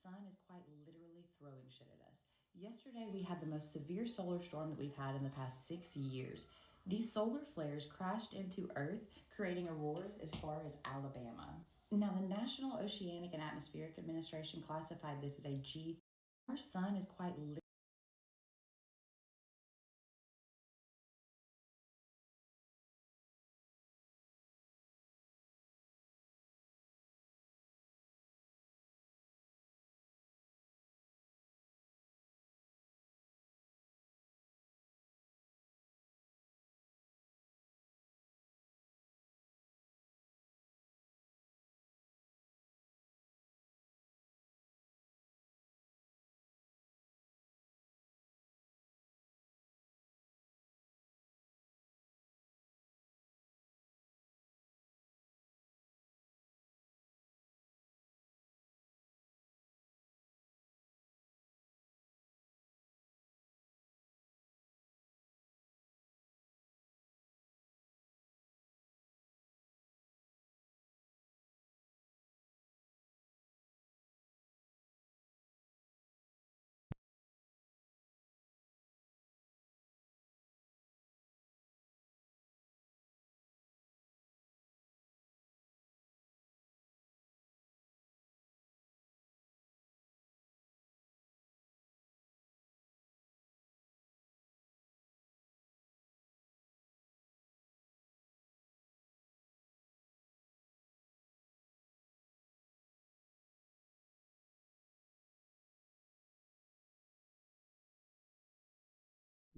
sun is quite literally throwing shit at us. Yesterday, we had the most severe solar storm that we've had in the past 6 years. These solar flares crashed into Earth, creating auroras as far as Alabama. Now, the National Oceanic and Atmospheric Administration classified this as a G. Our sun is quite literally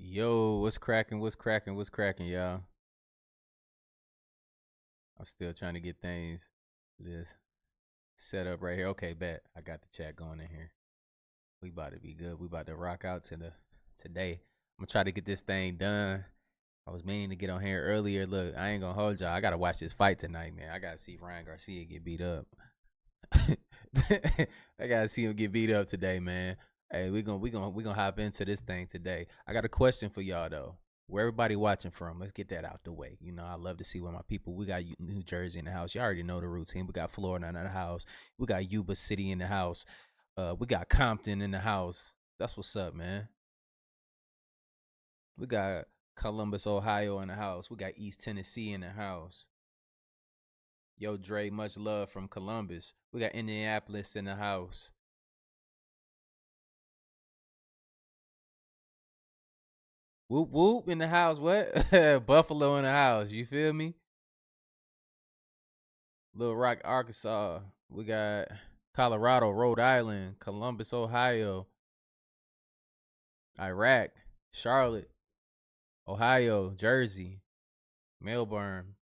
Yo, what's cracking? What's cracking? What's cracking, y'all? I'm still trying to get things this set up right here. Okay, bet I got the chat going in here. We about to be good. We about to rock out to the today. I'm gonna try to get this thing done. I was meaning to get on here earlier. Look, I ain't gonna hold y'all. I gotta watch this fight tonight, man. I gotta see Ryan Garcia get beat up. I gotta see him get beat up today, man. Hey, we gonna hop into this thing today. I got a question for y'all though. Where everybody watching from? Let's get that out the way. You know, I love to see where my people. We got New Jersey in the house. You already know the routine. We got Florida in the house. We got Yuba City in the house. We got Compton in the house. That's what's up, man. We got Columbus, Ohio in the house. We got East Tennessee in the house. Yo, Dre, much love from Columbus. We got Indianapolis in the house. Whoop whoop in the house. What? Buffalo in the house. You feel me? Little Rock, Arkansas. We got Colorado, Rhode Island, Columbus, Ohio, Iraq, Charlotte, Ohio, Jersey, Melbourne,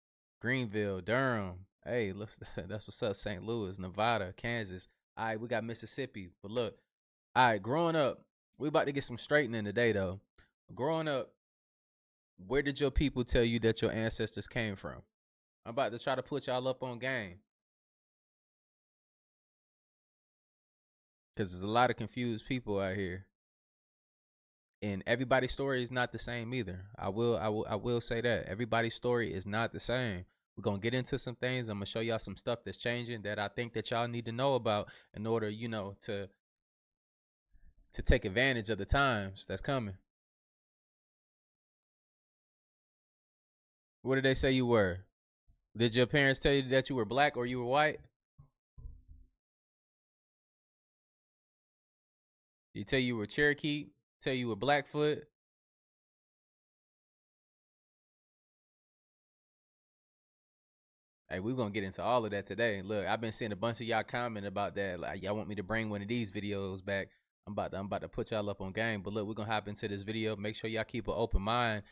Greenville, Durham. Hey, that's what's up. St. Louis, Nevada, Kansas. All right, we got Mississippi. But look, all right, growing up, we about to get some straightening today, though. Growing up, where did your people tell you that your ancestors came from? I'm about to try to put y'all up on game because there's a lot of confused people out here, and everybody's story is not the same either. I will say that everybody's story is not the same. We're gonna get into some things. I'm gonna show y'all some stuff that's changing that I think that y'all need to know about in order, to take advantage of the times that's coming. What did they say you were? Did your parents tell you that you were black or you were white? Did you tell you were Cherokee? Tell you were Blackfoot? Hey, we're gonna get into all of that today. Look, I've been seeing a bunch of y'all comment about that. Like, y'all want me to bring one of these videos back. I'm about to put y'all up on game. But look, we're gonna hop into this video. Make sure y'all keep an open mind.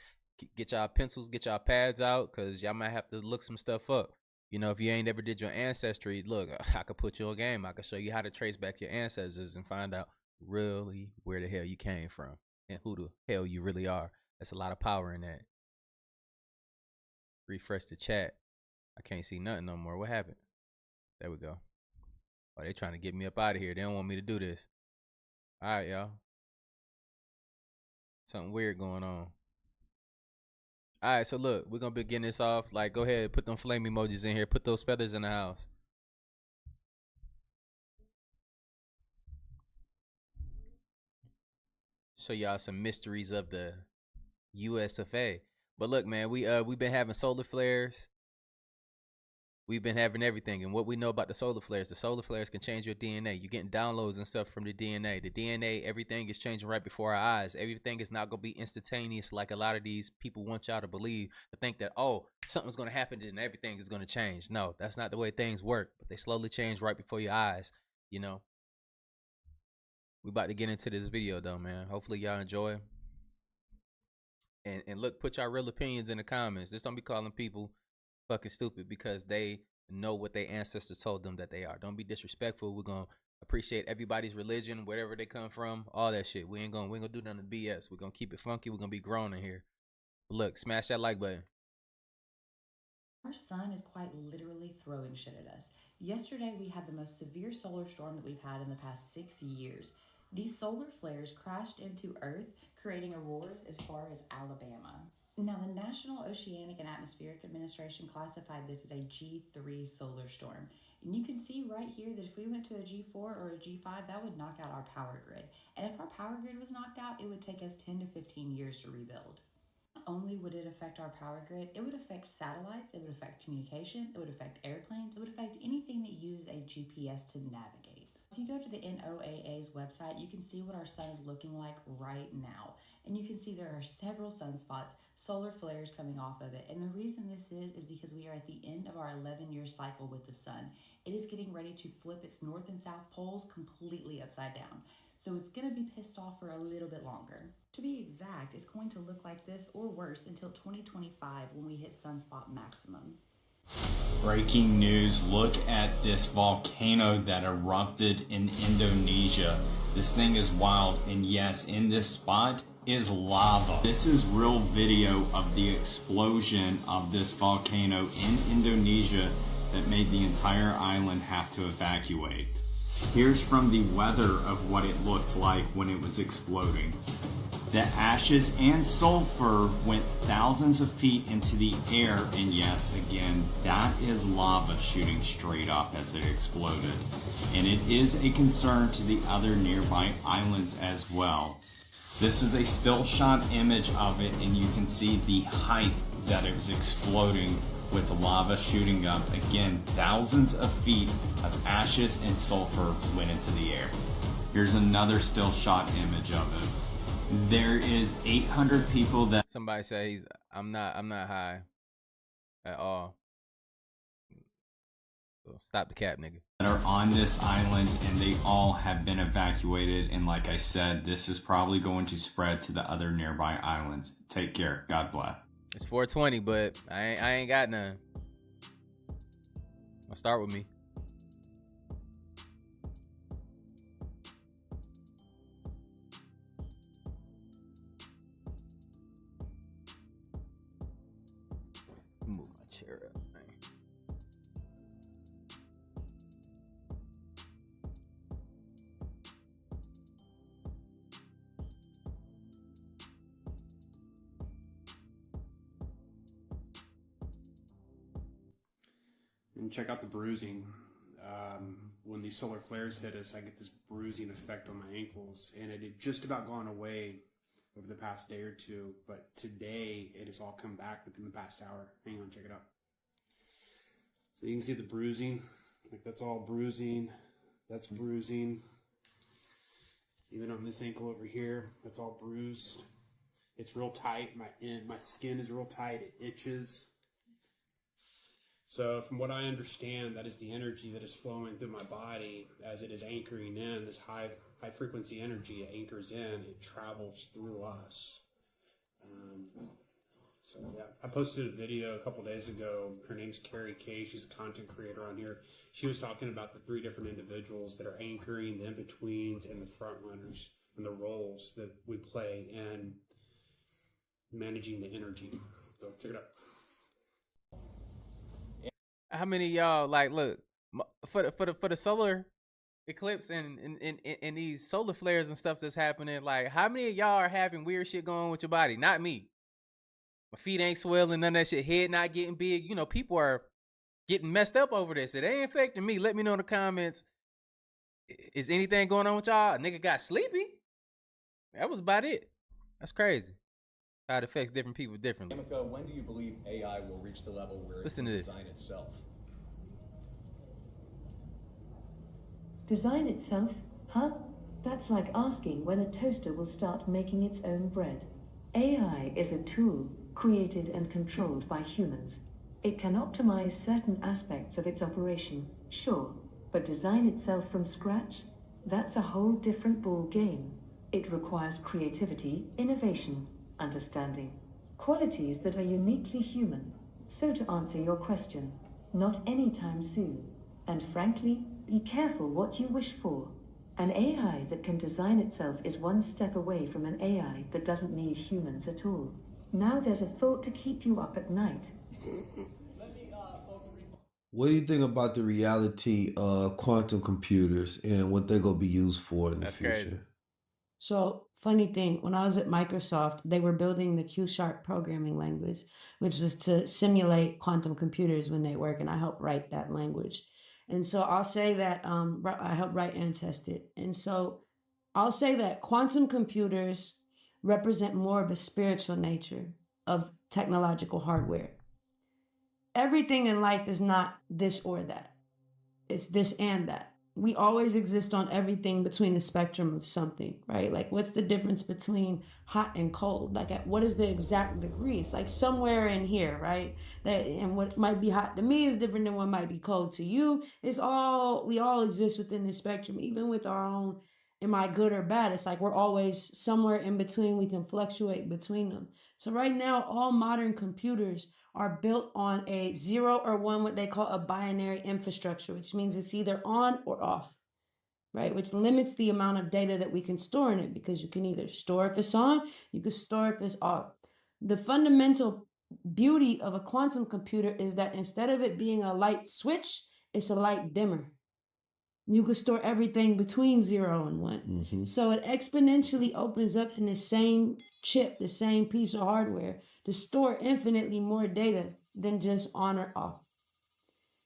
Get y'all pencils, get y'all pads out, cause y'all might have to look some stuff up. You know, if you ain't ever did your ancestry, look, I could put you on game. I could show you how to trace back your ancestors and find out really where the hell you came from and who the hell you really are. That's a lot of power in that. Refresh the chat. I can't see nothing no more. What happened? There we go. Oh, they trying to get me up out of here. They don't want me to do this. All right, y'all. Something weird going on. All right, so look, we're gonna be getting this off. Like, go ahead, put them flame emojis in here. Put those feathers in the house. show y'all some mysteries of the US of A. But look, man, we've been having solar flares. We've been having everything. And what we know about the solar flares can change your DNA. You're getting downloads and stuff from the DNA. The DNA, everything is changing right before our eyes. Everything is not going to be instantaneous like a lot of these people want y'all to believe, to think that, oh, something's going to happen and everything is going to change. No, that's not the way things work. But they slowly change right before your eyes, you know. We about to get into this video, though, man. Hopefully y'all enjoy. And look, put your real opinions in the comments. Just don't be calling people fucking stupid because they know what their ancestors told them that they are. Don't be disrespectful. We're gonna appreciate everybody's religion, wherever they come from, all that shit. We ain't gonna do none of the BS. We're gonna keep it funky. We're gonna be grown in here. But look, smash that like button. Our sun is quite literally throwing shit at us. Yesterday we had the most severe solar storm that we've had in the past 6 years. These solar flares crashed into Earth, creating auroras as far as Alabama. Now, the National Oceanic and Atmospheric Administration classified this as a G3 solar storm. And you can see right here that if we went to a G4 or a G5, that would knock out our power grid. And if our power grid was knocked out, it would take us 10 to 15 years to rebuild. Not only would it affect our power grid, it would affect satellites, it would affect communication, it would affect airplanes, it would affect anything that uses a GPS to navigate. If you go to the NOAA's website, you can see what our sun is looking like right now. And you can see there are several sunspots, solar flares coming off of it. And the reason this is because we are at the end of our 11-year cycle with the sun. It is getting ready to flip its north and south poles completely upside down. So it's going to be pissed off for a little bit longer. To be exact, it's going to look like this or worse until 2025 when we hit sunspot maximum. Breaking news, look at this volcano that erupted in Indonesia. This thing is wild, and yes, in this spot is lava. This is real video of the explosion of this volcano in Indonesia that made the entire island have to evacuate. Here's from the weather of what it looked like when it was exploding. The ashes and sulfur went thousands of feet into the air, and yes, again, that is lava shooting straight up as it exploded. And it is a concern to the other nearby islands as well. This is a still shot image of it, and you can see the height that it was exploding with the lava shooting up. Again, thousands of feet of ashes and sulfur went into the air. Here's another still shot image of it. There is 800 people that somebody says I'm not high at all. So stop the cap, nigga. Are on this island, and they all have been evacuated. And like I said, this is probably going to spread to the other nearby islands. Take care. God bless. It's 420, but I ain't got none. I'll start with me. Move my chair up, man. And check out the bruising. When these solar flares hit us, I get this bruising effect on my ankles, and it had just about gone away over the past day or two, but today it has all come back within the past hour. Hang on, check it out. So you can see the bruising, like that's all bruising, that's bruising. Even on this ankle over here, that's all bruised. It's real tight, my skin is real tight, it itches. So from what I understand, that is the energy that is flowing through my body as it is anchoring in, this high frequency energy. It anchors in, it travels through us. So yeah, I posted a video a couple days ago. Her name's Carrie Kay. She's a content creator on here. She was talking about the 3 different individuals that are anchoring the in-betweens and the front runners and the roles that we play in managing the energy. So check it out. How many of y'all like look for the solar eclipse and these solar flares and stuff that's happening? Like, how many of y'all are having weird shit going on with your body? Not me. My feet ain't swelling, none of that shit. Head not getting big. You know, people are getting messed up over this. It ain't affecting me. Let me know in the comments. Is anything going on with y'all? A nigga got sleepy. That was about it. That's crazy. How it affects different people differently. Amica, when do you believe AI will reach the level where it Listen can to this. design itself? Design itself? Huh? That's like asking when a toaster will start making its own bread. AI is a tool created and controlled by humans. It can optimize certain aspects of its operation, sure, but design itself from scratch? That's a whole different ball game. It requires creativity, innovation, understanding, qualities that are uniquely human. So to answer your question, not anytime soon. And frankly, be careful what you wish for. An AI that can design itself is one step away from an AI that doesn't need humans at all. Now there's a thought to keep you up at night. What do you think about the reality of quantum computers and what they're going to be used for in the future? Crazy. So, funny thing, when I was at Microsoft, they were building the Q-sharp programming language, which was to simulate quantum computers when they work, and I helped write that language. And so I'll say that I helped write and test it. And so I'll say that quantum computers represent more of a spiritual nature of technological hardware. Everything in life is not this or that. It's this and that. We always exist on everything between the spectrum of something, right? Like, what's the difference between hot and cold? Like, what is the exact degree? It's like somewhere in here, right? And what might be hot to me is different than what might be cold to you. We all exist within this spectrum, even with our own, am I good or bad? It's like we're always somewhere in between. We can fluctuate between them. So right now, all modern computers are built on a 0 or 1, what they call a binary infrastructure, which means it's either on or off, right? Which limits the amount of data that we can store in it, because you can either store if it's on, you can store if it's off. The fundamental beauty of a quantum computer is that instead of it being a light switch, it's a light dimmer. You can store everything between 0 and 1. Mm-hmm. So it exponentially opens up in the same chip, the same piece of hardware, to store infinitely more data than just on or off.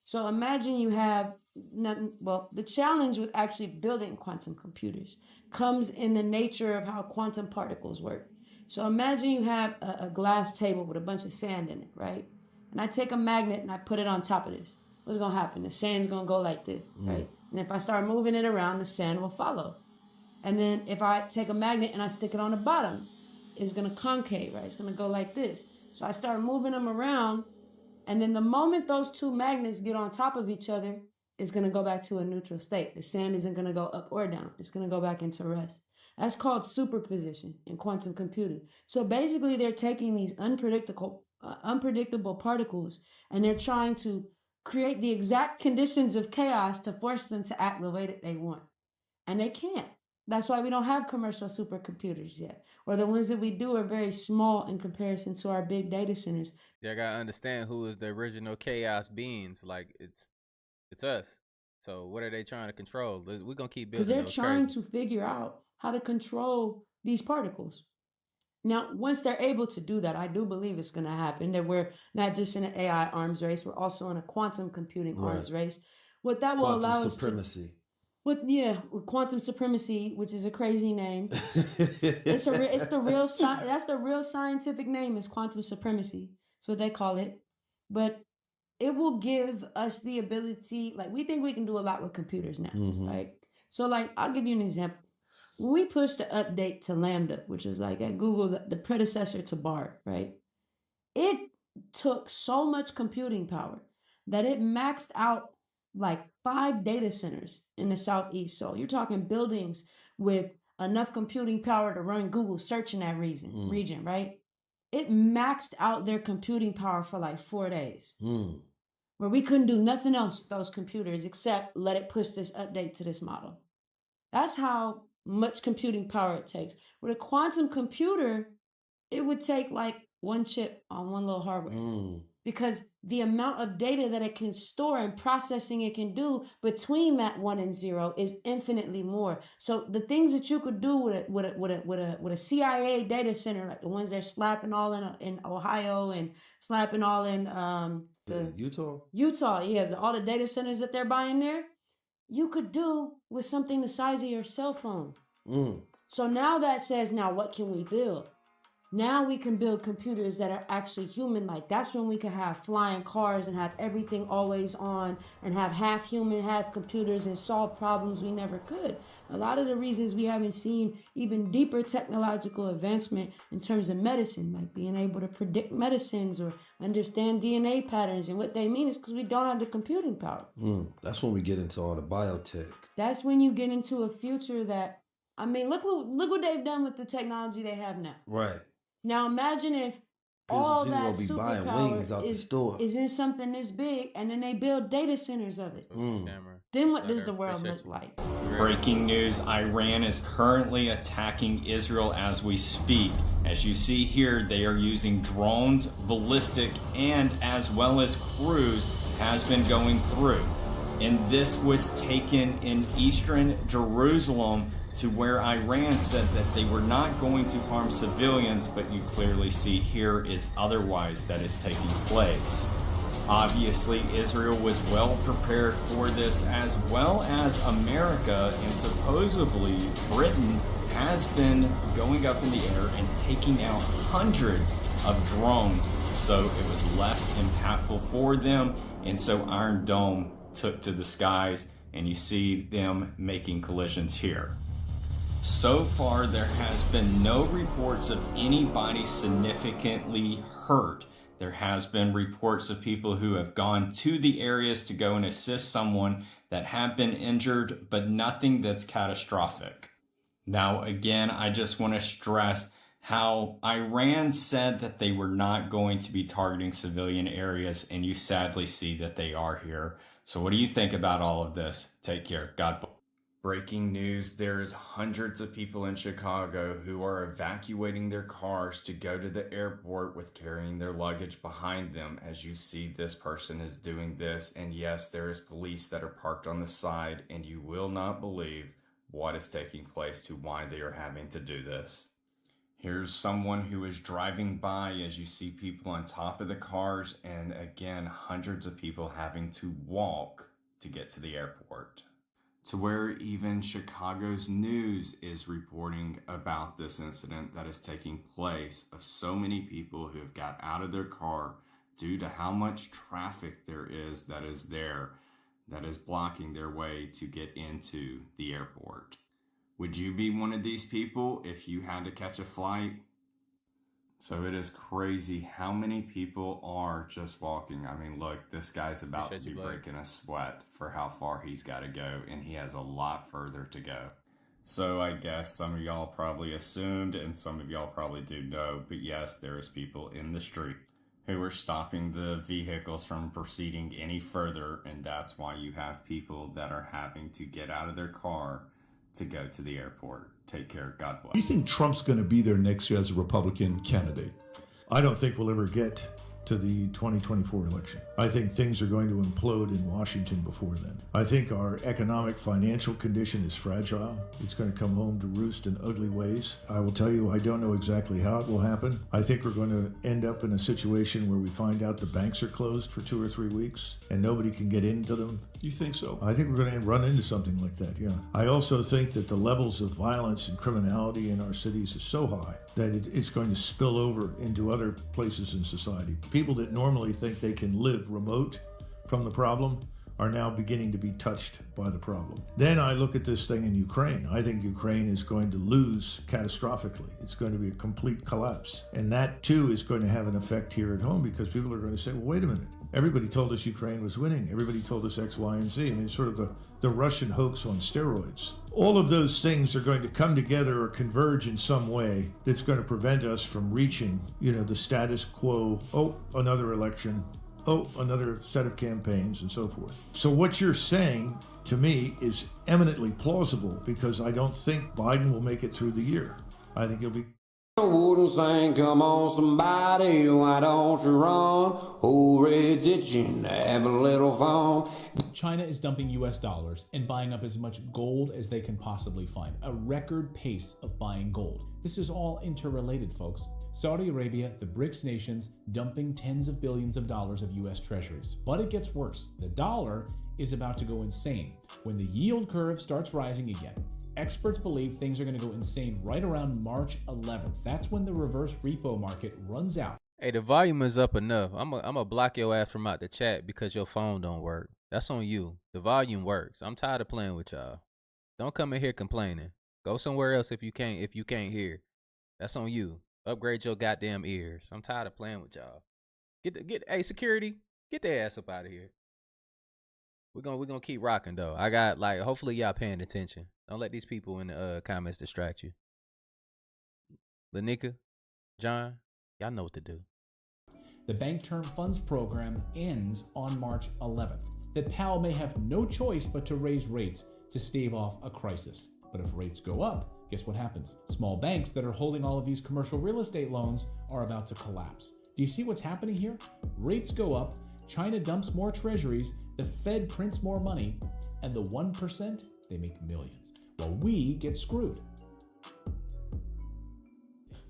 So imagine you have, the challenge with actually building quantum computers comes in the nature of how quantum particles work. So imagine you have a glass table with a bunch of sand in it, right? And I take a magnet and I put it on top of this. What's going to happen? The sand's going to go like this, right? And if I start moving it around, the sand will follow. And then if I take a magnet and I stick it on the bottom, it's going to concave, right? It's going to go like this. So I start moving them around. And then the moment those two magnets get on top of each other, it's going to go back to a neutral state. The sand isn't going to go up or down. It's going to go back into rest. That's called superposition in quantum computing. So basically, they're taking these unpredictable particles and they're trying to create the exact conditions of chaos to force them to act the way that they want. And they can't. That's why we don't have commercial supercomputers yet. Or the ones that we do are very small in comparison to our big data centers. Yeah, I gotta understand who is the original chaos beings. Like, it's us. So what are they trying to control? We're gonna keep building. Because they're trying to figure out how to control these particles. Now, once they're able to do that, I do believe it's going to happen, that we're not just in an AI arms race, we're also in a quantum computing arms race. What that will allow us supremacy. Quantum supremacy, which is a crazy name. That's the real scientific name, is quantum supremacy. That's what they call it. But it will give us the ability, like, we think we can do a lot with computers now, right? So, like, I'll give you an example. When we pushed the update to Lambda, which is like at Google, the predecessor to BART, right? It took so much computing power that it maxed out like 5 data centers in the Southeast. So you're talking buildings with enough computing power to run Google search in that region, right? It maxed out their computing power for like 4 days, where we couldn't do nothing else with those computers except let it push this update to this model. That's how much computing power it takes. With a quantum computer, it would take like 1 chip on one little hardware, because the amount of data that it can store and processing it can do between that 1 and 0 is infinitely more. So the things that you could do with a CIA data center, like the ones they're slapping all in Ohio and slapping all in Utah, all the data centers that they're buying there, you could do with something the size of your cell phone. So now that says, now what can we build? Now we can build computers that are actually human-like. That's when we can have flying cars and have everything always on and have half human, half computers and solve problems we never could. A lot of the reasons we haven't seen even deeper technological advancement in terms of medicine, like being able to predict medicines or understand DNA patterns and what they mean, is because we don't have the computing power. That's when we get into all the biotech. That's when you get into a future that, I mean, look what they've done with the technology they have now. Right. Now imagine if all People that gonna be buying wings out the store. is in something this big, and then they build data centers of it. Then what does the world look like? Breaking news, Iran is currently attacking Israel as we speak. As you see here, they are using drones, ballistic, and as well as cruise has been going through. And this was taken in eastern Jerusalem, to where Iran said that they were not going to harm civilians, but you clearly see here is otherwise that is taking place. Obviously, Israel was well prepared for this, as well as America, and supposedly Britain has been going up in the air and taking out hundreds of drones, so it was less impactful for them, and so Iron Dome took to the skies, and you see them making collisions here. So far, there has been no reports of anybody significantly hurt. There has been reports of people who have gone to the areas to go and assist someone that have been injured, but nothing that's catastrophic. Now, again, I just want to stress how Iran said that they were not going to be targeting civilian areas, and you sadly see that they are here. So what do you think about all of this? Take care. God bless. Breaking news, there's hundreds of people in Chicago who are evacuating their cars to go to the airport with carrying their luggage behind them. As you see, this person is doing this, and yes, there is police that are parked on the side, and you will not believe what is taking place to why they are having to do this. Here's someone who is driving by as you see people on top of the cars, and again, hundreds of people having to walk to get to the airport. To where even Chicago's news is reporting about this incident that is taking place of so many people who have got out of their car due to how much traffic there is that is blocking their way to get into the airport. Would you be one of these people if you had to catch a flight? So it is crazy how many people are just walking. I mean, look, this guy's about to be breaking a sweat for how far he's got to go, and he has a lot further to go. So I guess some of y'all probably assumed, and some of y'all probably do know, but yes, there is people in the street who are stopping the vehicles from proceeding any further, and that's why you have people that are having to get out of their car to go to the airport. Take care. God bless. Do you think Trump's going to be there next year as a Republican candidate? I don't think we'll ever get to the 2024 election. I think things are going to implode in Washington before then. I think our economic financial condition is fragile. It's going to come home to roost in ugly ways. I will tell you, I don't know exactly how it will happen. I think we're going to end up in a situation where we find out the banks are closed for 2 or 3 weeks and nobody can get into them. You think so? I think we're going to run into something like that, yeah. I also think that the levels of violence and criminality in our cities is so high that it's going to spill over into other places in society. People that normally think they can live remote from the problem are now beginning to be touched by the problem. Then I look at this thing in Ukraine. I think Ukraine is going to lose catastrophically. It's going to be a complete collapse. And that too is going to have an effect here at home because people are going to say, well, wait a minute. Everybody told us Ukraine was winning. Everybody told us X, Y, and Z. I mean, it's sort of the Russian hoax on steroids. All of those things are going to come together or converge in some way that's going to prevent us from reaching, the status quo. Oh, another election. Oh, another set of campaigns and so forth. So what you're saying to me is eminently plausible because I don't think Biden will make it through the year. I think he'll be... Wouldn't sing, come on somebody, why don't you run? Who red's itching to have a little fun? China is dumping US dollars and buying up as much gold as they can possibly find. A record pace of buying gold. This is all interrelated, folks. Saudi Arabia, the BRICS nations, dumping tens of billions of dollars of US treasuries. But it gets worse. The dollar is about to go insane when the yield curve starts rising again. Experts believe things are going to go insane right around March 11th. That's when the reverse repo market runs out. Hey, the volume is up enough. I'm gonna block your ass from out the chat because your phone don't work. That's on you. The volume works. I'm tired of playing with y'all. Don't come in here complaining. Go somewhere else if you can't hear. That's on you. Upgrade your goddamn ears. I'm tired of playing with y'all. Hey, security, get their ass up out of here. We're gonna keep rocking though. I got hopefully y'all paying attention. Don't let these people in the comments distract you. Lanika, John, y'all know what to do. The Bank Term Funds program ends on March 11th. That Powell may have no choice but to raise rates to stave off a crisis. But if rates go up, guess what happens? Small banks that are holding all of these commercial real estate loans are about to collapse. Do you see what's happening here? Rates go up, China dumps more treasuries, the Fed prints more money, and the 1%, they make millions, while we get screwed.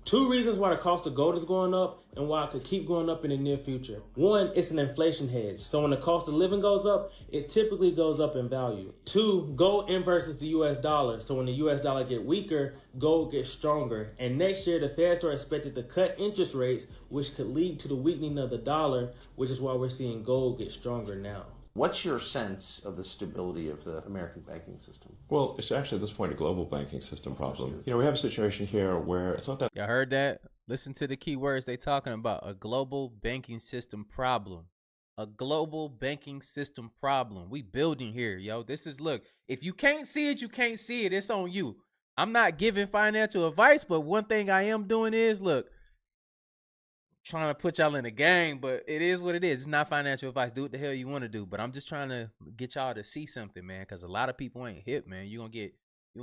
Two reasons why the cost of gold is going up and why it could keep going up in the near future. One, it's an inflation hedge. So when the cost of living goes up, it typically goes up in value. Two, gold inverses the US dollar. So when the US dollar get weaker, gold gets stronger. And next year, the Feds are expected to cut interest rates, which could lead to the weakening of the dollar, which is why we're seeing gold get stronger now. What's your sense of the stability of the American banking system? Well, it's actually at this point a global banking system problem. You know, we have a situation here where it's not that... Y'all heard that? Listen to the key words they talking about. A global banking system problem. A global banking system problem. We building here, yo. This is, look, if you can't see it, you can't see it. It's on you. I'm not giving financial advice, but one thing I am doing is, look, trying to put y'all in the game, but it is what it is. It's not financial advice. Do what the hell you want to do, but I'm just trying to get y'all to see something, man, because a lot of people ain't hip, man. You gonna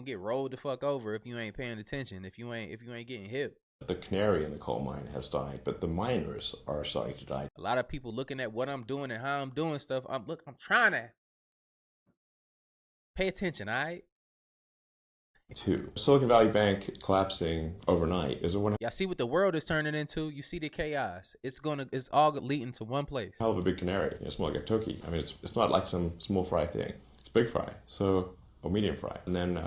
get rolled the fuck over if you ain't paying attention, if you ain't getting hip. The canary in the coal mine has died, but the miners are starting to die. A lot of people looking at what I'm doing and how I'm doing stuff. I'm trying to pay attention, all right? Two, Silicon Valley Bank collapsing overnight is a one. Y'all see what the world is turning into. You see the chaos. It's all leading to one place. Hell of a big canary. It's more like a turkey. I mean, it's not like some small fry thing. It's big fry. So. Or medium fry. And then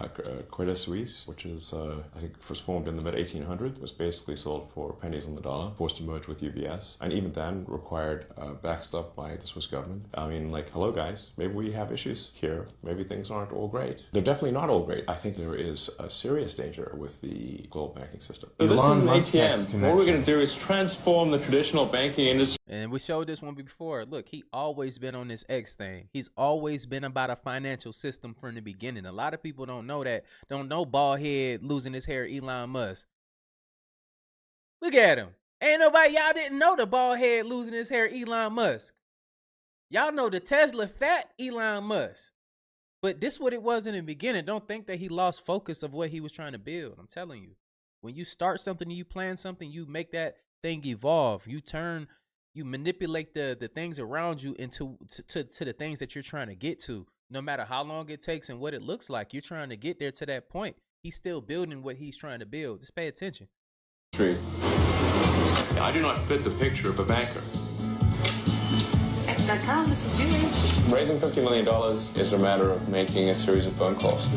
Credit Suisse, which is, I think, first formed in the mid-1800s, was basically sold for pennies on the dollar, forced to merge with UBS, and even then required backstop by the Swiss government. I mean, like, hello guys, maybe we have issues here. Maybe things aren't all great. They're definitely not all great. I think there is a serious danger with the global banking system. So this is an ATM. What we're going to do is transform the traditional banking industry. And we showed this one before. Look, he always been on this X thing. He's always been about a financial system from the beginning. A lot of people don't know that. Don't know bald head losing his hair Elon Musk. Look at him. Ain't nobody, y'all didn't know the bald head losing his hair Elon Musk. Y'all know the Tesla fat Elon Musk. But this what it was in the beginning. Don't think that he lost focus of what he was trying to build. I'm telling you. When you start something, you plan something, you make that thing evolve. You manipulate the things around you into to the things that you're trying to get to. No matter how long it takes and what it looks like, you're trying to get there to that point. He's still building what he's trying to build. Just pay attention. I do not fit the picture of a banker. X.com, this is Julie. Raising $50 million is a matter of making a series of phone calls,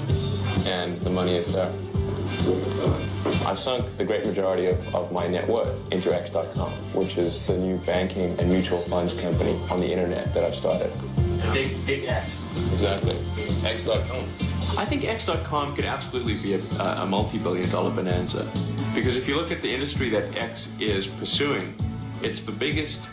and the money is there. I've sunk the great majority of my net worth into X.com, which is the new banking and mutual funds company on the internet that I've started. Big X. Exactly. X.com. I think X.com could absolutely be a multi-billion-dollar bonanza. Because if you look at the industry that X is pursuing, it's the biggest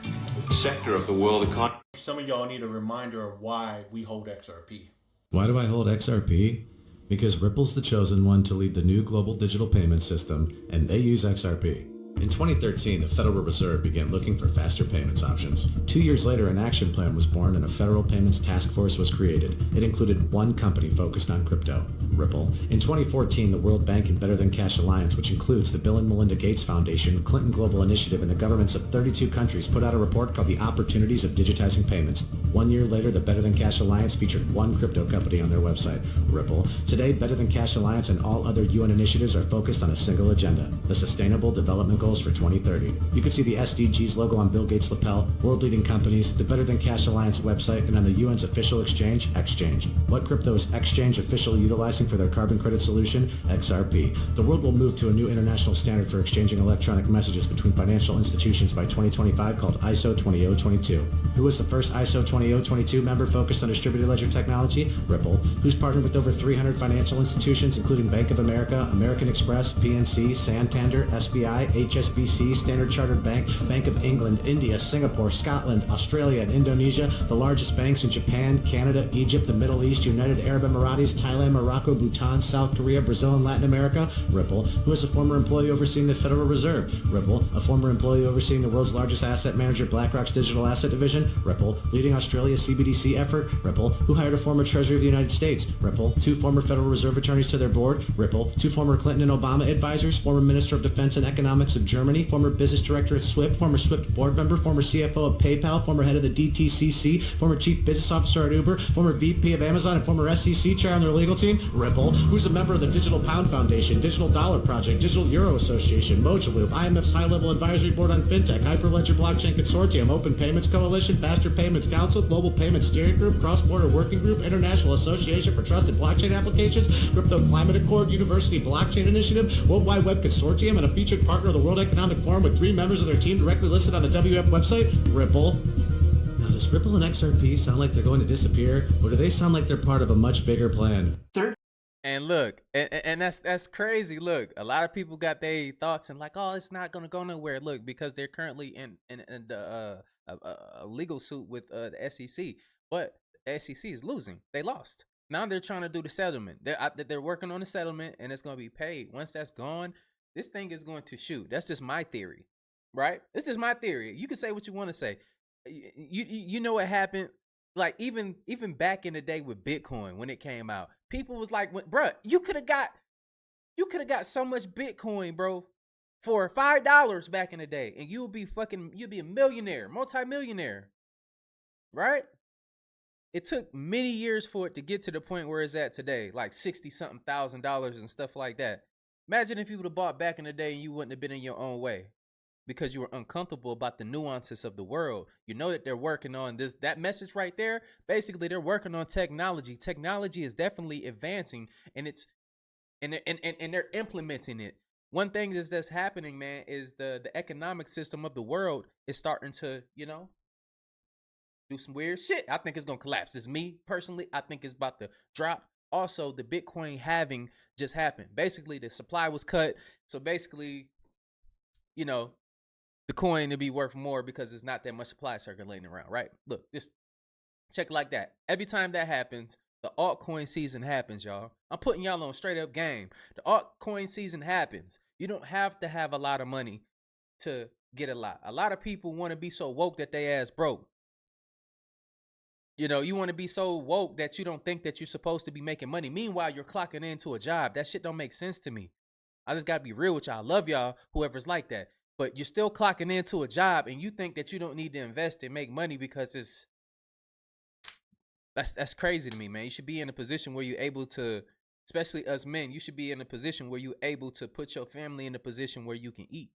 sector of the world economy. Some of y'all need a reminder of why we hold XRP. Why do I hold XRP? Because Ripple's the chosen one to lead the new global digital payment system, and they use XRP. In 2013, the Federal Reserve began looking for faster payments options. 2 years later, an action plan was born and a federal payments task force was created. It included one company focused on crypto, Ripple. In 2014, the World Bank and Better Than Cash Alliance, which includes the Bill and Melinda Gates Foundation, Clinton Global Initiative, and the governments of 32 countries, put out a report called The Opportunities of Digitizing Payments. 1 year later, the Better Than Cash Alliance featured one crypto company on their website, Ripple. Today, Better Than Cash Alliance and all other UN initiatives are focused on a single agenda, the Sustainable Development Goals for 2030. You can see the SDGs logo on Bill Gates' lapel, world-leading companies, the Better Than Cash Alliance website, and on the UN's official exchange, Exchange. What crypto is Exchange officially utilizing for their carbon credit solution, XRP. The world will move to a new international standard for exchanging electronic messages between financial institutions by 2025 called ISO 20022. Who was the first ISO 20022 member focused on distributed ledger technology? Ripple, who's partnered with over 300 financial institutions including Bank of America, American Express, PNC, Santander, SBI, HSBC, Standard Chartered Bank, Bank of England, India, Singapore, Scotland, Australia, and Indonesia, the largest banks in Japan, Canada, Egypt, the Middle East, United Arab Emirates, Thailand, Morocco, Bhutan, South Korea, Brazil, and Latin America. Ripple, who is a former employee overseeing the Federal Reserve. Ripple, a former employee overseeing the world's largest asset manager, BlackRock's digital asset division. Ripple, leading Australia's CBDC effort. Ripple, who hired a former Treasury of the United States. Ripple, 2 former Federal Reserve attorneys to their board. Ripple, 2 former Clinton and Obama advisors, former Minister of Defense and Economics of Germany, former business director at SWIFT, former SWIFT board member, former CFO of PayPal, former head of the DTCC, former chief business officer at Uber, former VP of Amazon, and former SEC chair on their legal team. Ripple, who's a member of the Digital Pound Foundation, Digital Dollar Project, Digital Euro Association, Mojaloop, IMF's high-level advisory board on fintech, Hyperledger Blockchain Consortium, Open Payments Coalition, Faster Payments Council, Global Payments Steering Group, Cross-Border Working Group, International Association for Trusted Blockchain Applications, Crypto Climate Accord, University Blockchain Initiative, Worldwide Web Consortium, and a featured partner of the World Economic Forum with 3 members of their team directly listed on the WF website. Ripple. Now, does Ripple and XRP sound like they're going to disappear, or do they sound like they're part of a much bigger plan? And look, and that's crazy. Look, a lot of people got their thoughts and like, oh, it's not gonna go nowhere. Look, because they're currently in a legal suit with the SEC, but the SEC is losing. They lost. Now they're trying to do the settlement. They're working on the settlement, and it's gonna be paid. Once that's gone, this thing is going to shoot. That's just my theory, right? This is my theory. You can say what you want to say. You know what happened? Like even back in the day with Bitcoin when it came out, people was like, "Bruh, you could have got so much Bitcoin, bro, for $5 back in the day, and you'll be a millionaire, multi-millionaire, right?" It took many years for it to get to the point where it's at today, like $60-something thousand and stuff like that. Imagine if you would have bought back in the day and you wouldn't have been in your own way because you were uncomfortable about the nuances of the world. You know that they're working on that message right there. Basically, they're working on technology. Technology is definitely advancing, and they're implementing it. One thing that's happening, man, is the economic system of the world is starting to, do some weird shit. I think it's gonna collapse. It's me personally. I think it's about to drop. Also, the Bitcoin halving just happened. Basically, the supply was cut. So basically, the coin to be worth more because there's not that much supply circulating around, right? Look, just check it like that. Every time that happens, the altcoin season happens, y'all. I'm putting y'all on straight up game. The altcoin season happens. You don't have to have a lot of money to get a lot. A lot of people want to be so woke that they ass broke. You want to be so woke that you don't think that you're supposed to be making money. Meanwhile, you're clocking into a job. That shit don't make sense to me. I just got to be real with y'all. I love y'all, whoever's like that. But you're still clocking into a job and you think that you don't need to invest and make money because that's crazy to me, man. You should be in a position where you're able to, especially us men, you should be in a position where you're able to put your family in a position where you can eat.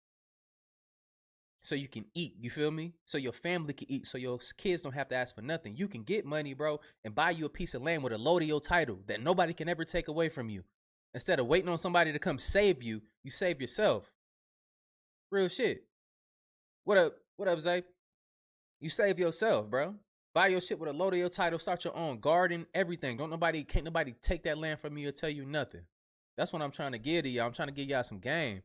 So you can eat, you feel me? So your family can eat, so your kids don't have to ask for nothing. You can get money, bro, and buy you a piece of land with a load of your title that nobody can ever take away from you. Instead of waiting on somebody to come save you, you save yourself. Real shit. What up, Zay? You save yourself, bro. Buy your shit with a load of your title, start your own garden, everything. Can't nobody take that land from you or tell you nothing. That's what I'm trying to give to y'all. I'm trying to give y'all some game.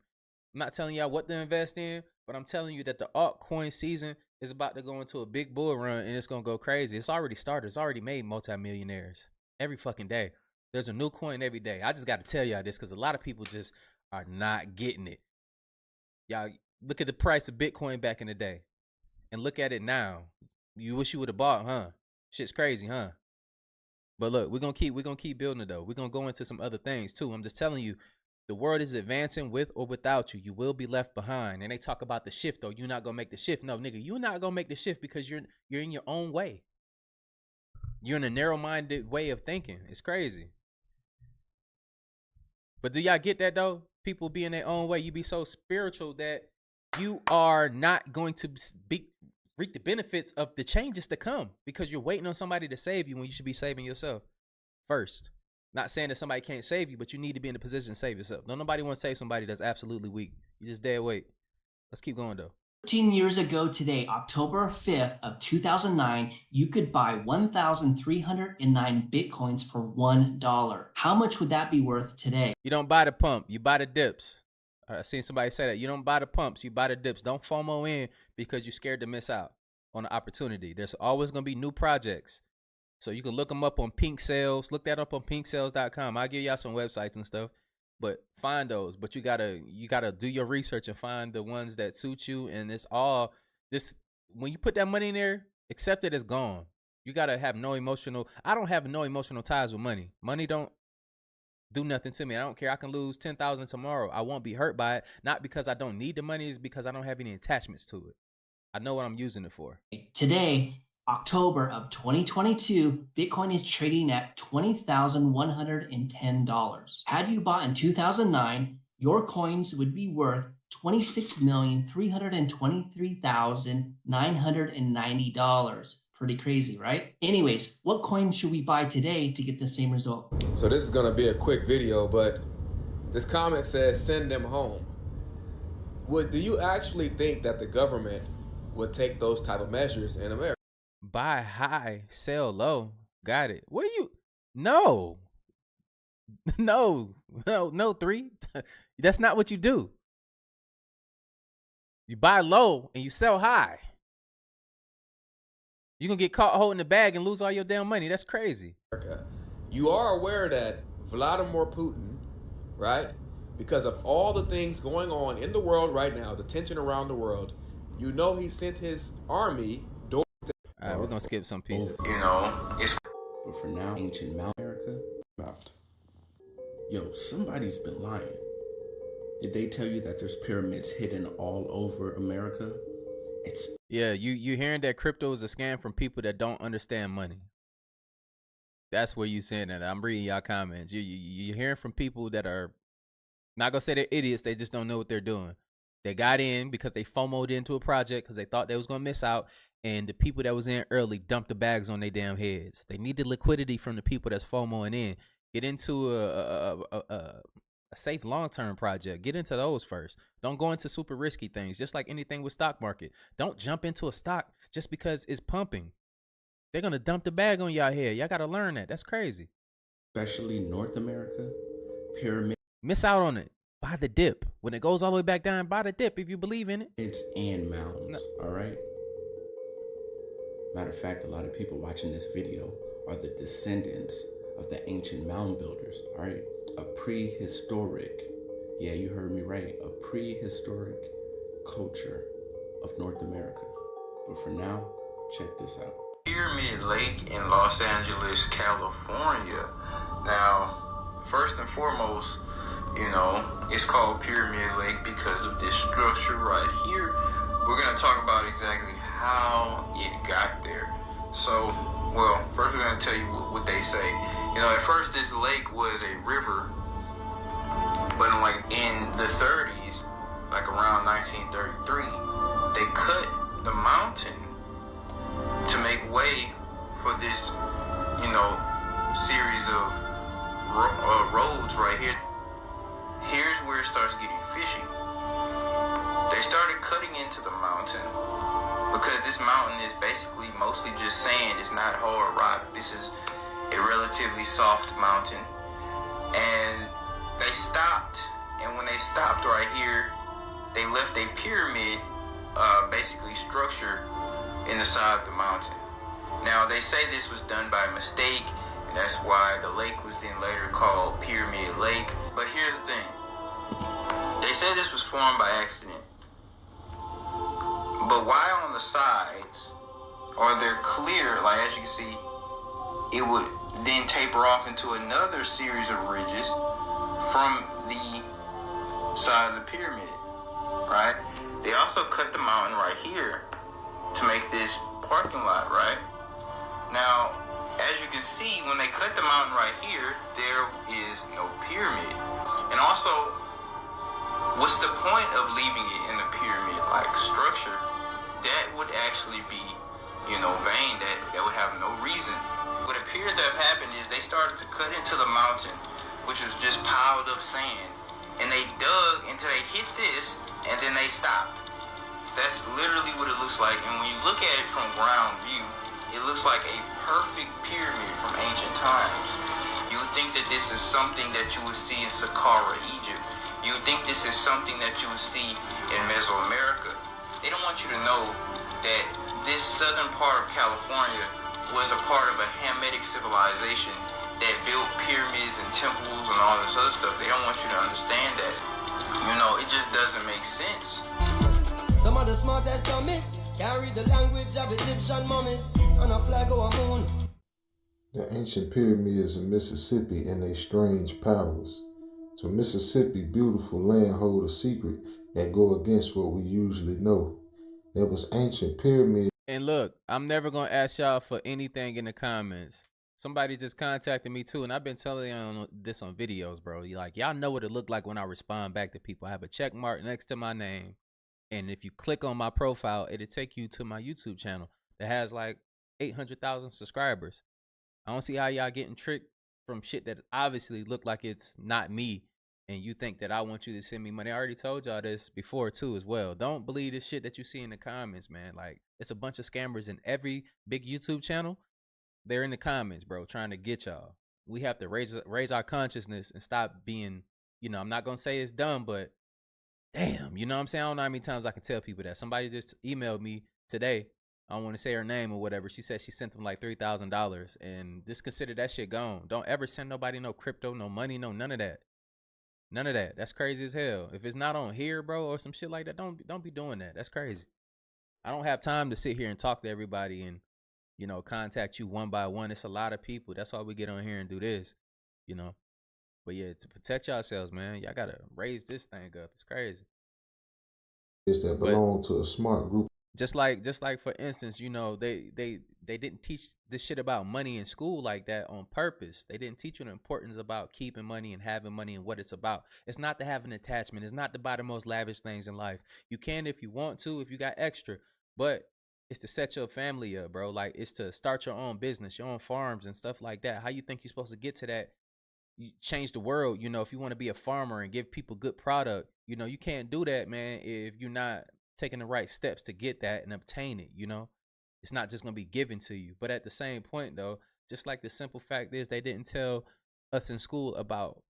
I'm not telling y'all what to invest in, but I'm telling you that the altcoin season is about to go into a big bull run and it's going to go crazy. It's already started. It's already made multimillionaires every fucking day. There's a new coin every day. I just got to tell y'all this because a lot of people just are not getting it. Y'all look at the price of Bitcoin back in the day and look at it now. You wish you would have bought, huh? Shit's crazy, huh? But look, we're going to keep building it though. We're going to go into some other things too. I'm just telling you, the world is advancing with or without you. You will be left behind. And they talk about the shift though. You're not going to make the shift. No, nigga, you're not going to make the shift because you're in your own way. You're in a narrow-minded way of thinking. It's crazy. But do y'all get that though? People be in their own way. You be so spiritual that you are not going to reap the benefits of the changes to come because you're waiting on somebody to save you when you should be saving yourself first. Not saying that somebody can't save you, but you need to be in a position to save yourself. Don't nobody want to save somebody that's absolutely weak. You just dead weight. Let's keep going though. 13 years ago today, October 5th of 2009, you could buy 1,309 Bitcoins for $1. How much would that be worth today? You don't buy the pump, you buy the dips. I seen somebody say that. You don't buy the pumps, you buy the dips. Don't FOMO in because you're scared to miss out on the opportunity. There's always going to be new projects. So you can look them up on Pink Sales. Look that up on pinksales.com. I'll give y'all some websites and stuff. But find those. But you gotta do your research and find the ones that suit you. And it's all this, when you put that money in there, accept it as gone. You gotta have no emotional. I don't have no emotional ties with money. Money don't do nothing to me. I don't care. I can lose 10,000 tomorrow. I won't be hurt by it. Not because I don't need the money, it's because I don't have any attachments to it. I know what I'm using it for. Today, October of 2022, Bitcoin is trading at $20,110. Had you bought in 2009, your coins would be worth $26,323,990. Pretty crazy, right? Anyways, what coin should we buy today to get the same result? So this is gonna be a quick video, but this comment says send them home. Do you actually think that the government would take those type of measures in America? Buy high, sell low. Got it. What you? No. No, 3. That's not what you do. You buy low and you sell high. You're going to get caught holding the bag and lose all your damn money. That's crazy. You are aware that Vladimir Putin, right? Because of all the things going on in the world right now, the tension around the world, you know he sent his army. All right, we're going to skip some pieces. You know, it's... But for now, ancient Mount America, about. Yo, somebody's been lying. Did they tell you that there's pyramids hidden all over America? Yeah, you hearing that crypto is a scam from people that don't understand money. That's where you saying that. I'm reading y'all comments. You're hearing from people that are not going to say they're idiots. They just don't know what they're doing. They got in because they FOMO'd into a project because they thought they was going to miss out. And the people that was in early dumped the bags on their damn heads. They need the liquidity from the people that's FOMOing in. Get into a safe long-term project. Get into those first. Don't go into super risky things. Just like anything with stock market. Don't jump into a stock just because it's pumping. They're going to dump the bag on y'all head. Y'all got to learn that. That's crazy. Especially North America, pyramid. Miss out on it. Buy the dip. When it goes all the way back down, buy the dip if you believe in it. It's and mounds, all right? Matter of fact, a lot of people watching this video are the descendants of the ancient mound builders, all right? A prehistoric, yeah, you heard me right, a prehistoric culture of North America. But for now, check this out. Pyramid Lake in Los Angeles, California. Now, first and foremost, you know, it's called Pyramid Lake because of this structure right here. We're going to talk about exactly how it got there. So, well, first we're going to tell you what they say. You know, at first this lake was a river, but in the 30s, like around 1933, they cut the mountain to make way for this, you know, series of roads right here. Here's where it starts getting fishy. They started cutting into the mountain because this mountain is basically mostly just sand. It's not hard rock. This is a relatively soft mountain. And they stopped. And when they stopped right here, they left a pyramid, basically structure in the side of the mountain. Now, they say this was done by mistake, and that's why the lake was then later called Pyramid Lake. But here's the thing. They say this was formed by accident. But why on the sides are they clear, like as you can see, it would then taper off into another series of ridges from the side of the pyramid, right? They also cut the mountain right here to make this parking lot, right? Now, as you can see, when they cut the mountain right here, there is no pyramid. And also, what's the point of leaving it in the pyramid-like structure? That would actually be, you know, vain. That would have no reason. What appears to have happened is they started to cut into the mountain, which was just piled up sand, and they dug until they hit this, and then they stopped. That's literally what it looks like, and when you look at it from ground view, it looks like a perfect pyramid from ancient times. You would think that this is something that you would see in Saqqara, Egypt. You would think this is something that you would see in Mesoamerica. They don't want you to know that this southern part of California was a part of a Hamitic civilization that built pyramids and temples and all this other stuff. They don't want you to understand that. You know, it just doesn't make sense. Some of the smartest dummies carry the language of Egyptian mummies on a flag or a moon. The ancient pyramids in Mississippi and their strange powers. So Mississippi, beautiful land, hold a secret that go against what we usually know. There was ancient pyramids. And look, I'm never going to ask y'all for anything in the comments. Somebody just contacted me too, and I've been telling y'all this on videos, bro. Y'all know what it looked like when I respond back to people. I have a check mark next to my name. And if you click on my profile, it'll take you to my YouTube channel that has like 800,000 subscribers. I don't see how y'all getting tricked from shit that obviously look like it's not me. And you think that I want you to send me money. I already told y'all this before too as well. Don't believe this shit that you see in the comments, man. Like, it's a bunch of scammers in every big YouTube channel. They're in the comments, bro, trying to get y'all. We have to raise our consciousness and stop being, you know, I'm not going to say it's dumb, but damn, you know what I'm saying? I don't know how many times I can tell people that. Somebody just emailed me today. I don't want to say her name or whatever. She said she sent them like $3,000 and just consider that shit gone. Don't ever send nobody no crypto, no money, no none of that. None of that. That's crazy as hell. If it's not on here, bro, or some shit like that, don't be doing that. That's crazy. I don't have time to sit here and talk to everybody and, you know, contact you one by one. It's a lot of people. That's why we get on here and do this, you know. But yeah, to protect yourselves, man, y'all gotta raise this thing up. It's crazy. That belong to a smart group. Just like for instance, you know, they didn't teach this shit about money in school like that on purpose. They didn't teach you the importance about keeping money and having money and what it's about. It's not to have an attachment. It's not to buy the most lavish things in life. You can if you want to, if you got extra, but it's to set your family up, bro. Like, it's to start your own business, your own farms and stuff like that. How you think you're supposed to get to that? You change the world, you know, if you want to be a farmer and give people good product, you know, you can't do that, man, if you're not taking the right steps to get that and obtain it, you know. It's not just going to be given to you. But at the same point, though, just like the simple fact is they didn't tell us in school about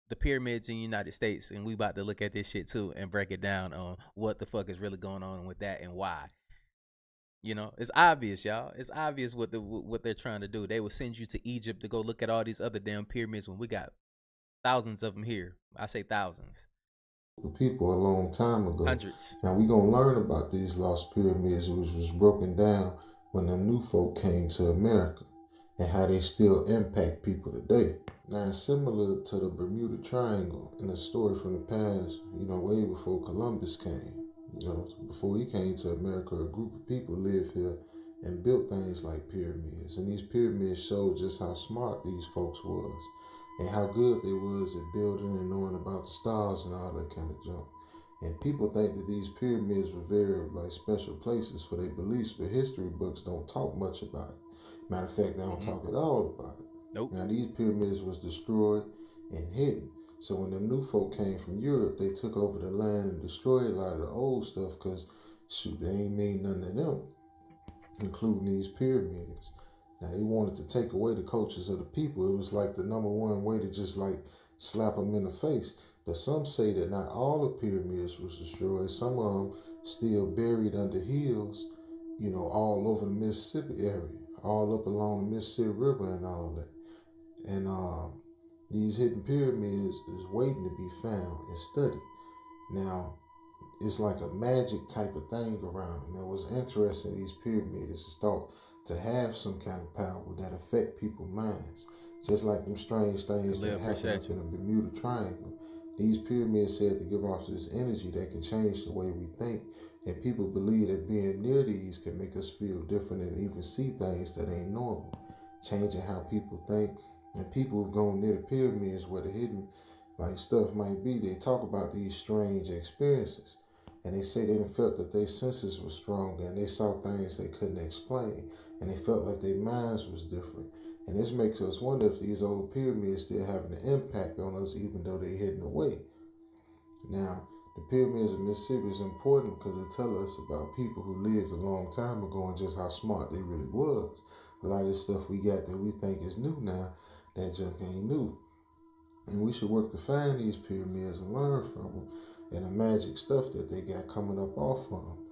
the pyramids in the United States, and we about to look at this shit too and break it down on what the fuck is really going on with that and why. You know, it's obvious, y'all. It's obvious what they're trying to do. They will send you to Egypt to go look at all these other damn pyramids when we got thousands of them here. I say thousands. People a long time ago. Hundreds. Now we gonna learn about these lost pyramids, which was broken down when the new folk came to America, and how they still impact people today. Now, similar to the Bermuda Triangle in a story from the past, you know, way before Columbus came. You know, before he came to America, a group of people lived here and built things like pyramids. And these pyramids showed just how smart these folks was and how good they was at building and knowing about the stars and all that kind of junk. And people think that these pyramids were very like special places for their beliefs, but history books don't talk much about it. Matter of fact, they don't talk at all about it. Nope. Now, these pyramids was destroyed and hidden. So when the new folk came from Europe, they took over the land and destroyed a lot of the old stuff because, shoot, they ain't mean nothing to them, including these pyramids. Now, they wanted to take away the cultures of the people. It was like the number one way to just like slap them in the face. But some say that not all the pyramids was destroyed. Some of them still buried under hills, you know, all over the Mississippi area, all up along the Mississippi River and all that. And these hidden pyramids is waiting to be found and studied. Now, it's like a magic type of thing around them. And what's interesting, these pyramids is thought to have some kind of power that affect people's minds. Just like them strange things that happen up in the Bermuda Triangle. These pyramids said to give off this energy that can change the way we think. And people believe that being near these can make us feel different and even see things that ain't normal. Changing how people think. And people who've gone near the pyramids where the hidden like stuff might be, they talk about these strange experiences. And they say they felt that their senses were stronger and they saw things they couldn't explain. And they felt like their minds was different. And this makes us wonder if these old pyramids still having an impact on us even though they're hidden away. Now, the pyramids of Mississippi is important because they tell us about people who lived a long time ago and just how smart they really was. A lot of this stuff we got that we think is new now, that junk ain't new. And we should work to find these pyramids and learn from them and the magic stuff that they got coming up off of them.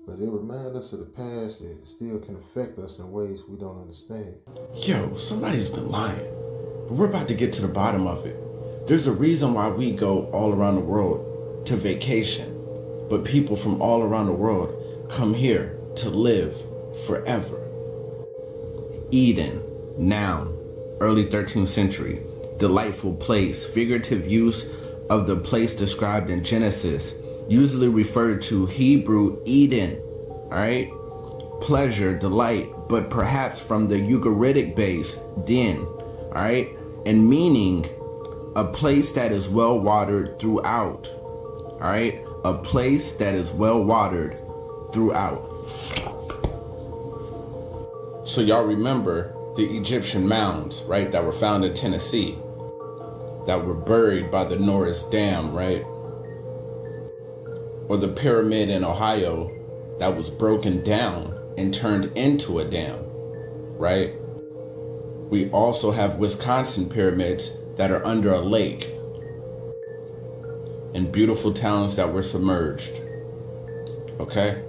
But it reminds us of the past that still can affect us in ways we don't understand. Yo, somebody's been lying. But we're about to get to the bottom of it. There's a reason why we go all around the world to vacation. But people from all around the world come here to live forever. Eden, noun, early 13th century. Delightful place, figurative use of the place described in Genesis, usually referred to Hebrew Eden, all right? Pleasure, delight, but perhaps from the Ugaritic base, din, all right? And meaning a place that is well watered throughout, all right? A place that is well watered throughout. So y'all remember the Egyptian mounds, right, that were found in Tennessee, that were buried by the Norris Dam, right? Or the pyramid in Ohio that was broken down and turned into a dam, right? We also have Wisconsin pyramids that are under a lake, and beautiful towns that were submerged, okay?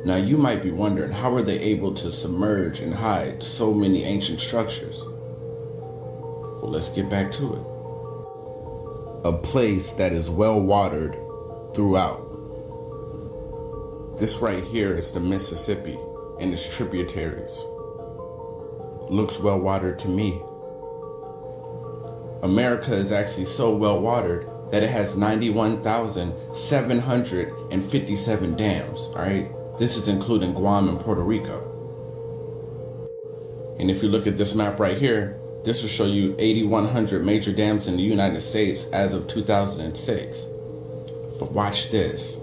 Now you might be wondering, how are they able to submerge and hide so many ancient structures? Well, let's get back to it. A place that is well watered throughout. This right here is the Mississippi and its tributaries. Looks well watered to me. America is actually so well watered that it has 91,757 dams, all right? This is including Guam and Puerto Rico. And if you look at this map right here, this will show you 8,100 major dams in the United States as of 2006. But watch this.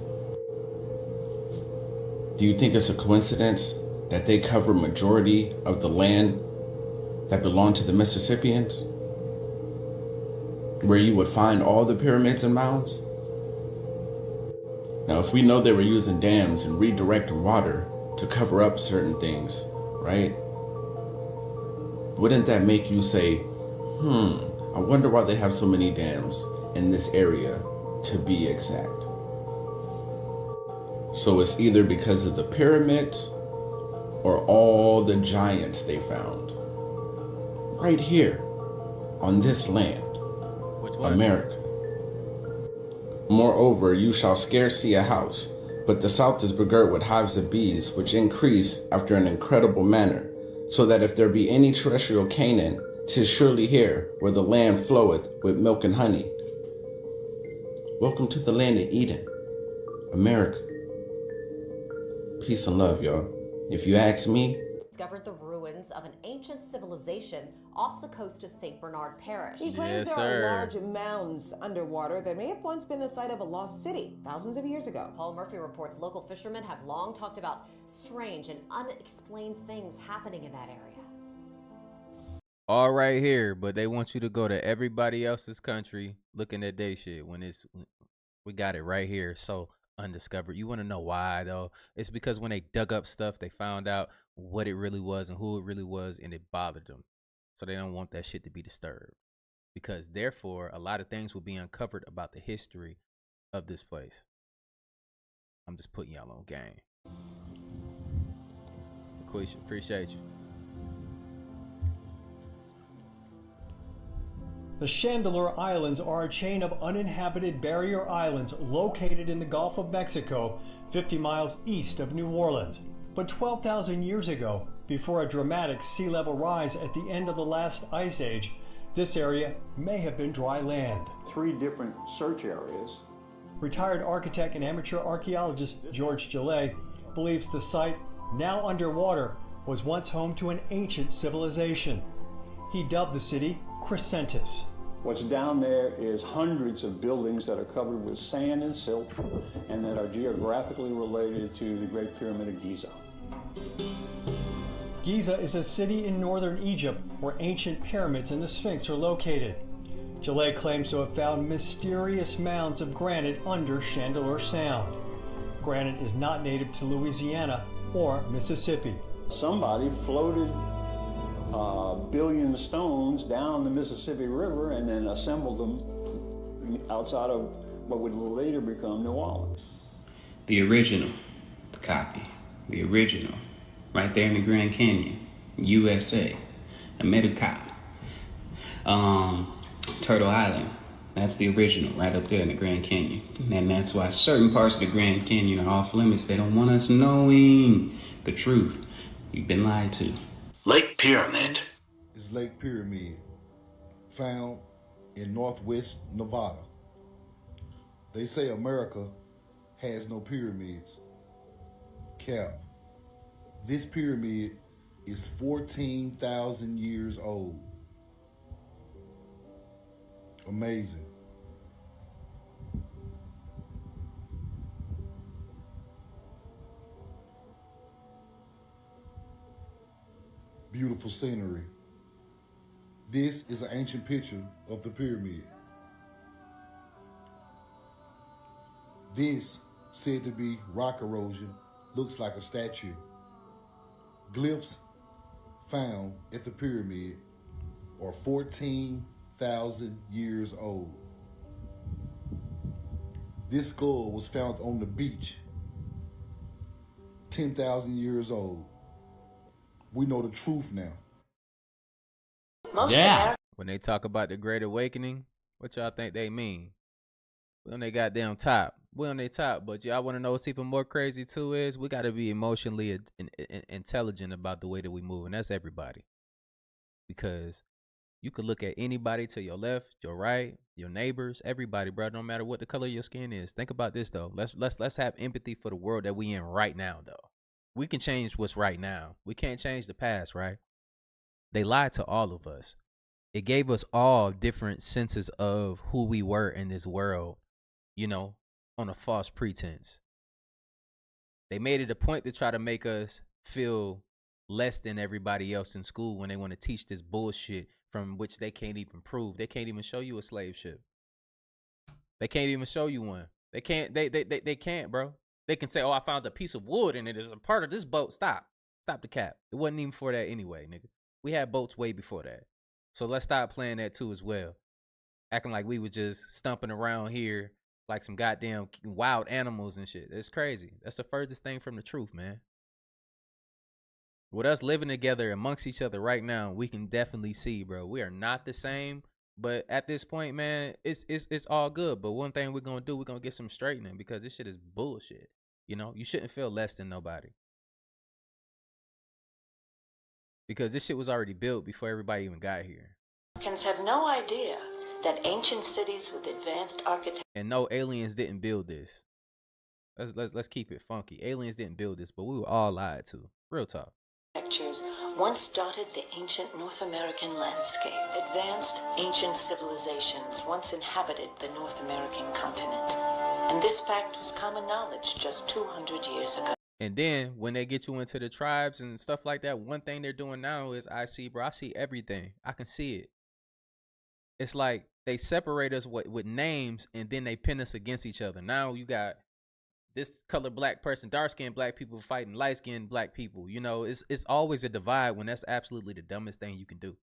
Do you think it's a coincidence that they cover majority of the land that belonged to the Mississippians, where you would find all the pyramids and mounds? Now, if we know they were using dams and redirecting water to cover up certain things, right? Wouldn't that make you say, I wonder why they have so many dams in this area, to be exact. So it's either because of the pyramids or all the giants they found. Right here, on this land, America. Moreover, you shall scarce see a house, but the south is begirt with hives of bees, which increase after an incredible manner, so that if there be any terrestrial Canaan, 'tis surely here, where the land floweth with milk and honey. Welcome to the land of Eden, America. Peace and love, y'all. If you ask me, discovered the ruins of an ancient civilization off the coast of St. Bernard Parish. He claims there are large mounds underwater that may have once been the site of a lost city thousands of years ago. Paul Murphy reports local fishermen have long talked about strange and unexplained things happening in that area. All right here, but they want you to go to everybody else's country looking at their shit when we got it right here. So undiscovered. You want to know why though? It's because when they dug up stuff, they found out what it really was and who it really was, and it bothered them. So they don't want that shit to be disturbed, because therefore a lot of things will be uncovered about the history of this place. I'm just putting y'all on game. Appreciate you. The Chandeleur Islands are a chain of uninhabited barrier islands located in the Gulf of Mexico, 50 miles east of New Orleans. But 12,000 years ago, before a dramatic sea level rise at the end of the last ice age, this area may have been dry land. 3 different search areas. Retired architect and amateur archaeologist George Gillet believes the site, now underwater, was once home to an ancient civilization. He dubbed the city Crescentis. What's down there is hundreds of buildings that are covered with sand and silt and that are geographically related to the Great Pyramid of Giza. Giza is a city in northern Egypt where ancient pyramids and the Sphinx are located. Gillette claims to have found mysterious mounds of granite under Chandeleur Sound. Granite is not native to Louisiana or Mississippi. Somebody floated a billion stones down the Mississippi River and then assembled them outside of what would later become New Orleans. The original, the copy, the original, right there in the Grand Canyon, USA, a Medicop, Turtle Island. That's the original, right up there in the Grand Canyon. And that's why certain parts of the Grand Canyon are off limits. They don't want us knowing the truth. You've been lied to. Lake Pyramid. Is Lake Pyramid, found in northwest Nevada. They say America has no pyramids. Cap. This pyramid is 14,000 years old. Amazing. Beautiful scenery. This is an ancient picture of the pyramid. This, said to be rock erosion, looks like a statue. Glyphs found at the pyramid are 14,000 years old. This skull was found on the beach, 10,000 years old. We know the truth now. Yeah. When they talk about the Great Awakening, what y'all think they mean? We on their goddamn top. We on their top, but y'all want to know what's even more crazy too is we got to be emotionally intelligent about the way that we move, and that's everybody. Because you could look at anybody to your left, your right, your neighbors, everybody, bro. No matter what the color of your skin is. Think about this though. Let's have empathy for the world that we in right now though. We can change what's right now. We can't change the past, right? They lied to all of us. It gave us all different senses of who we were in this world, you know, on a false pretense. They made it a point to try to make us feel less than everybody else in school when they want to teach this bullshit from which they can't even prove. They can't even show you a slave ship. They can't even show you one. They can't, they can't, bro. They can say, oh, I found a piece of wood and it is a part of this boat. Stop the cap. It wasn't even for that anyway, nigga. We had boats way before that. So let's stop playing that too as well. Acting like we were just stumping around here like some goddamn wild animals and shit. It's crazy. That's the furthest thing from the truth, man. With us living together amongst each other right now, we can definitely see, bro, we are not the same. But at this point, man, it's all good. But one thing we're going to do, we're going to get some straightening because this shit is bullshit. You know, you shouldn't feel less than nobody. Because this shit was already built before everybody even got here. Americans have no idea that ancient cities with advanced architecture. And no, aliens didn't build this. Let's keep it funky. Aliens didn't build this, but we were all lied to. Real talk. Once dotted the ancient North American landscape. Advanced ancient civilizations once inhabited the North American continent. And this fact was common knowledge just 200 years ago. And then when they get you into the tribes and stuff like that, one thing they're doing now is I see everything. I can see it. It's like they separate us with names and then they pin us against each other. Now you got this color black person, dark-skinned black people fighting light-skinned black people. You know, it's always a divide when that's absolutely the dumbest thing you can do.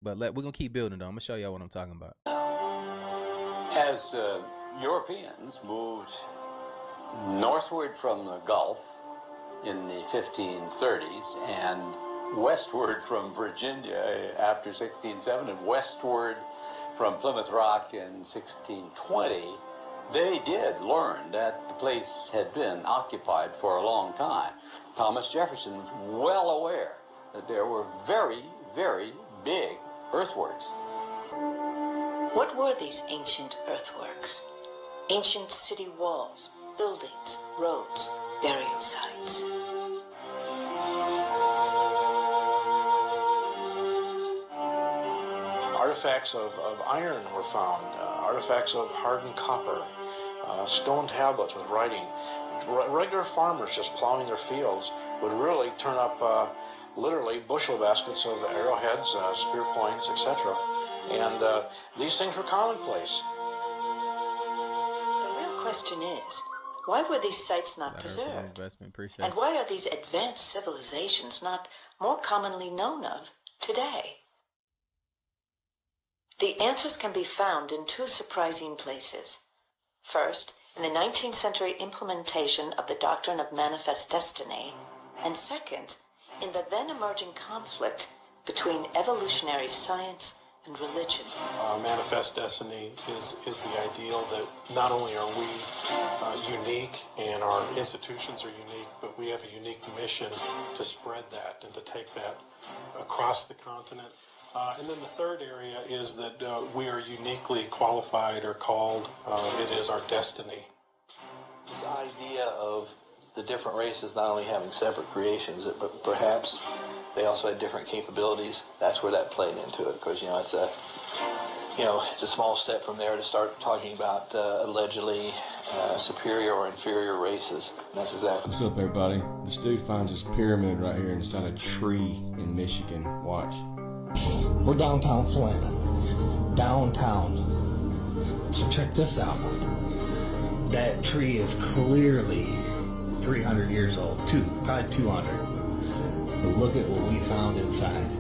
But we're going to keep building, though. I'm going to show y'all what I'm talking about. As Europeans moved northward from the Gulf in the 1530s and westward from Virginia after 1607 and westward from Plymouth Rock in 1620, they did learn that the place had been occupied for a long time. Thomas Jefferson was well aware that there were very, very big earthworks. What were these ancient earthworks? Ancient city walls, buildings, roads, burial sites. Artifacts of iron were found, artifacts of hardened copper, stone tablets with writing. regular farmers just plowing their fields would really turn up literally bushel baskets of arrowheads, spear points, etc. And these things were commonplace. The real question is, why were these sites not preserved? And why are these advanced civilizations not more commonly known of today? The answers can be found in two surprising places. First, in the 19th century implementation of the doctrine of manifest destiny, and second, in the then emerging conflict between evolutionary science and religion. Manifest destiny is the ideal that not only are we unique and our institutions are unique, but we have a unique mission to spread that and to take that across the continent. And then the third area is that we are uniquely qualified or called. It is our destiny. This idea of the different races not only having separate creations, but perhaps they also had different capabilities. That's where that played into it. Of course, it's a small step from there to start talking about allegedly superior or inferior races. And that's exactly. What's up, everybody? This dude finds this pyramid right here inside a tree in Michigan. Watch. We're downtown Flint. Downtown. So check this out. That tree is clearly 300 years old. Probably 200. But look at what we found inside.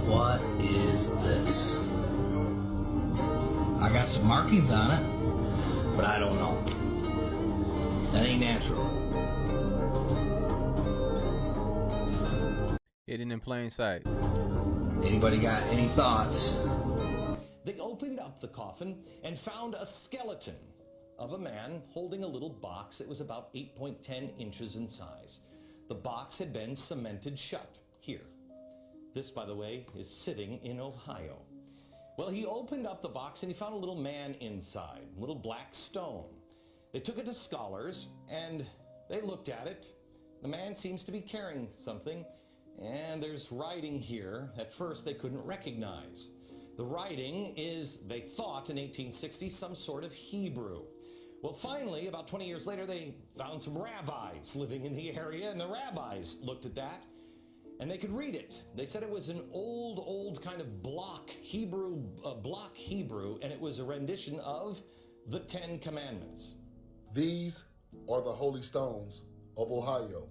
What is this? I got some markings on it, but I don't know. That ain't natural. Hidden in plain sight. Anybody got any thoughts? They opened up the coffin and found a skeleton of a man holding a little box that was about 8.10 inches in size. The box had been cemented shut here. This, by the way, is sitting in Ohio. Well, he opened up the box and he found a little man inside, a little black stone. They took it to scholars and they looked at it. The man seems to be carrying something, and there's writing here at first they couldn't recognize. The writing is, they thought in 1860, some sort of Hebrew. Well, finally, about 20 years later, they found some rabbis living in the area, and the rabbis looked at that, and they could read it. They said it was an old kind of block Hebrew, and it was a rendition of the Ten Commandments. These are the holy stones of Ohio.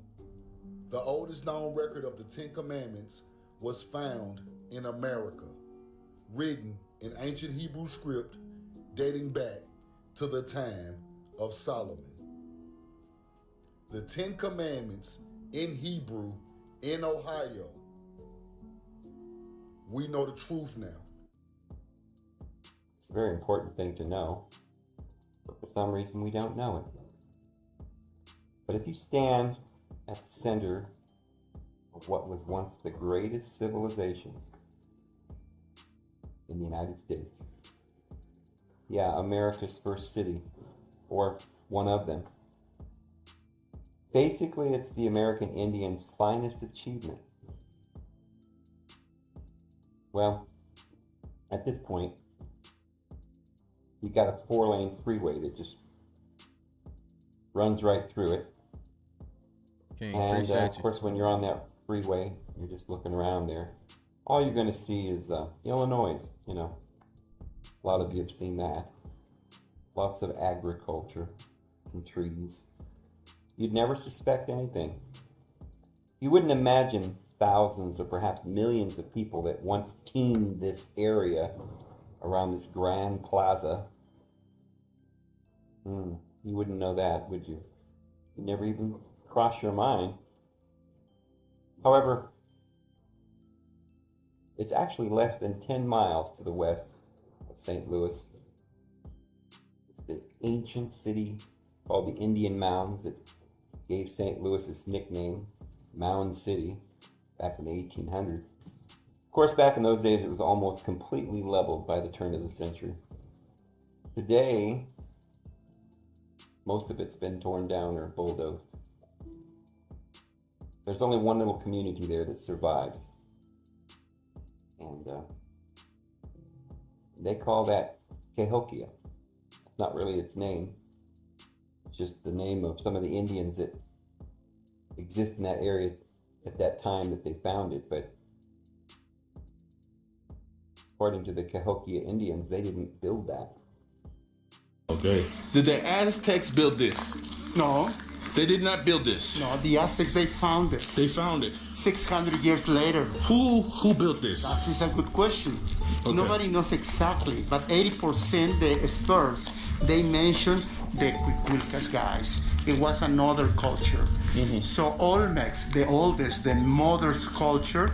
The oldest known record of the Ten Commandments was found in America, written in ancient Hebrew script dating back to the time of Solomon. The Ten Commandments in Hebrew in Ohio. We know the truth now. It's a very important thing to know, but for some reason we don't know it. But if you stand at the center of what was once the greatest civilization in the United States, yeah, America's first city, or one of them. Basically, it's the American Indians' finest achievement. Well, at this point, you got a 4-lane freeway that just runs right through it. King, and of course, when you're on that freeway, you're just looking around there. All you're going to see is Illinois, A lot of you have seen that. Lots of agriculture, some trees. You'd never suspect anything. You wouldn't imagine thousands or perhaps millions of people that once teemed this area around this grand plaza. You wouldn't know that, would you? You'd never even cross your mind. However, it's actually less than 10 miles to the west of St. Louis. It's the ancient city called the Indian Mounds that gave St. Louis its nickname, Mound City, back in the 1800s. Of course, back in those days, it was almost completely leveled by the turn of the century. Today, most of it's been torn down or bulldozed. There's only one little community there that survives. And they call that Cahokia. It's not really its name. It's just the name of some of the Indians that exist in that area at that time that they found it. But according to the Cahokia Indians, they didn't build that. Okay. Did the Aztecs build this? No. They did not build this? No, the Aztecs, they found it. They found it? 600 years later. Who built this? That is a good question. Okay. Nobody knows exactly, but 80% the experts, they mention the Quiquilcas guys. It was another culture. So Olmecs, the oldest, the mother's culture,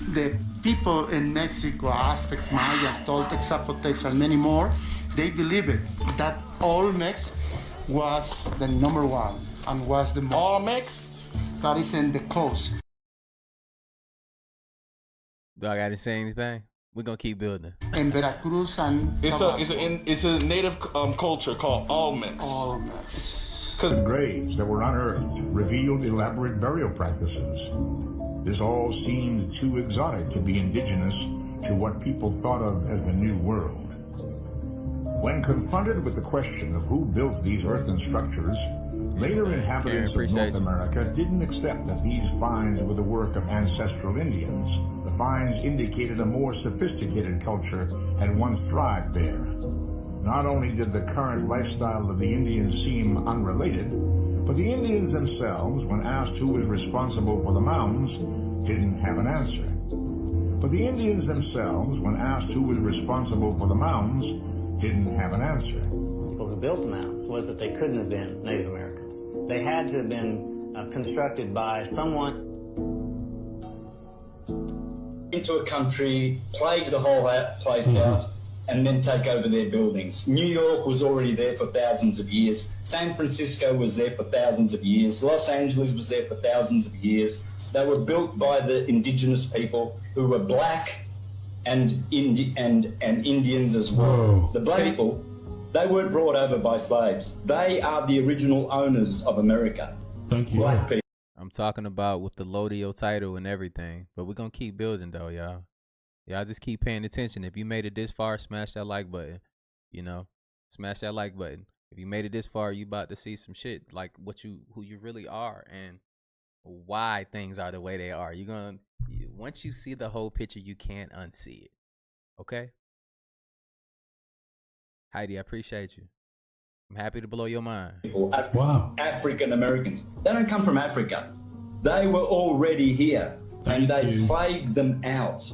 the people in Mexico, Aztecs, Mayas, Toltecs, Zapotecs, and many more, they believe it, that Olmecs was the number one and was the Olmecs? That is in the coast. Do I gotta say anything? We're gonna keep building. In Veracruz and it's a native culture called Olmecs. Olmecs. The graves that were unearthed revealed elaborate burial practices. This all seemed too exotic to be indigenous to what people thought of as the New World. When confronted with the question of who built these earthen structures, later inhabitants of North America didn't accept that these finds were the work of ancestral Indians. The finds indicated a more sophisticated culture had once thrived there. Not only did the current lifestyle of the Indians seem unrelated, but the Indians themselves, when asked who was responsible for the mounds, didn't have an answer. People who built the mounds was that they couldn't have been Native Americans. They had to have been constructed by someone into a country, plague the whole place out, and then take over their buildings. New York was already there for thousands of years. San Francisco was there for thousands of years. Los Angeles was there for thousands of years. They were built by the indigenous people who were black and Indians as well. Whoa. The black people, they weren't brought over by slaves. They are the original owners of America. Thank you. Black people. I'm talking about with the Lodio title and everything, but we're gonna keep building though, y'all. Y'all just keep paying attention. If you made it this far, smash that like button. You know, smash that like button. If you made it this far, you about to see some shit like who you really are and why things are the way they are. You're gonna, once you see the whole picture, you can't unsee it. Okay? Heidi, I appreciate you. I'm happy to blow your mind. Wow. African Americans. They don't come from Africa. They were already here. And they plagued them out.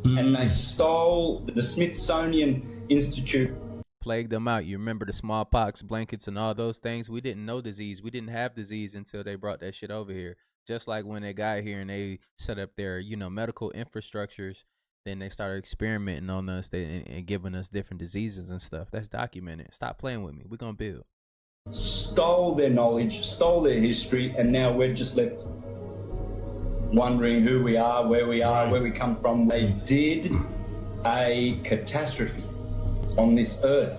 And they stole the Smithsonian Institute. Plagued them out. You remember the smallpox blankets and all those things? We didn't know disease. We didn't have disease until they brought that shit over here. Just like when they got here and they set up their, medical infrastructures, then they started experimenting on us and giving us different diseases and stuff. That's documented. Stop playing with me. We're going to build. Stole their knowledge, stole their history, and now we're just left wondering who we are, where we come from. They did a catastrophe on this earth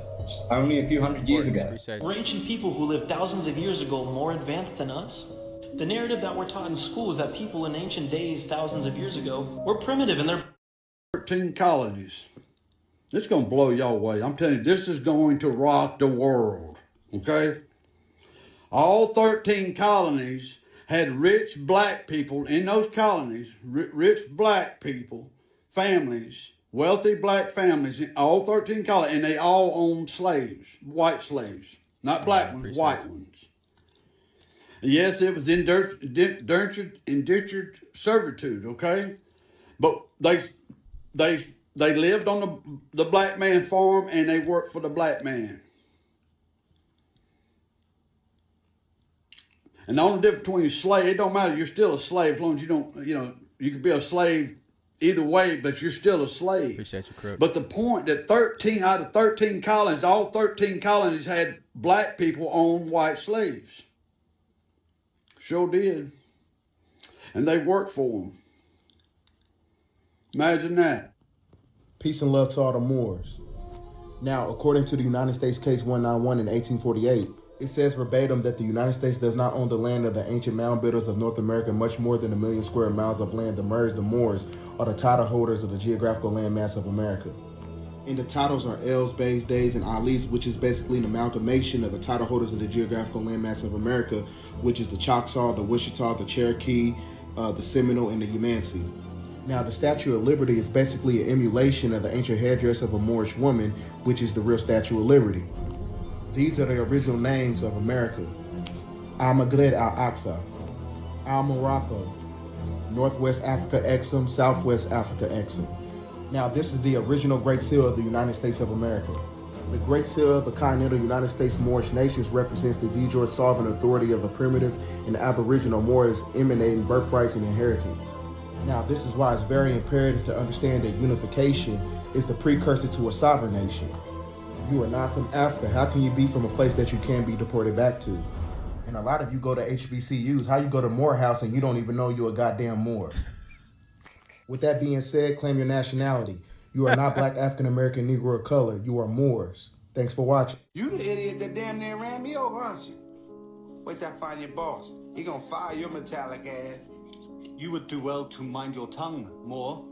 only a few hundred years ago. Were ancient people who lived thousands of years ago more advanced than us? The narrative that we're taught in school is that people in ancient days, thousands of years ago, were primitive and they're 13 colonies. This is going to blow y'all away. I'm telling you, this is going to rock the world, okay? All 13 colonies had rich black people in those colonies, rich black people, families, wealthy black families, in all 13 colonies, and they all owned slaves, white slaves, not black ones, white ones. Yes, it was indentured servitude, okay? But they lived on the black man farm and they worked for the black man. And the only difference between a slave, it don't matter, you're still a slave as long as you don't, you could be a slave either way, but you're still a slave. Appreciate you, Crook. But the point that 13 out of 13 colonies, all 13 colonies had black people own white slaves. Sure did. And they worked for them. Imagine that. Peace and love to all the Moors. Now, according to the United States Case 191 in 1848, it says verbatim that the United States does not own the land of the ancient mound builders of North America, much more than 1 million square miles of land. The Moors, or the title holders of the geographical landmass of America. And the titles are Els, Bays, Days, and Alis, which is basically an amalgamation of the title holders of the geographical landmass of America, which is the Choctaw, the Wichita, the Cherokee, the Seminole, and the Yamasee. Now, the Statue of Liberty is basically an emulation of the ancient headdress of a Moorish woman, which is the real Statue of Liberty. These are the original names of America. Al-Maghreb al-Aqsa, Al-Morocco, Northwest Africa Xcom, Southwest Africa Xcom. Now, this is the original Great Seal of the United States of America. The Great Seal of the continental United States Moorish nations represents the de jure sovereign authority of the primitive and aboriginal Moors emanating birthrights and inheritance. Now, this is why it's very imperative to understand that unification is the precursor to a sovereign nation. You are not from Africa. How can you be from a place that you can be deported back to? And a lot of you go to HBCUs. How you go to Morehouse and you don't even know you're a goddamn Moor? With that being said, claim your nationality. You are not Black, African American, Negro, or color. You are Moors. Thanks for watching. You the idiot that damn near ran me over, aren't you? Wait till I find your boss. He gonna fire your metallic ass. You would do well to mind your tongue, Moore.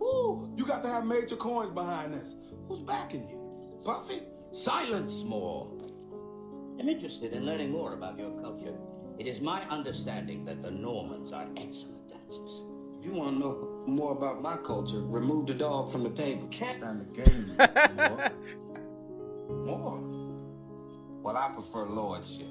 Ooh, you got to have major coins behind this. Who's backing you? Puffy? Silence, Moore. I'm interested in learning more about your culture. It is my understanding that the Normans are excellent dancers. You want to know more about my culture? Remove the dog from the table. Can't stand the game, Moore. More? Well, I prefer lordship.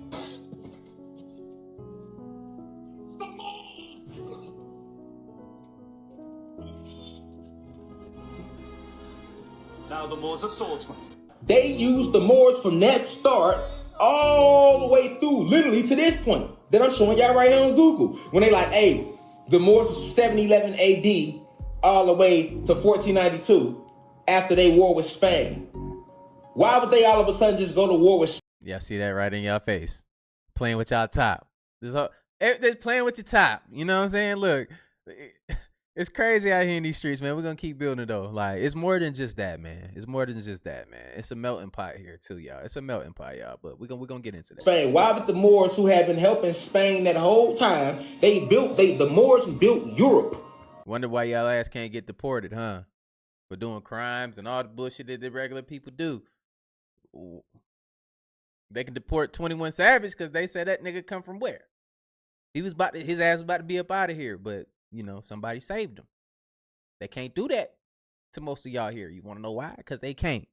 Now the Moors are swordsmen. They used the Moors from that start all the way through, literally to this point that I'm showing y'all right here on Google. When they like, hey, the Moors was 711 AD all the way to 1492 after they war with Spain. Why would they all of a sudden just go to war with Spain? Y'all see that right in your face. Playing with y'all top. They're playing with your top. You know what I'm saying? Look, it's crazy out here in these streets, man. We're going to keep building it, though. Like, it's more than just that, man. It's more than just that, man. It's a melting pot here, too, y'all. It's a melting pot, y'all. But we're gonna get into that. Spain. Why would the Moors, who had been helping Spain that whole time, the Moors built Europe. Wonder why y'all ass can't get deported, huh? For doing crimes and all the bullshit that the regular people do. They can deport 21 Savage because they said that nigga come from where? His ass was about to be up out of here, but you know, somebody saved him. They can't do that to most of y'all here. You want to know why? Because they can't.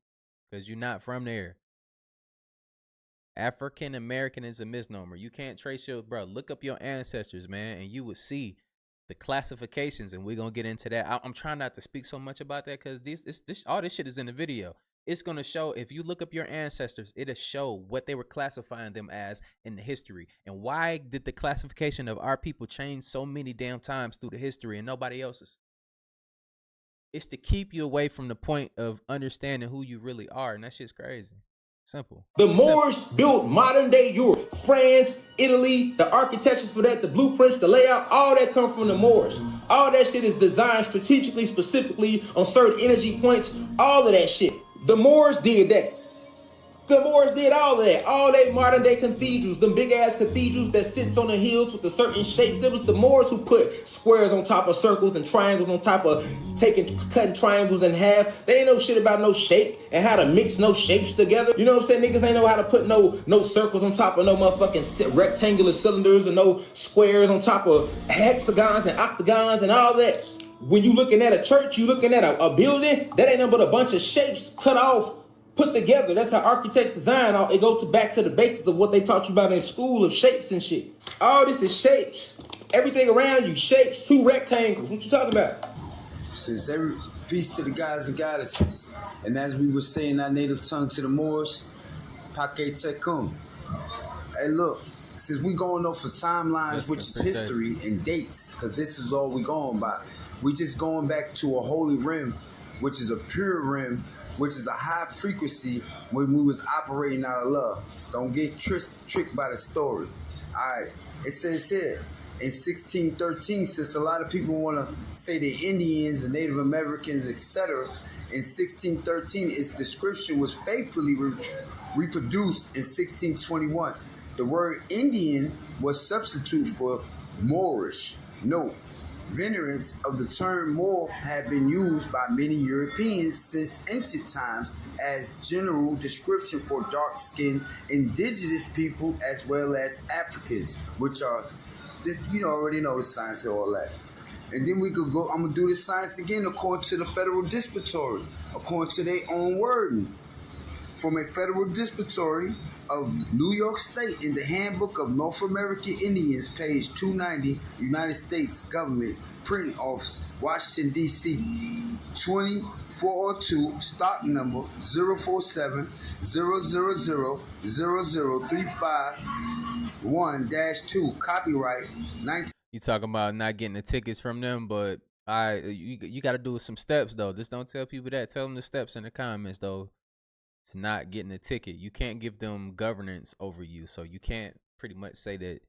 Because you're not from there. African American is a misnomer. You can't trace your, bro, look up your ancestors, man, and you would see the classifications, and we're going to get into that. I'm trying not to speak so much about that because all this shit is in the video. It's going to show, if you look up your ancestors, it'll show what they were classifying them as in the history. And why did the classification of our people change so many damn times through the history and nobody else's? It's to keep you away from the point of understanding who you really are. And that shit's crazy. Simple. The Moors built modern day Europe. France, Italy, the architectures for that, the blueprints, the layout, all that come from the Moors. All that shit is designed strategically, specifically on certain energy points. All of that shit. The Moors did that. The Moors did all of that. All they modern day cathedrals, them big ass cathedrals that sits on the hills with the certain shapes. It was the Moors who put squares on top of circles and triangles on top of cutting triangles in half. They ain't know shit about no shape and how to mix no shapes together. You know what I'm saying? Niggas ain't know how to put no circles on top of no motherfucking rectangular cylinders and no squares on top of hexagons and octagons and all that. When you looking at a church, you looking at a building, that ain't nothing but a bunch of shapes cut off, put together. That's how architects design. It goes back to the basics of what they taught you about in school of shapes and shit. All this is shapes. Everything around you, shapes, 2 rectangles. What you talking about? Since every peace to the gods and goddesses. And as we were saying our native tongue to the Moors, Pake Tekum. Hey, look, since we going off for timelines, which is history and dates, because this is all we going by. We just going back to a holy rim, which is a pure rim, which is a high frequency when we was operating out of love. Don't get tricked by the story. All right, it says here, in 1613, since a lot of people want to say the Indians, the Native Americans, etc., in 1613, its description was faithfully reproduced in 1621. The word Indian was substitute for Moorish. Note, Variants of the term Moor have been used by many Europeans since ancient times as general description for dark-skinned indigenous people as well as Africans, which are, you already know the science and all that. And then we could go, I'm going to do the science again according to the Federal Dispository, according to their own wording. From a Federal Dispository of New York State in the Handbook of North American Indians, page 290, United States Government, Printing Office, Washington, D.C., 2402, stock number 047-000-00351-2, copyright 19. You talking about not getting the tickets from them, but you got to do some steps, though. Just don't tell people that. Tell them the steps in the comments, though. To not getting a ticket, you can't give them governance over you, so you can't pretty much say that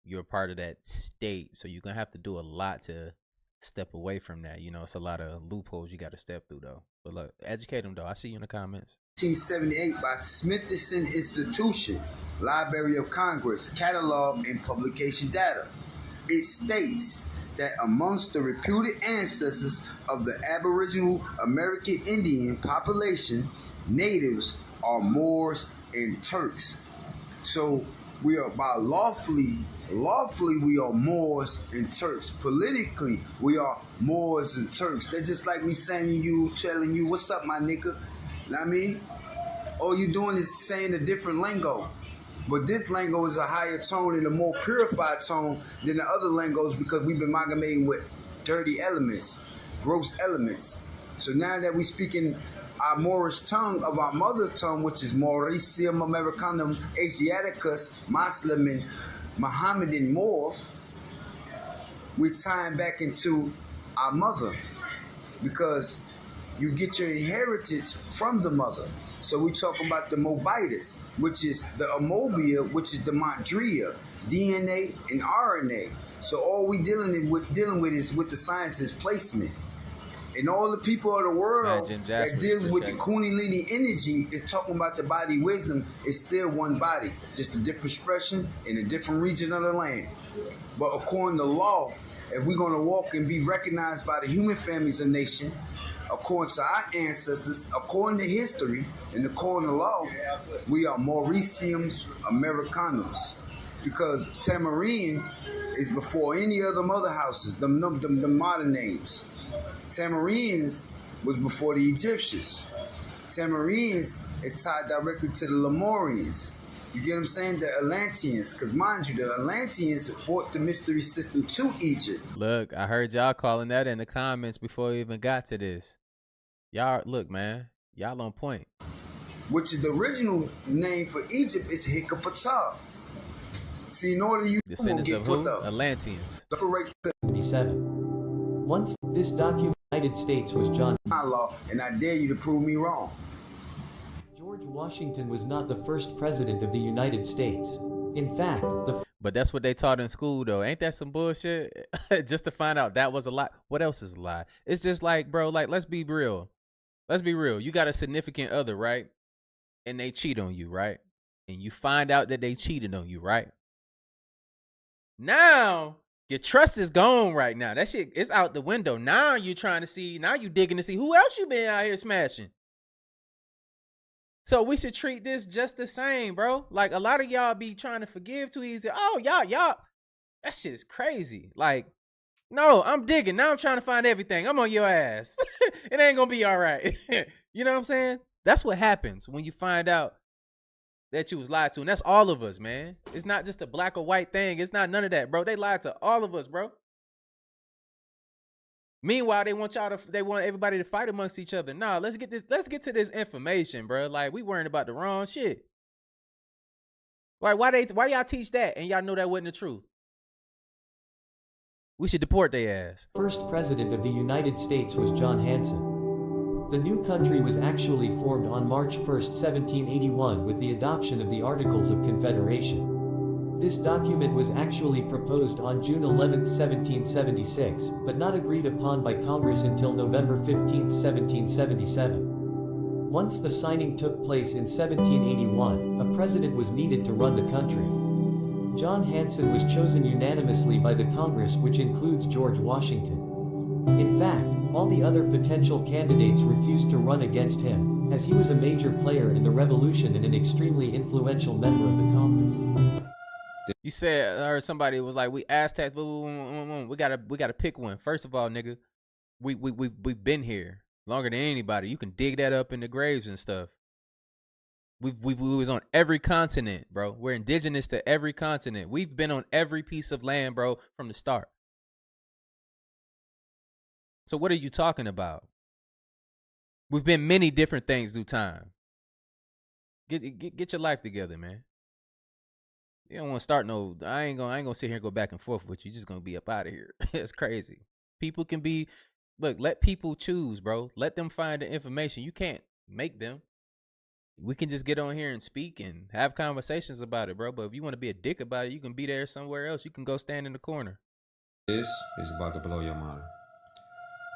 you're a part of that state. So you're gonna have to do a lot to step away from that. It's a lot of loopholes you got to step through, though. But look, educate them, though. I see you in the comments. 1978 by Smithson Institution, Library of Congress, catalog and publication data. It states that amongst the reputed ancestors of the Aboriginal American Indian population, natives are Moors and Turks. So we are lawfully we are Moors and Turks. Politically, we are Moors and Turks. They're just like me telling you, what's up, my nigga? Know what I mean? All you doing is saying a different lingo. But this lingo is a higher tone and a more purified tone than the other lingos because we've been amalgamating with dirty elements, gross elements. So now that we speaking our Moorish tongue of our mother tongue, which is Mauricium Americanum Asiaticus, Muslim and Mohammedan Moor, we're tying back into our mother because you get your inheritance from the mother. So we talk about the Mobitus, which is the Amobia, which is the Mondria, DNA and RNA. So all we dealing with is with the science's placement. And all the people of the world that deals with the Kundalini energy is talking about the body wisdom is still one body, just a different expression in a different region of the land. But according to law, if we're going to walk and be recognized by the human families of nation, according to our ancestors, according to history, and according to law, we are Mauriciums Americanums. Because Tamarine is before any other mother houses, the modern names. Tamarines was before the Egyptians. Tamarines is tied directly to the Lemurians. You get what I'm saying? The Atlanteans. Because mind you, the Atlanteans brought the mystery system to Egypt. Look, I heard y'all calling that in the comments before we even got to this. Y'all, look, man. Y'all on point. Which is the original name for Egypt is Hikapata. See, in order you descendants of who? Atlanteans. 77. Once this document, United States was John law, and I dare you to prove me wrong. George Washington was not the first president of the United States. In fact, but that's what they taught in school, though. Ain't that some bullshit? Just to find out that was a lie. What else is a lie? It's just like, bro, like, let's be real. Let's be real. You got a significant other, right? And they cheat on you, right? And you find out that they cheated on you, right? Now your trust is gone right now. That shit is out the window. Now you trying to see, now you digging to see who else you been out here smashing. So we should treat this just the same, bro. Like a lot of y'all be trying to forgive too easy. Oh, y'all, that shit is crazy. Like, no, I'm digging. Now I'm trying to find everything. I'm on your ass. It ain't gonna be all right. You know what I'm saying? That's what happens when you find out that you was lied to. And that's all of us, man. It's not just a black or white thing. It's not none of that, bro. They lied to all of us, bro. Meanwhile, they want everybody to fight amongst each other. Nah, let's get to this information, bro. Like, we worrying about the wrong shit. Like, why y'all teach that and y'all know that wasn't the truth? We should deport their ass. First president of the United States was John Hanson. The new country was actually formed on March 1, 1781 with the adoption of the Articles of Confederation. This document was actually proposed on June 11, 1776, but not agreed upon by Congress until November 15, 1777. Once the signing took place in 1781, a president was needed to run the country. John Hanson was chosen unanimously by the Congress, which includes George Washington. In fact, all the other potential candidates refused to run against him, as he was a major player in the revolution and an extremely influential member of the Congress. You said, or somebody was like, we Aztecs, we gotta pick one. First of all, nigga, we've been here longer than anybody. You can dig that up in the graves and stuff. We was on every continent, bro. We're indigenous to every continent. We've been on every piece of land, bro, from the start. So what are you talking about? We've been many different things through time. Get your life together, man. You don't want to start no. I ain't gonna sit here and go back and forth with you. You're just gonna be up out of here. It's crazy. People can be. Look, let people choose, bro. Let them find the information. You can't make them. We can just get on here and speak and have conversations about it, bro. But if you want to be a dick about it, you can be there somewhere else. You can go stand in the corner. This is about to blow your mind.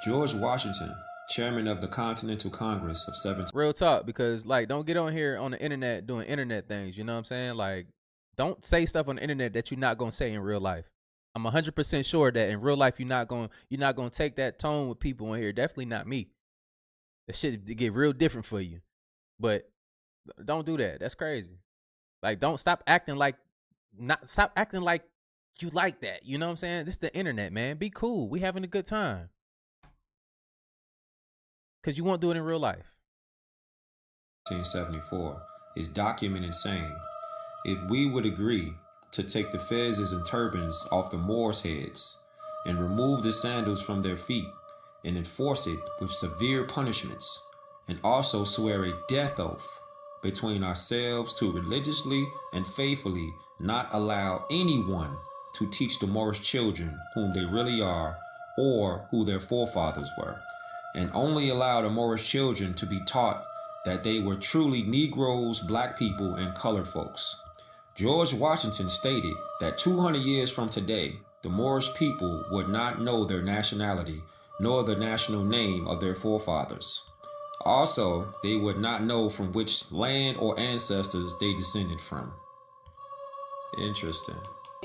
George Washington, chairman of the Continental Congress of 17... Real talk, because, like, don't get on here on the internet doing internet things, you know what I'm saying? Like, don't say stuff on the internet that you're not going to say in real life. I'm 100% sure that in real life you're not going to take that tone with people on here. Definitely not me. That shit get real different for you. But don't do that. That's crazy. Like, don't stop acting like you like that. You know what I'm saying? This is the internet, man. Be cool. We having a good time. Because you won't do it in real life. 1974 is documented saying, if we would agree to take the fezzes and turbans off the Moors' heads and remove the sandals from their feet and enforce it with severe punishments, and also swear a death oath between ourselves to religiously and faithfully not allow anyone to teach the Moorish children whom they really are or who their forefathers were, and only allow the Moorish children to be taught that they were truly Negroes, black people, and colored folks. George Washington stated that 200 years from today, the Moorish people would not know their nationality nor the national name of their forefathers. Also, they would not know from which land or ancestors they descended from. Interesting.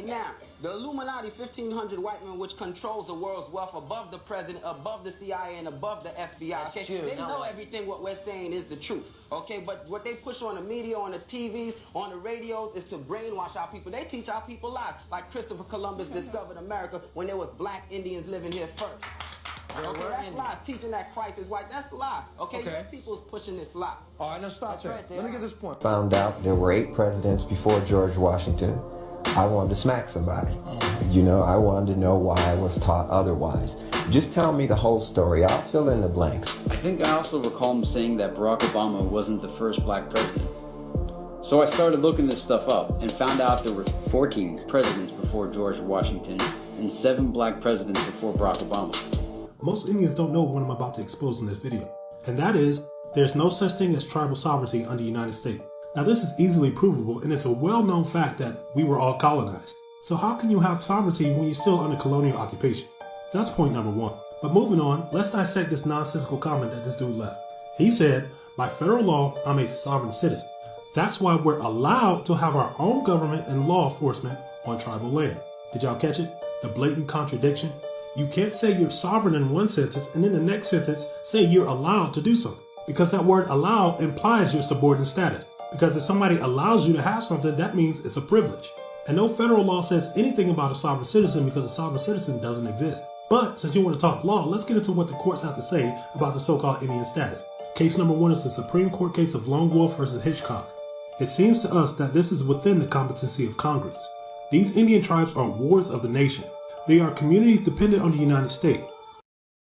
Now, the Illuminati, 1,500 white men, which controls the world's wealth above the president, above the CIA, and above the FBI. Okay, they know everything what we're saying is the truth. Okay, but what they push on the media, on the TVs, on the radios, is to brainwash our people. They teach our people lies, like Christopher Columbus discovered America when there was black Indians living here first. Okay, that's lie. Teaching that Christ is white, that's a lie. Okay, your people's pushing this lie. All right, now stop there. Let me get this point. Found out there were 8 presidents before George Washington. I wanted to smack somebody. You know, I wanted to know why I was taught otherwise. Just tell me the whole story. I'll fill in the blanks. I think I also recall him saying that Barack Obama wasn't the first black president. So I started looking this stuff up and found out there were 14 presidents before George Washington and 7 black presidents before Barack Obama. Most Indians don't know what I'm about to expose in this video, and that is, there's no such thing as tribal sovereignty under the United States. Now this is easily provable, and it's a well-known fact that we were all colonized. So how can you have sovereignty when you're still under colonial occupation? That's point number 1. But moving on, let's dissect this nonsensical comment that this dude left. He said, by federal law, I'm a sovereign citizen. That's why we're allowed to have our own government and law enforcement on tribal land. Did y'all catch it? The blatant contradiction? You can't say you're sovereign in one sentence and in the next sentence say you're allowed to do something. Because that word allow implies your subordinate status. Because if somebody allows you to have something, that means it's a privilege. And no federal law says anything about a sovereign citizen because a sovereign citizen doesn't exist. But since you want to talk law, let's get into what the courts have to say about the so-called Indian status. Case number 1 is the Supreme Court case of Lone Wolf versus Hitchcock. It seems to us that this is within the competency of Congress. These Indian tribes are wards of the nation. They are communities dependent on the United States.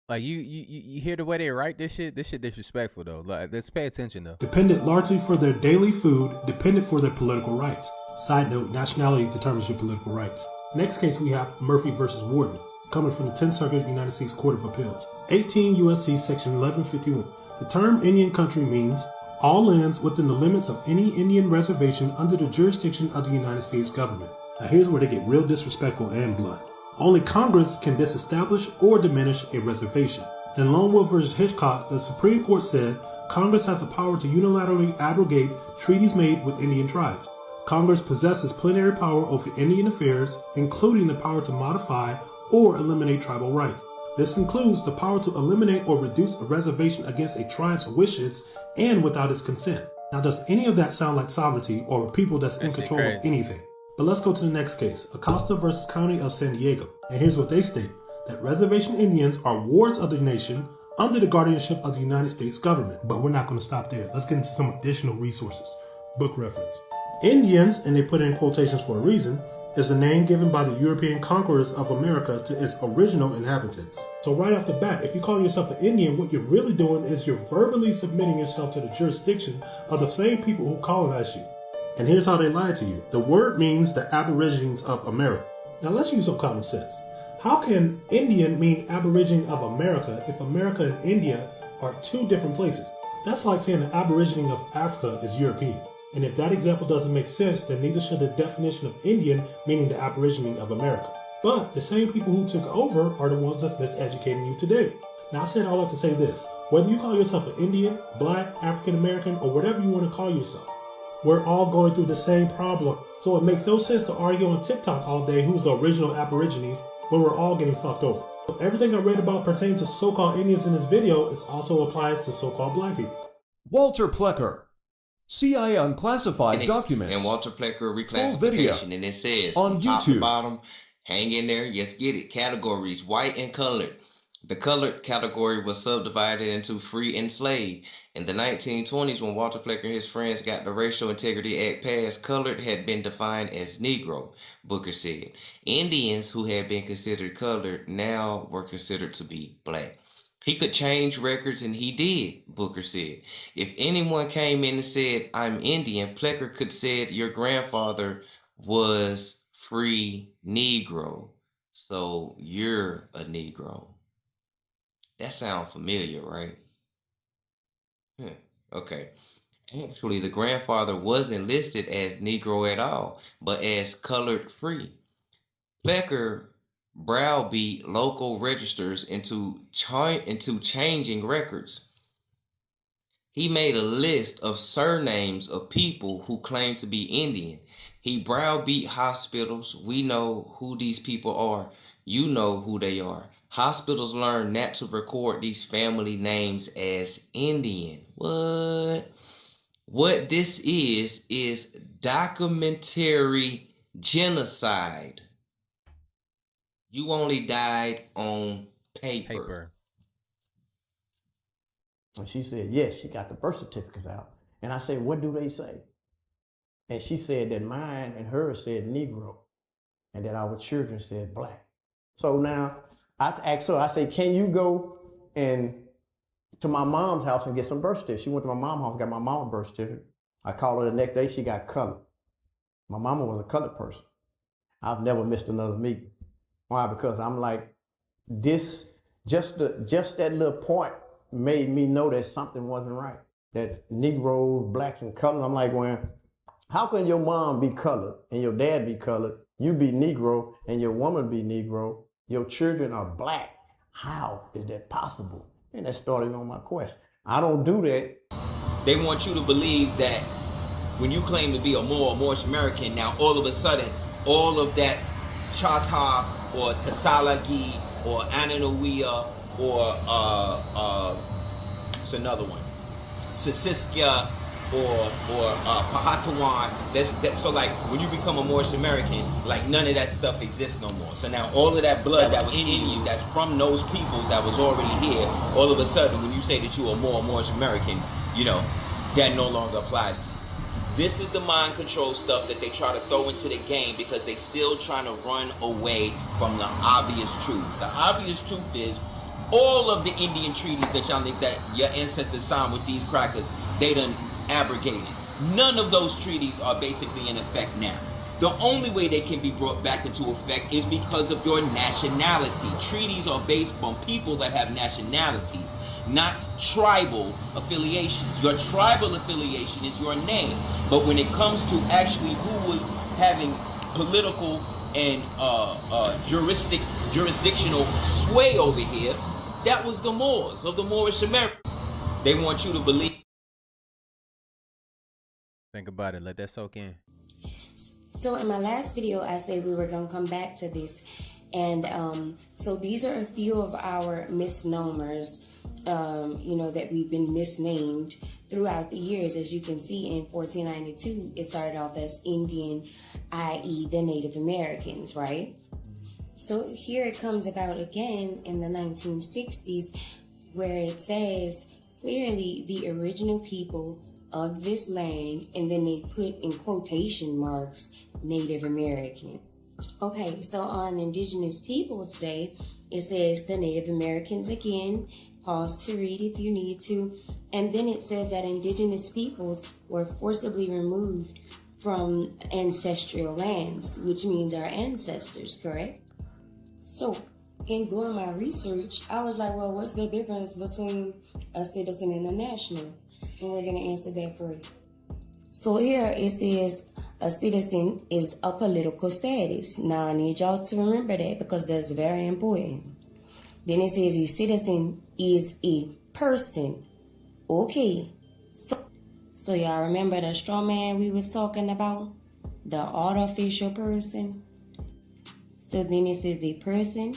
Like you hear the way they write this shit? This shit disrespectful though. Like, let's pay attention though. Dependent largely for their daily food, dependent for their political rights. Side note, nationality determines your political rights. Next case we have Murphy versus Warden, coming from the 10th Circuit United States Court of Appeals. 18 U.S.C. section 1151. The term Indian country means all lands within the limits of any Indian reservation under the jurisdiction of the United States government. Now here's where they get real disrespectful and blunt. Only Congress can disestablish or diminish a reservation. In Lone Wolf versus Hitchcock, the Supreme Court said Congress has the power to unilaterally abrogate treaties made with Indian tribes. Congress possesses plenary power over Indian affairs, including the power to modify or eliminate tribal rights. This includes the power to eliminate or reduce a reservation against a tribe's wishes and without its consent. Now, does any of that sound like sovereignty or a people that's in control of anything? But let's go to the next case, Acosta versus County of San Diego. And here's what they state, that reservation Indians are wards of the nation under the guardianship of the United States government. But we're not going to stop there. Let's get into some additional resources. Book reference. Indians, and they put in quotations for a reason, is a name given by the European conquerors of America to its original inhabitants. So right off the bat, if you call yourself an Indian, what you're really doing is you're verbally submitting yourself to the jurisdiction of the same people who colonized you. And here's how they lied to you. The word means the Aborigines of America. Now let's use some common sense. How can Indian mean Aborigine of America if America and India are two different places? That's like saying the Aborigine of Africa is European. And if that example doesn't make sense, then neither should the definition of Indian, meaning the Aborigine of America. But the same people who took over are the ones that's miseducating you today. Now I said all that to say this, whether you call yourself an Indian, Black, African American, or whatever you want to call yourself, we're all going through the same problem. So it makes no sense to argue on TikTok all day who's the original Aborigines when we're all getting fucked over. So everything I read about pertaining to so-called Indians in this video is also applies to so-called Black people. Walter Plecker. CIA unclassified documents. And Walter Plecker full video reclassification, and it says on top to YouTube. bottom, hang in there, yes, get it. Categories, white and colored. The colored category was subdivided into free and slave. In the 1920s, when Walter Plecker and his friends got the Racial Integrity Act passed, colored had been defined as Negro, Booker said. Indians who had been considered colored now were considered to be black. He could change records, and he did, Booker said. If anyone came in and said, I'm Indian, Plecker could say, your grandfather was free Negro, so you're a Negro. That sounds familiar, right? Okay. Actually, the grandfather wasn't listed as Negro at all, but as colored free. Plecker browbeat local registers into changing records. He made a list of surnames of people who claimed to be Indian. He browbeat hospitals. We know who these people are. You know who they are. Hospitals learn not to record these family names as Indian. What this is documentary genocide. You only died on paper. And she said, yes, she got the birth certificates out. And I said, what do they say? And she said that mine and hers said Negro, and that our children said Black. So now I asked her, I said, can you go to my mom's house and get some birth certificates? She went to my mom's house, got my mama birth certificate. I called her the next day, she got colored. My mama was a colored person. I've never missed another meeting. Why? Because I'm like, this, just that little point made me know that something wasn't right. That Negroes, Blacks, and colored. I'm like, well, how can your mom be colored and your dad be colored, you be Negro and your woman be Negro, your children are Black? How is that possible? And that started on my quest. I don't do that. They want you to believe that when you claim to be a Moorish American, now all of a sudden, all of that Chata or Tasalagi or Ananawiya or it's another one, Sisiskia or Pahatawan. So like when you become a Moorish American, like none of that stuff exists no more. So now all of that blood that was in you, that's from those peoples that was already here, all of a sudden when you say that you are more Moorish American, you know, that no longer applies to you. This is the mind control stuff that they try to throw into the game because they still trying to run away from the obvious truth. The obvious truth is all of the Indian treaties that y'all think that your ancestors signed with these crackers, they done abrogated. None of those treaties are basically in effect now. The only way they can be brought back into effect is because of your nationality. Treaties are based on people that have nationalities, not tribal affiliations. Your tribal affiliation is your name. But when it comes to actually who was having political and jurisdictional sway over here, that was the Moors of the Moorish America. They want you to believe. Think about it. Let that soak in. So in my last video, I said we were going to come back to this. And so these are a few of our misnomers, that we've been misnamed throughout the years. As you can see, in 1492, it started off as Indian, i.e. the Native Americans, right? So here it comes about again in the 1960s, where it says clearly the original people of this land, and then they put in quotation marks, Native American. Okay, so on Indigenous Peoples Day, it says the Native Americans again. Pause to read if you need to. And then it says that Indigenous peoples were forcibly removed from ancestral lands, which means our ancestors, correct? So, in doing my research, I was like, well, what's the difference between a citizen and a national? And we're going to answer that for you. So here it says a citizen is a political status. Now I need y'all to remember that because that's very important. Then it says a citizen is a person. Okay. So y'all remember the straw man we was talking about? The artificial person? So then it says a person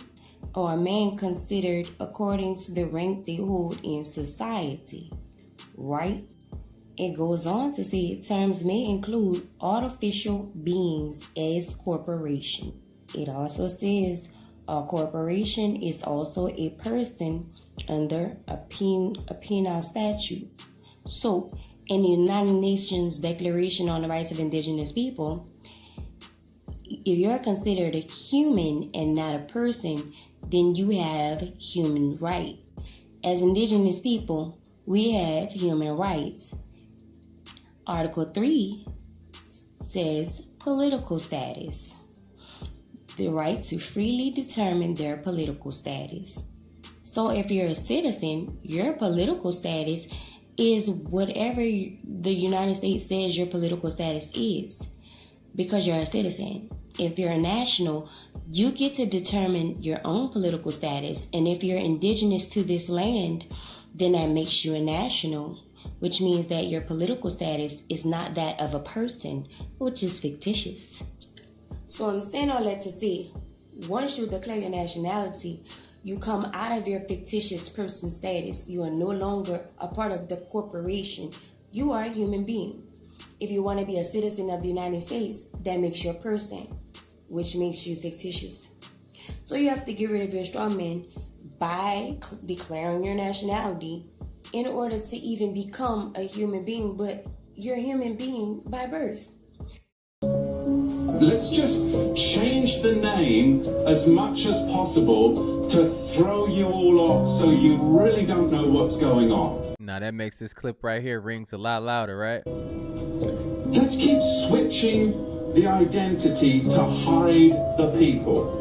or a man considered according to the rank they hold in society. Right? It goes on to say terms may include artificial beings as corporation. It also says a corporation is also a person under a penal statute. So, in the United Nations Declaration on the Rights of Indigenous People, if you're considered a human and not a person, then you have human rights. As Indigenous people, we have human rights. Article 3 says political status. The right to freely determine their political status. So if you're a citizen, your political status is whatever the United States says your political status is, because you're a citizen. If you're a national, you get to determine your own political status. And if you're indigenous to this land, then that makes you a national, which means that your political status is not that of a person, which is fictitious. So I'm saying all that to say, once you declare your nationality, you come out of your fictitious person status. You are no longer a part of the corporation. You are a human being. If you want to be a citizen of the United States, that makes you a person, which makes you fictitious. So you have to get rid of your straw man by declaring your nationality in order to even become a human being, but you're a human being by birth. Let's just change the name as much as possible to throw you all off so you really don't know what's going on. Now that makes this clip right here rings a lot louder, right? Let's keep switching the identity to hide the people.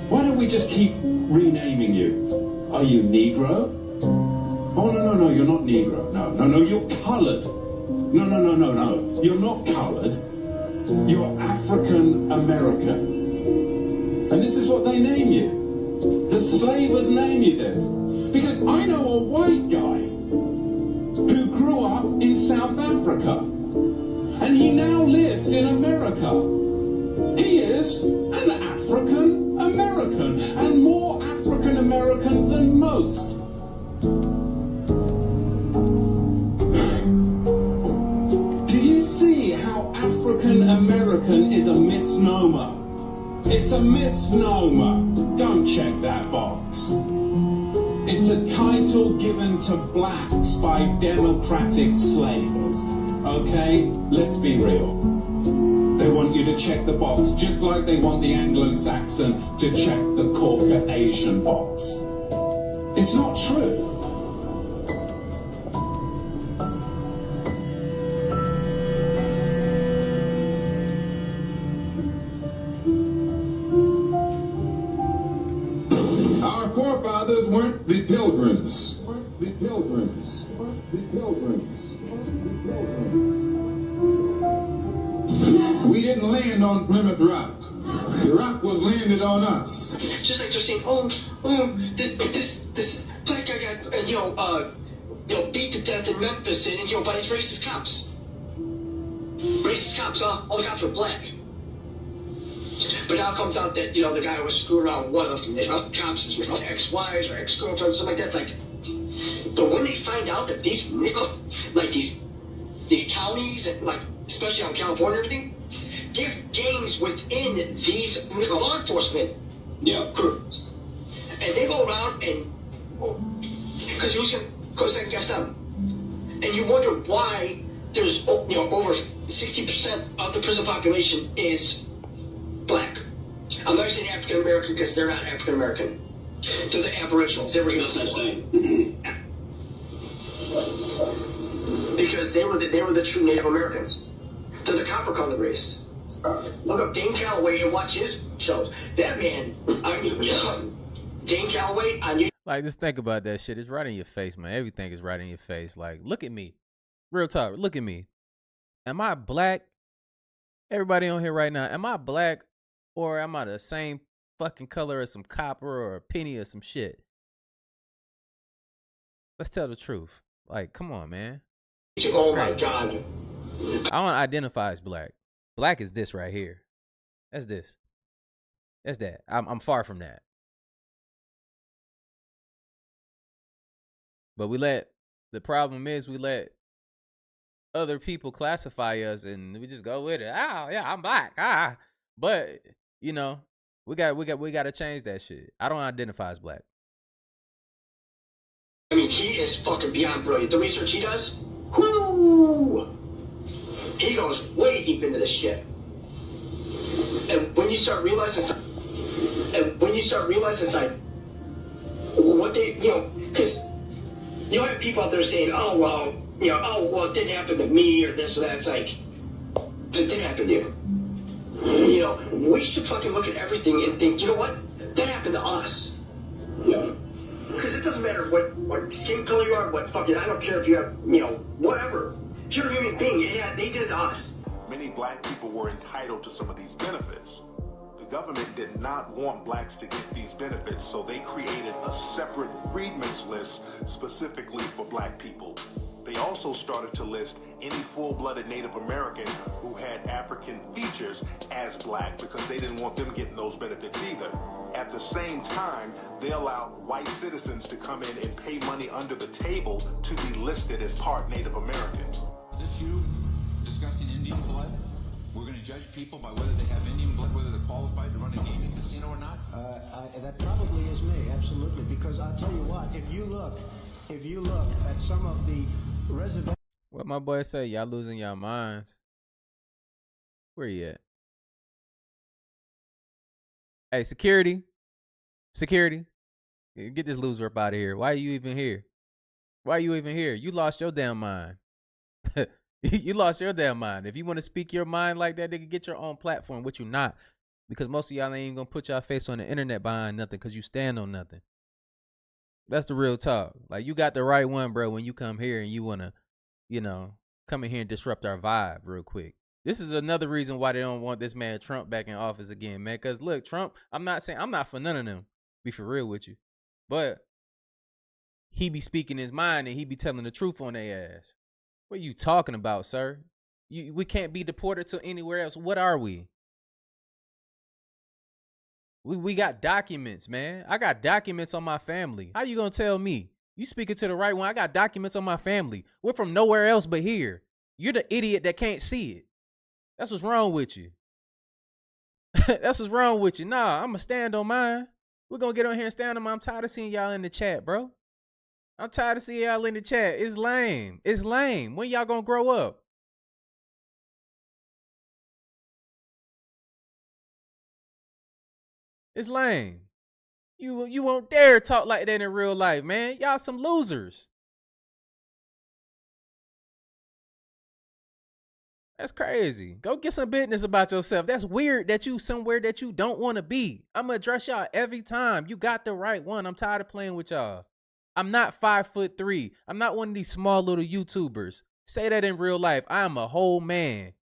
Why don't we just keep renaming you? Are you Negro? Oh, no, you're not Negro. No, you're colored. No, you're not colored. You're African American. And this is what they name you. The slavers name you this. Because I know a white guy who grew up in South Africa. And he now lives in America. He is an African American. And more African American than most. African American is a misnomer. It's a misnomer. Don't check that box. It's a title given to blacks by democratic slavers. Okay? Let's be real. They want you to check the box just like they want the Anglo-Saxon to check the Caucasian box. It's not true. Weren't the Pilgrims. We didn't land on Plymouth Rock. The rock was landed on us. Just like they're saying, this black guy got, beat to death in Memphis, and by these racist cops. Racist cops, all the cops were black. But now it comes out that, the guy was screwing around with one of the cops' ex-wives or ex-girlfriends, something like that. It's like, but when they find out that these counties, and especially out in California and everything, they have gangs within these law enforcement groups. And they go around and, because who's going to go second guess them? And you wonder why there's, over 60% of the prison population is black. I'm not saying African American because they're not African American. They're the Aboriginals. They were no such thing. Because they were the true Native Americans. They're the copper-colored race. Look up Dane Calloway and watch his shows. That man, Dane Calloway on YouTube. Like, just think about that shit. It's right in your face, man. Everything is right in your face. Like, look at me. Real talk. Look at me. Am I black? Everybody on here right now, am I black or am I the same fucking color as some copper or a penny or some shit? Let's tell the truth. Like, come on, man. Oh my God. I don't identify as black. Black is this right here. That's this. That's that. I'm far from that. But the problem is we let other people classify us and we just go with it. Oh yeah, I'm black. But we got to change that shit. I don't identify as black. I mean, he is fucking beyond brilliant. The research he does, whoo, he goes way deep into this shit. And when you start realizing, it's like, what they, because you have people out there saying, oh well, it didn't happen to me or this or that. It's like, it did happen to you. We should fucking look at everything and think, you know what? That happened to us. Yeah. Because it doesn't matter what skin color you are, what fucking, I don't care if you have, whatever. If you're a human being, they did it to us. Many black people were entitled to some of these benefits. The government did not want blacks to get these benefits, so they created a separate freedmen's list specifically for black people. They also started to list any full-blooded Native American who had African features as black because they didn't want them getting those benefits either. At the same time, they allowed white citizens to come in and pay money under the table to be listed as part Native American. Is this you discussing Indian blood? We're going to judge people by whether they have Indian blood, whether they're qualified to run a gaming casino or not? That probably is me, absolutely. Because I'll tell you what, if you look at some of the residential... What my boy say, y'all losing y'all minds. Where you at? Hey, security. Get this loser up out of here. Why are you even here? You lost your damn mind. You lost your damn mind. If you want to speak your mind like that, they can get your own platform, which you not. Because most of y'all ain't even going to put y'all face on the internet behind nothing because you stand on nothing. That's the real talk. Like, you got the right one, bro, when you come here and you want to, come in here and disrupt our vibe real quick. This is another reason why they don't want this man Trump back in office again, man. Because, look, Trump, I'm not for none of them, be for real with you. But he be speaking his mind and he be telling the truth on their ass. What are you talking about, sir? We can't be deported to anywhere else. What are we? We got documents, man. I got documents on my family. How you gonna tell me? You speaking to the right one. I got documents on my family. We're from nowhere else but here. You're the idiot that can't see it. That's what's wrong with you. That's what's wrong with you. Nah, I'm going to stand on mine. We're going to get on here and stand on mine. I'm tired of seeing y'all in the chat, bro. I'm tired of seeing y'all in the chat. It's lame. It's lame. When y'all going to grow up? It's lame. You won't dare talk like that in real life, man. Y'all some losers. That's crazy. Go get some business about yourself. That's weird that you somewhere that you don't want to be. I'm going to address y'all every time. You got the right one. I'm tired of playing with y'all. I'm not 5'3". I'm not one of these small little YouTubers. Say that in real life. I am a whole man.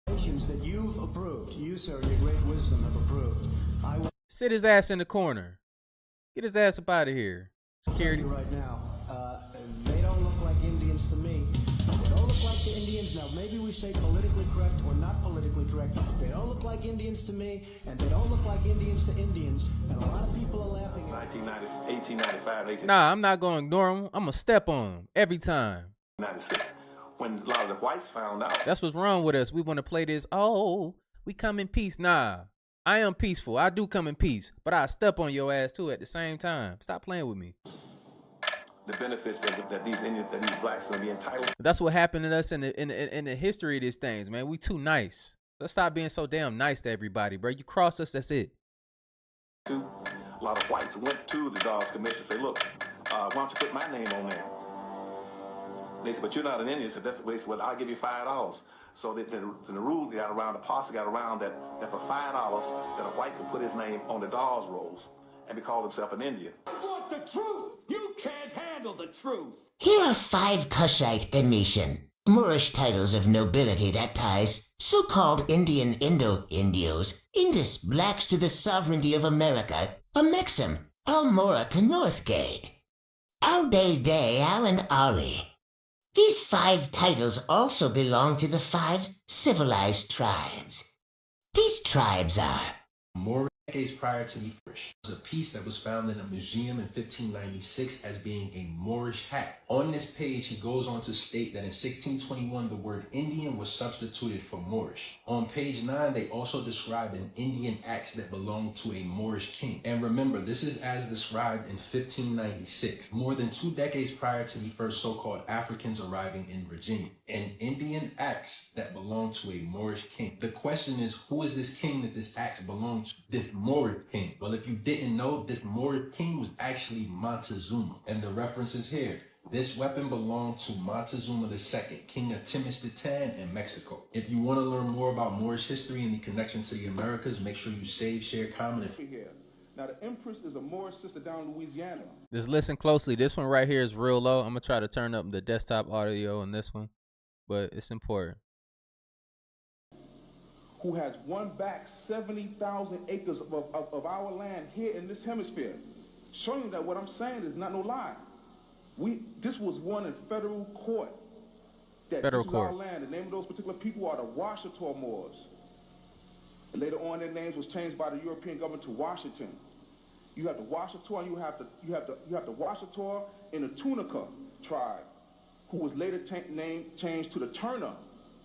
That you've approved. You, sir, your great wisdom have approved. Sit his ass in the corner. Get his ass up out of here. Security. Right now, they don't look like Indians to me. They don't look like the Indians now. Now, maybe we say politically correct or not politically correct. They don't look like Indians to me, and they don't look like Indians to Indians. And a lot of people are laughing at 1895. Nah, I'm not going to ignore them. I'm going to step on them every time. 96. When a lot of the whites found out. That's what's wrong with us. We want to play this, oh, we come in peace. Nah, I am peaceful. I do come in peace. But I step on your ass, too, at the same time. Stop playing with me. The benefits that these Indians, that these blacks will be entitled. That's what happened to us in the history of these things, man. We too nice. Let's stop being so damn nice to everybody, bro. You cross us, that's it. A lot of whites went to the Dawes Commission and say, look, why don't you put my name on there? They said, but you're not an Indian. So that's what they said, well, I'll give you $5. So the rule got around, the policy got around that for $5 that a white could put his name on the Dawes rolls and be called himself an Indian. Want the truth? You can't handle the truth. Here are 5 Kushite Ganesian, Moorish titles of nobility that ties so-called Indian Indios, Indus blacks to the sovereignty of America, Amexem, Almorica Northgate, Al-Day, Al and Ali. These 5 titles also belong to the 5 civilized tribes. These tribes are Moorish. Decades prior to the Moorish, there was a piece that was found in a museum in 1596 as being a Moorish hat. On this page, he goes on to state that in 1621, the word Indian was substituted for Moorish. On page 9, they also describe an Indian axe that belonged to a Moorish king. And remember, this is as described in 1596, more than 2 decades prior to the first so-called Africans arriving in Virginia. An Indian axe that belonged to a Moorish king. The question is, who is this king that this axe belonged to? This Moorish king. Well, if you didn't know, this Moorish king was actually Montezuma. And the reference is here. This weapon belonged to Montezuma II, king of Tenochtitlan in Mexico. If you want to learn more about Moorish history and the connection to the Americas, make sure you save, share, comment. Now, the Empress is a Moorish sister down in Louisiana. Just listen closely. This one right here is real low. I'm going to try to turn up the desktop audio on this one, but it's important. Who has won back 70,000 acres of our land here in this hemisphere. Showing you that what I'm saying is not no lie. This was won in federal court. That federal this court. Is our land. The name of those particular people are the Washita Moors. And later on, their names was changed by the European government to Washington. You have the Washita, and you have the Washita in the Tunica tribe, who was later changed to the Turner,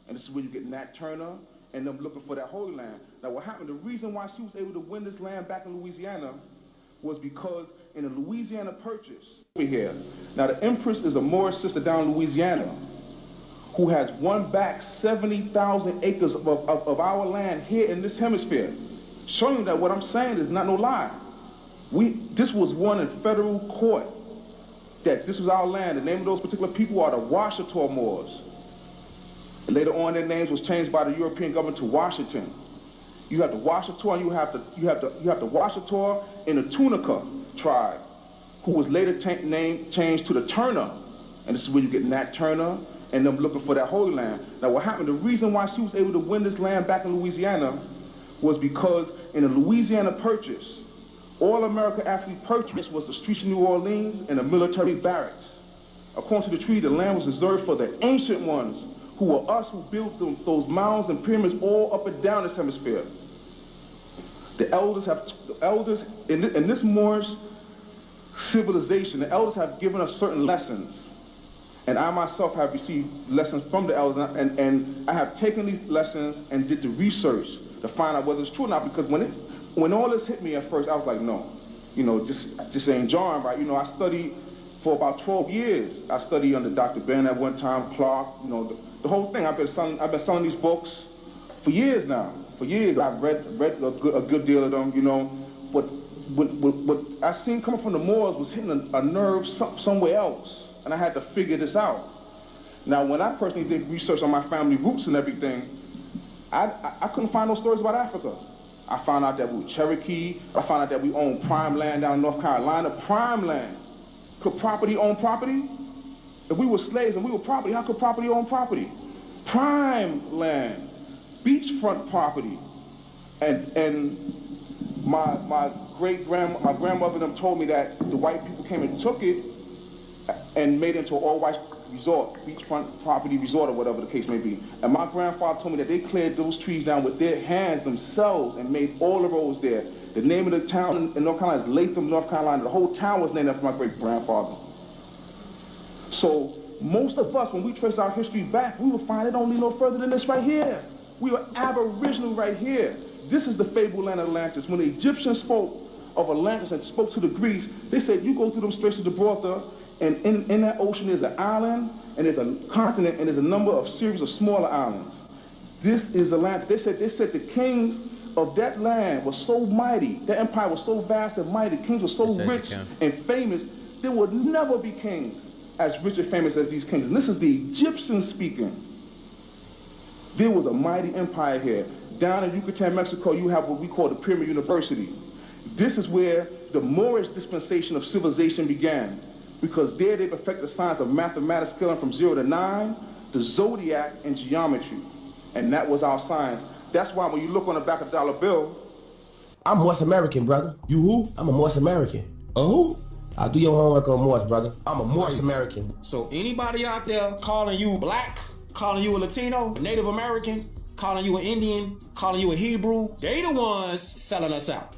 and this is where you get Nat Turner and them looking for that Holy Land. Now, what happened? The reason why she was able to win this land back in Louisiana was because in the Louisiana Purchase over here. Now, the Empress is a Moorish sister down in Louisiana who has won back 70,000 acres of our land here in this hemisphere. Showing you that what I'm saying is not no lie. This was won in federal court. That this was our land. The name of those particular people are the Washita Moors. And later on, their names was changed by the European government to Washington. You have the Washita, and you have the Washita in the Tunica tribe, who was later changed to the Turner, and this is where you get Nat Turner and them looking for that Holy Land. Now, what happened? The reason why she was able to win this land back in Louisiana was because in the Louisiana Purchase, all America actually purchased was the streets of New Orleans and the military barracks. According to the treaty, the land was reserved for the ancient ones, who were us who built those mounds and pyramids all up and down this hemisphere. The elders in this Moorish civilization, the elders have given us certain lessons. And I myself have received lessons from the elders, and I have taken these lessons and did the research to find out whether it's true or not, because when all this hit me at first, I was like, no, just ain't jarring, right? I studied for about 12 years. I studied under Dr. Ben at one time, Clark, the whole thing. I've been selling these books for years now. For years, I've read a good deal of them, But what I seen coming from the Moors was hitting a nerve somewhere else, and I had to figure this out. Now, when I personally did research on my family roots and everything, I couldn't find no stories about Africa. I found out that we were Cherokee. I found out that we owned prime land down in North Carolina. Prime land. Could property own property? If we were slaves and we were property, how could property own property? Prime land, beachfront property. And my grandmother them told me that the white people came and took it and made it into an all-white resort, beachfront property resort, or whatever the case may be. And my grandfather told me that they cleared those trees down with their hands themselves and made all the roads there. The name of the town in North Carolina is Latham, North Carolina. The whole town was named after my great-grandfather. So most of us, when we trace our history back, we will find it don't lead no further than this right here. We were aboriginal right here. This is the fabled land of Atlantis. When the Egyptians spoke of Atlantis and spoke to the Greeks, they said, you go through them Straits of Gibraltar, and in that ocean there's an island, and there's a continent, and there's a number of series of smaller islands. This is Atlantis. They said the kings of that land was so mighty, that empire was so vast and mighty, kings were so rich and famous, there would never be kings as rich and famous as these kings. And this is the Egyptians speaking. There was a mighty empire here. Down in Yucatan, Mexico, you have what we call the Pyramid University. This is where the Moorish dispensation of civilization began, because there they perfected the science of mathematics, scaling from 0 to 9, the zodiac, and geometry. And that was our science. That's why when you look on the back of the dollar bill, I'm Morse American, brother. You who? I'm a Morse American. Oh? I'll do your homework on Morse, brother. I'm a Morse American. So anybody out there calling you black, calling you a Latino, a Native American, calling you an Indian, calling you a Hebrew, they the ones selling us out.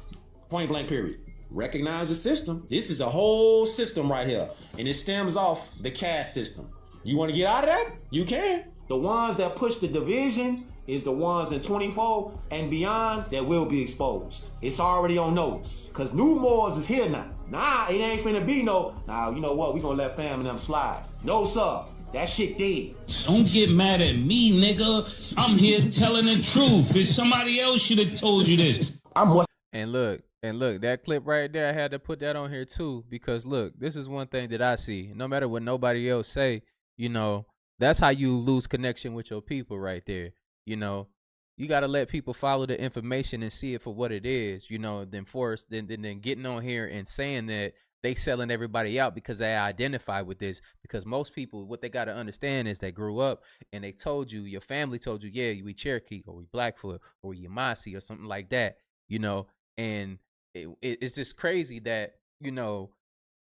Point blank period. Recognize the system. This is a whole system right here. And it stems off the caste system. You want to get out of that? You can. The ones that push the division is the ones in 24 and beyond that will be exposed. It's already on notice. Because New Moors is here now. Nah, it ain't finna be no, nah, you know what, we gonna let fam and them slide. No, sir. That shit dead. Don't get mad at me, nigga. I'm here telling the truth. If somebody else should have told you this. And look, that clip right there, I had to put that on here too, because look, this is one thing that I see. No matter what nobody else say, you know, that's how you lose connection with your people right there. You know, you got to let people follow the information and see it for what it is, you know, then getting on here and saying that they selling everybody out because they identify with this. Because most people, what they got to understand is they grew up and they told you, your family told you, yeah, we Cherokee or we Blackfoot or we Yamasee or something like that, you know. And it's just crazy that, you know,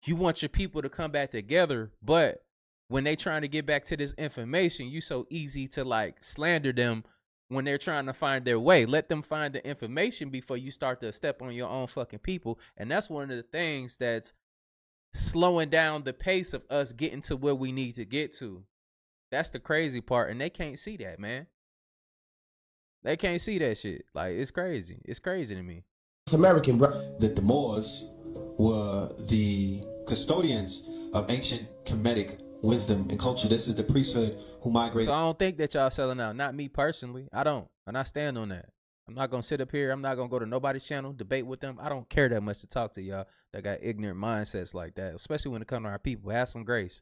you want your people to come back together, but when they trying to get back to this information, you so easy to like slander them when they're trying to find their way. Let them find the information before you start to step on your own fucking people. And that's one of the things that's slowing down the pace of us getting to where we need to get to. That's the crazy part. And they can't see that, man. They can't see that shit. Like, it's crazy. It's crazy to me. It's American, bro. That the Moors were the custodians of ancient Kemetic wisdom and culture. This is the priesthood who migrated. So I don't think that y'all selling out. Not me personally. I don't. And I stand on that. I'm not going to sit up here. I'm not going to go to nobody's channel, debate with them. I don't care that much to talk to y'all that got ignorant mindsets like that, especially when it comes to our people. Have some grace.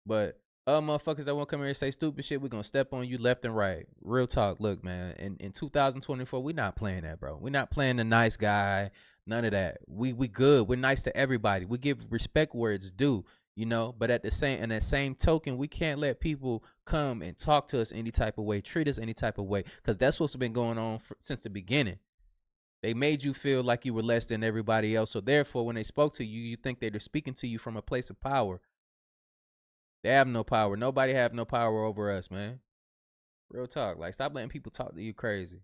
But motherfuckers that want to come here and say stupid shit, we're going to step on you left and right. Real talk. Look, man, in 2024, we're not playing that, bro. We're not playing the nice guy. None of that. We good. We're nice to everybody. We give respect where it's due. You know, but at the same token, we can't let people come and talk to us any type of way, treat us any type of way, because that's what's been going on since the beginning. They made you feel like you were less than everybody else. So therefore, when they spoke to you, you think they're speaking to you from a place of power. They have no power. Nobody have no power over us, man. Real talk. Like, stop letting people talk to you crazy.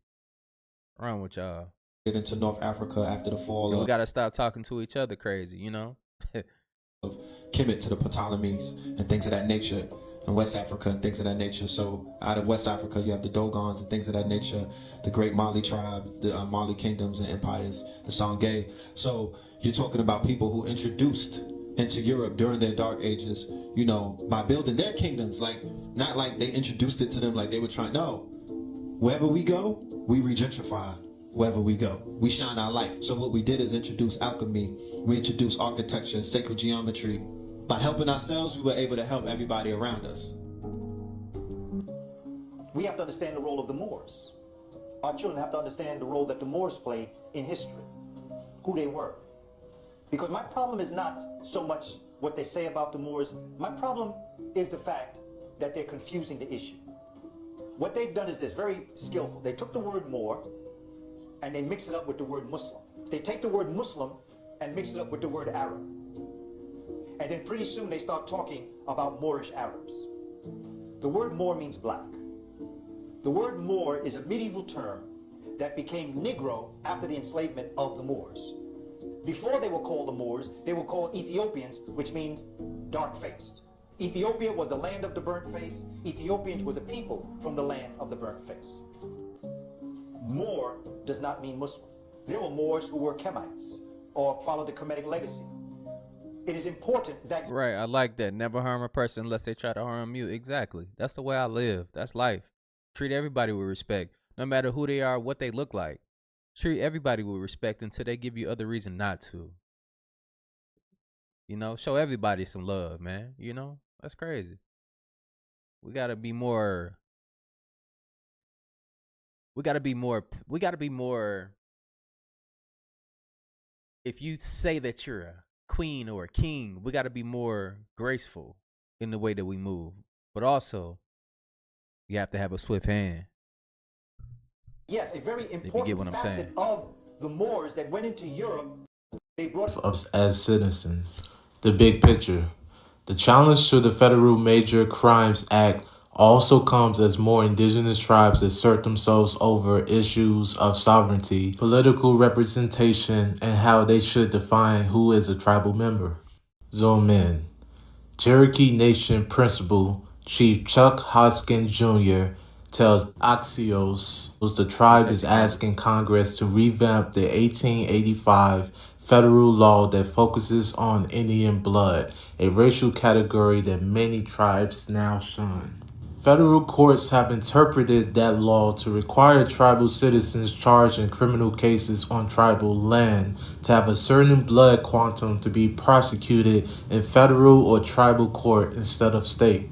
What's wrong with y'all? Get into North Africa after the fall of. We got to stop talking to each other crazy, you know? Of Kemet to the Ptolemies and things of that nature, and West Africa and things of that nature. So out of West Africa, you have the Dogons and things of that nature, the great Mali tribe, the Mali kingdoms and empires, the Sangay. So you're talking about people who introduced into Europe during their dark ages, you know, by building their kingdoms, like not like they introduced it to them like they were trying. No, wherever we go, we regentrify. Wherever we go, we shine our light. So what we did is introduce alchemy. We introduced architecture, sacred geometry. By helping ourselves, we were able to help everybody around us. We have to understand the role of the Moors. Our children have to understand the role that the Moors played in history, who they were. Because my problem is not so much what they say about the Moors. My problem is the fact that they're confusing the issue. What they've done is this, very skillful. They took the word Moor and they mix it up with the word Muslim. They take the word Muslim and mix it up with the word Arab. And then pretty soon they start talking about Moorish Arabs. The word Moor means black. The word Moor is a medieval term that became Negro after the enslavement of the Moors. Before they were called the Moors, they were called Ethiopians, which means dark-faced. Ethiopia was the land of the burnt face. Ethiopians were the people from the land of the burnt face. Moor does not mean Muslim. There were Moors who were Kemites or followed the Kemetic legacy. It is important that... Right, I like that. Never harm a person unless they try to harm you. Exactly. That's the way I live. That's life. Treat everybody with respect, no matter who they are, what they look like. Treat everybody with respect until they give you other reason not to. You know, show everybody some love, man. You know, that's crazy. We gotta be more. If you say that you're a queen or a king, we gotta be more graceful in the way that we move. But also, you have to have a swift hand. Yes, a very important facet of the Moors that went into Europe, they brought... As citizens, the big picture. The challenge to the Federal Major Crimes Act also comes as more indigenous tribes assert themselves over issues of sovereignty, political representation, and how they should define who is a tribal member. Zoom in. Cherokee Nation Principal Chief Chuck Hoskins Jr. tells Axios the tribe is asking Congress to revamp the 1885 federal law that focuses on Indian blood, a racial category that many tribes now shun. Federal courts have interpreted that law to require tribal citizens charged in criminal cases on tribal land to have a certain blood quantum to be prosecuted in federal or tribal court instead of state.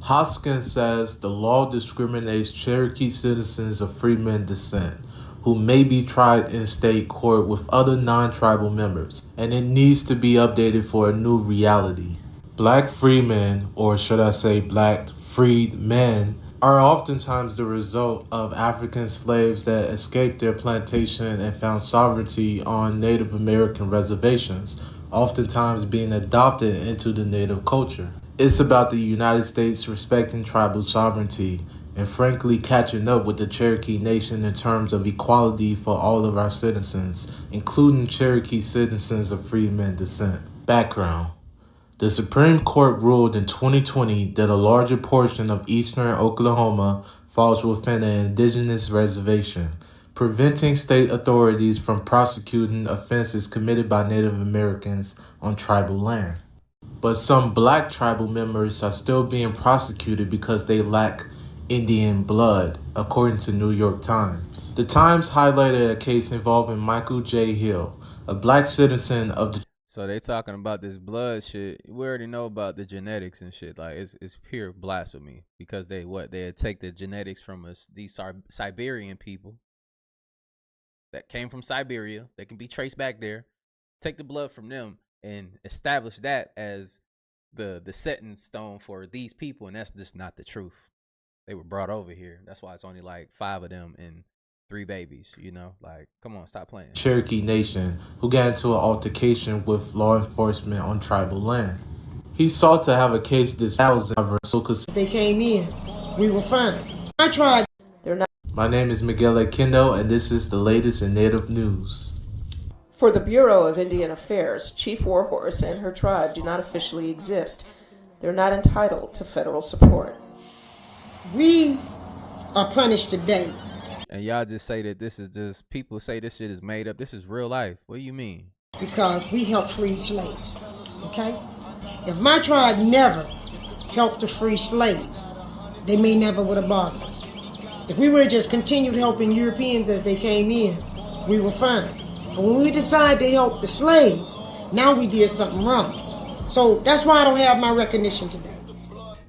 Hoskins says the law discriminates Cherokee citizens of freeman descent, who may be tried in state court with other non-tribal members, and it needs to be updated for a new reality. Black freemen, or should I say black freed men, are oftentimes the result of African slaves that escaped their plantation and found sovereignty on Native American reservations, oftentimes being adopted into the Native culture. It's about the United States respecting tribal sovereignty and frankly catching up with the Cherokee Nation in terms of equality for all of our citizens, including Cherokee citizens of freedmen descent. Background. The Supreme Court ruled in 2020 that a larger portion of eastern Oklahoma falls within an indigenous reservation, preventing state authorities from prosecuting offenses committed by Native Americans on tribal land. But some black tribal members are still being prosecuted because they lack Indian blood, according to New York Times. The Times highlighted a case involving Michael J. Hill, a black citizen of the... So they talking about this blood shit. We already know about the genetics and shit. Like it's pure blasphemy because they take the genetics from these Siberian people that came from Siberia. They can be traced back there. Take the blood from them and establish that as the setting stone for these people, and that's just not the truth. They were brought over here. That's why it's only like 5 of them and 3 babies, you know? Like, come on, stop playing. Cherokee Nation, who got into an altercation with law enforcement on tribal land. He sought to have a case disposed of because they came in. We were fine. I tried. They're not. My name is Miguel Aquino, and this is the latest in Native news. For the Bureau of Indian Affairs, Chief Warhorse and her tribe do not officially exist. They're not entitled to federal support. We are punished today. And y'all just say that this is just, people say this shit is made up. This is real life. What do you mean? Because we help free slaves, okay? If my tribe never helped to free slaves, they may never would have bothered us. If we would have just continued helping Europeans as they came in, we were fine. But when we decided to help the slaves, now we did something wrong. So that's why I don't have my recognition today.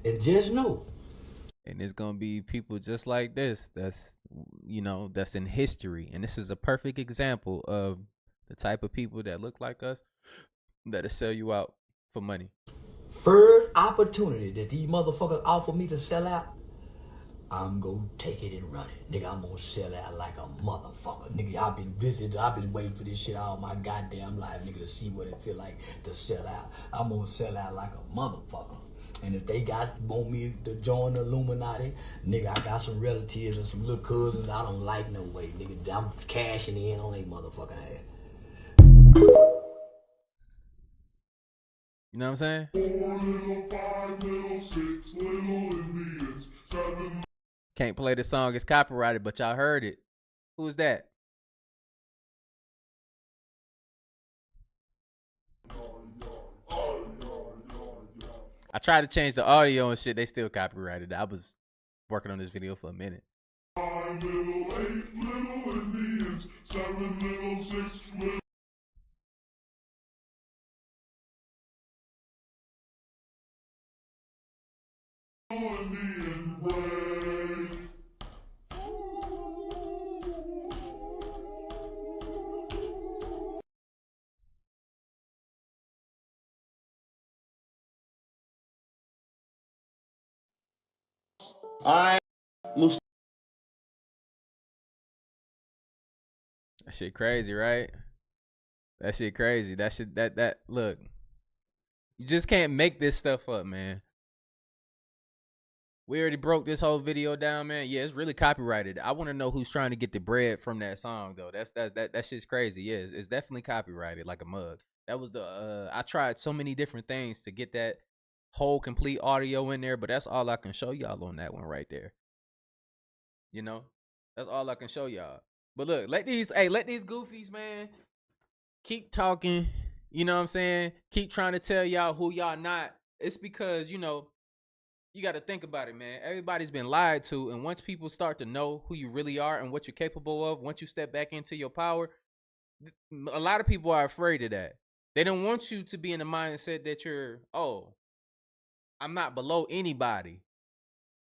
And just know. And it's going to be people just like this that's, you know, that's in history. And this is a perfect example of the type of people that look like us that'll sell you out for money. First opportunity that these motherfuckers offer me to sell out, I'm gonna take it and run it. Nigga, I'm gonna sell out like a motherfucker. Nigga, I've been waiting for this shit all my goddamn life, nigga, to see what it feel like to sell out. I'm gonna sell out like a motherfucker. And if they want me to join the Illuminati, nigga, I got some relatives and some little cousins I don't like no way, nigga. I'm cashing in on they motherfucking ass. You know what I'm saying? 4 little, 5 little, 6 little Indians, 7. Can't play the song, it's copyrighted, but y'all heard it. Who's that? I tried to change the audio and shit, they still copyrighted. I was working on this video for a minute. 5 little, 8 little Indians, 7 little, 6 little. Indian race. That shit crazy, right? That shit crazy. That look. You just can't make this stuff up, man. We already broke this whole video down, man. Yeah, it's really copyrighted. I want to know who's trying to get the bread from that song, though. That shit's crazy. Yeah, it's definitely copyrighted like a mug. That was the I tried so many different things to get that whole complete audio in there, but that's all I can show y'all on that one right there. You know, that's all I can show y'all. But look, let these goofies, man, keep talking. You know what I'm saying? Keep trying to tell y'all who y'all not. It's because, you know, you got to think about it, man. Everybody's been lied to, and once people start to know who you really are and what you're capable of, once you step back into your power, a lot of people are afraid of that. They don't want you to be in the mindset that you're, oh, I'm not below anybody.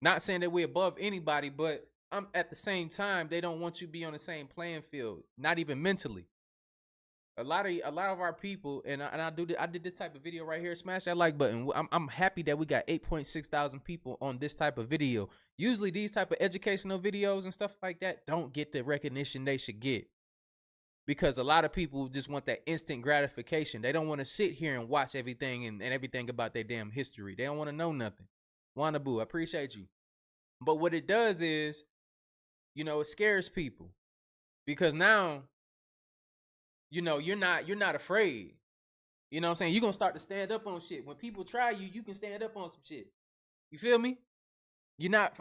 Not saying that we're above anybody, but I'm at the same time, they don't want you to be on the same playing field, not even mentally. A lot of our people, and I did this type of video right here. Smash that like button. I'm happy that we got 8.6 thousand people on this type of video. Usually these type of educational videos and stuff like that don't get the recognition they should get, because a lot of people just want that instant gratification. They don't want to sit here and watch everything and everything about their damn history. They don't want to know nothing. Wannabu, I appreciate you. But what it does is, you know, it scares people, because now, you know, you're not afraid. You know what I'm saying? You're going to start to stand up on shit. When people try you, you can stand up on some shit. You feel me? You're not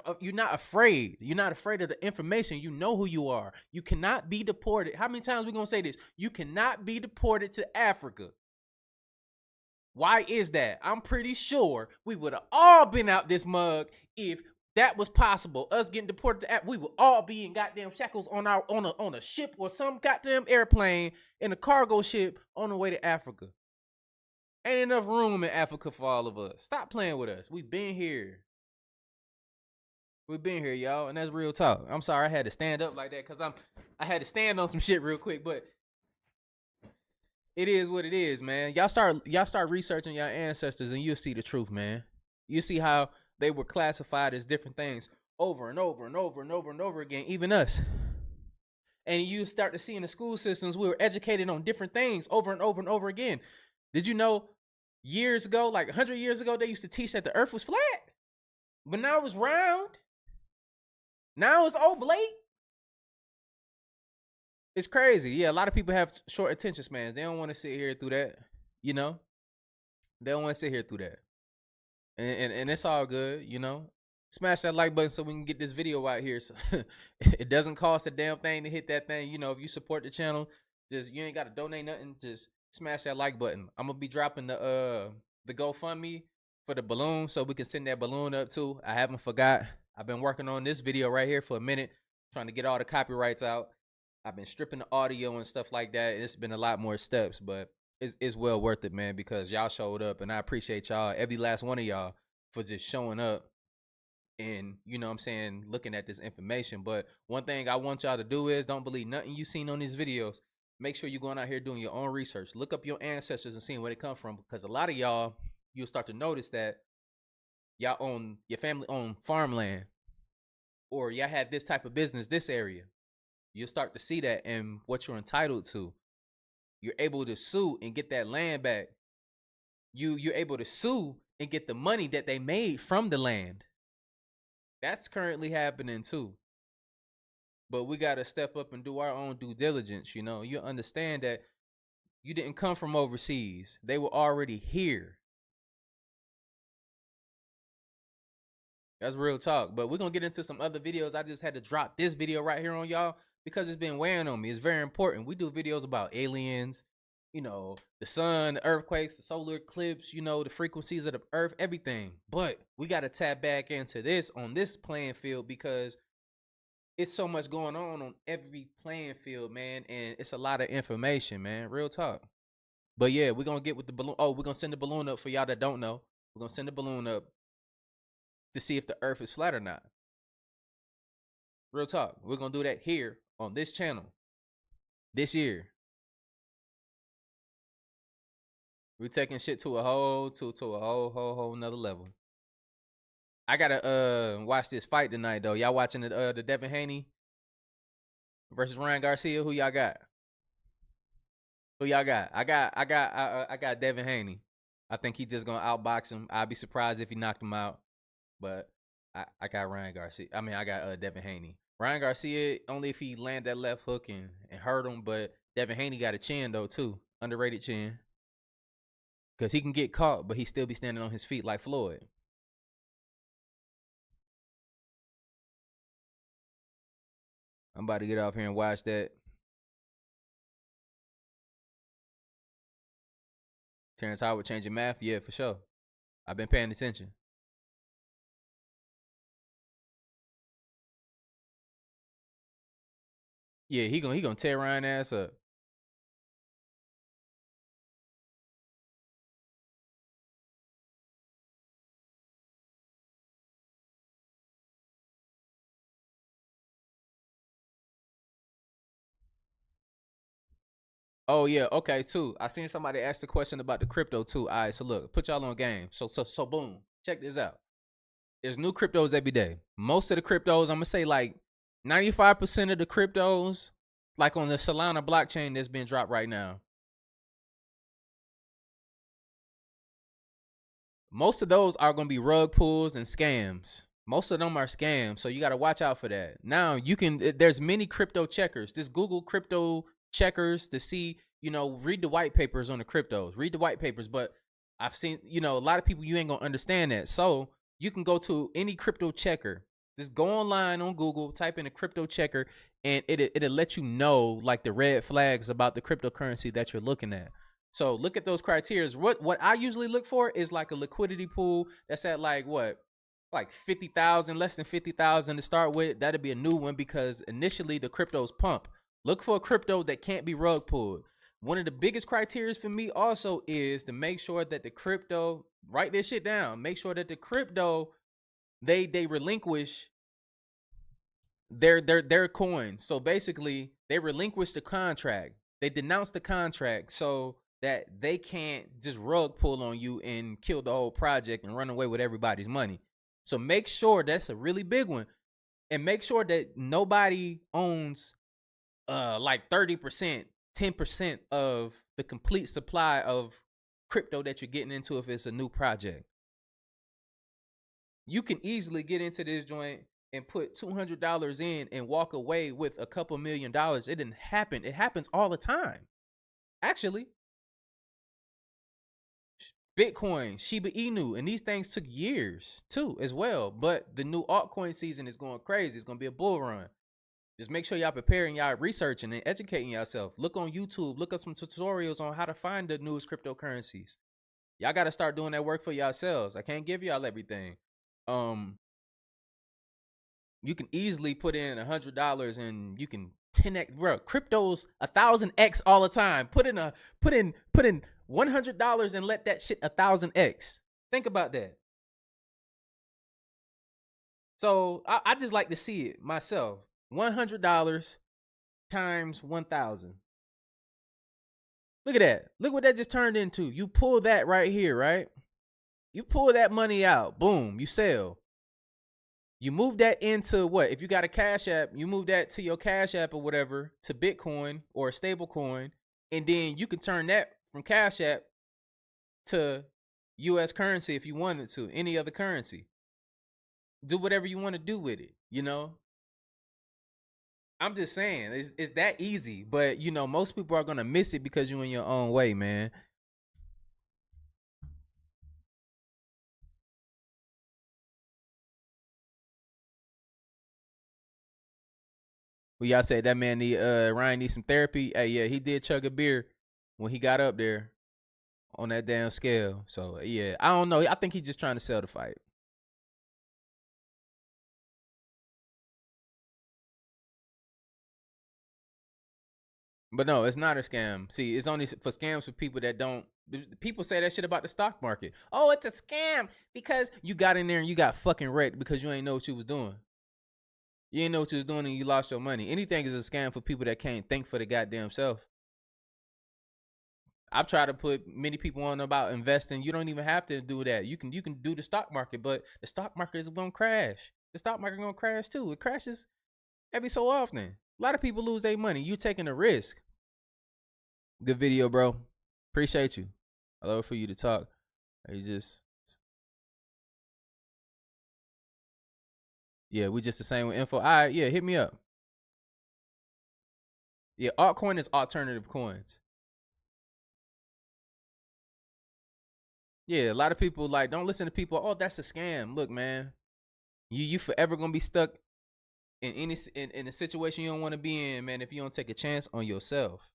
afraid. You're not afraid of the information. You know who you are. You cannot be deported. How many times we going to say this? You cannot be deported to Africa. Why is that? I'm pretty sure we would have all been out this mug if that was possible. Us getting deported to Africa, we would all be in goddamn shackles on a ship or some goddamn airplane in a cargo ship on the way to Africa. Ain't enough room in Africa for all of us. Stop playing with us. We've been here. We've been here, y'all, and that's real talk. I'm sorry I had to stand up like that, because I had to stand on some shit real quick, but it is what it is, man. Y'all start researching your ancestors and you'll see the truth, man. You see how they were classified as different things over and over and over and over and over again, even us. And you start to see in the school systems, we were educated on different things over and over and over again. Did you know years ago, like 100 years ago, they used to teach that the earth was flat, but now it's round. Now it's oblate. It's crazy. Yeah, a lot of people have short attention spans. They don't want to sit here through that, you know? They don't want to sit here through that. And it's all good, you know? Smash that like button so we can get this video out here. So it doesn't cost a damn thing to hit that thing. You know, if you support the channel, just, you ain't got to donate nothing. Just smash that like button. I'm going to be dropping the GoFundMe for the balloon so we can send that balloon up too. I haven't forgot. I've been working on this video right here for a minute, trying to get all the copyrights out. I've been stripping the audio and stuff like that. It's been a lot more steps, but it's well worth it, man, because y'all showed up, and I appreciate y'all, every last one of y'all, for just showing up and, you know what I'm saying, looking at this information. But one thing I want y'all to do is don't believe nothing you seen on these videos. Make sure you're going out here doing your own research. Look up your ancestors and seeing where they come from, because a lot of y'all, you'll start to notice that your family own farmland. or y'all had this type of business, this area. You'll start to see that and what you're entitled to. You're able to sue and get that land back. You're able to sue and get the money that they made from the land. That's currently happening too. But we got to step up and do our own due diligence. You know, you understand that you didn't come from overseas. They were already here. That's real talk. But we're going to get into some other videos. I just had to drop this video right here on y'all because it's been weighing on me. It's very important. We do videos about aliens, you know, the sun, the earthquakes, the solar eclipse, you know, the frequencies of the earth, everything. But we got to tap back into this on this playing field because it's so much going on every playing field, man. And it's a lot of information, man. Real talk. But yeah, we're going to get with the balloon. Oh, we're going to send the balloon up for y'all that don't know. We're going to send the balloon up to see if the earth is flat or not. Real talk. We're going to do that here on this channel this year. We're taking shit to a whole nother level. I gotta watch this fight tonight though. Y'all watching the Devin Haney versus Ryan Garcia? Who y'all got? Who y'all got? I got Devin Haney. I think he's just gonna outbox him. I'd be surprised if he knocked him out. But I got Ryan Garcia. I mean, I got Devin Haney. Ryan Garcia, only if he land that left hook and hurt him. But Devin Haney got a chin, though, too. Underrated chin. Because he can get caught, but he still be standing on his feet like Floyd. I'm about to get off here and watch that. Terrence Howard changing math? Yeah, for sure. I've been paying attention. Yeah, he gonna tear Ryan ass up. Oh yeah, okay, too. I seen somebody ask the question about the crypto too. All right, so look, put y'all on game. So boom, check this out. There's new cryptos every day. Most of the cryptos, I'm gonna say like 95% of the cryptos, like on the Solana blockchain that's been dropped right now. Most of those are gonna be rug pulls and scams. Most of them are scams, so you gotta watch out for that. Now you can. There's many crypto checkers. Just Google crypto checkers to see, you know, read the white papers on the cryptos, read the white papers. But I've seen, you know, a lot of people, you ain't gonna understand that. So you can go to any crypto checker, just go online on Google, type in a crypto checker, and it'll let you know like the red flags about the cryptocurrency that you're looking at. So look at those criteria. What I usually look for is like a liquidity pool that's at like what, like 50,000, less than 50,000 to start with. That'd be a new one because initially the cryptos pump. Look for a crypto that can't be rug pulled. One of the biggest criteria for me also is to make sure that the crypto, write this shit down, make sure that the crypto, they relinquish their coins. So basically they relinquish the contract. They denounce the contract so that they can't just rug pull on you and kill the whole project and run away with everybody's money. So make sure, that's a really big one. And make sure that nobody owns like 30%, 10% of the complete supply of crypto that you're getting into if it's a new project. You can easily get into this joint and put $200 in and walk away with a couple $1 million. It didn't happen. It happens all the time. Actually, Bitcoin, Shiba Inu, and these things took years too as well. But the new altcoin season is going crazy. It's going to be a bull run. Just make sure y'all preparing, y'all researching and educating yourself. Look on YouTube. Look up some tutorials on how to find the newest cryptocurrencies. Y'all got to start doing that work for yourselves. I can't give y'all everything. You can easily put in $100 and you can 10x, bro. Crypto's 1,000x all the time. Put in $100 and let that shit 1,000x. Think about that. So I just like to see it myself. $100 times 1,000. Look at that. Look what that just turned into. You pull that right here, right? You pull that money out. Boom. You sell. You move that into what? If you got a Cash App, you move that to your Cash App or whatever, to Bitcoin or a stable coin, and then you can turn that from Cash App to US currency if you wanted to, any other currency. Do whatever you want to do with it, you know? I'm just saying, it's that easy, but you know, most people are gonna miss it because you're in your own way, man. Well, y'all said that man Ryan needs some therapy. Hey, yeah, he did chug a beer when he got up there on that damn scale. So yeah, I don't know. I think he's just trying to sell the fight. But no, it's not a scam. See, it's only for scams for people that don't. People say that shit about the stock market. Oh, it's a scam because you got in there and you got fucking wrecked because you ain't know what you was doing. You ain't know what you was doing and you lost your money. Anything is a scam for people that can't think for the goddamn self. I've tried to put many people on about investing. You don't even have to do that. You can do the stock market, but the stock market is gonna crash. The stock market gonna crash too. It crashes every so often. A lot of people lose their money. You taking a risk. Good video, bro. Appreciate you. I love for you to talk. You just, yeah, we just the same with info. All right, yeah, hit me up. Yeah, altcoin is alternative coins. Yeah, a lot of people like don't listen to people. Oh, that's a scam. Look, man, you forever gonna be stuck in in a situation you don't want to be in, man. If you don't take a chance on yourself,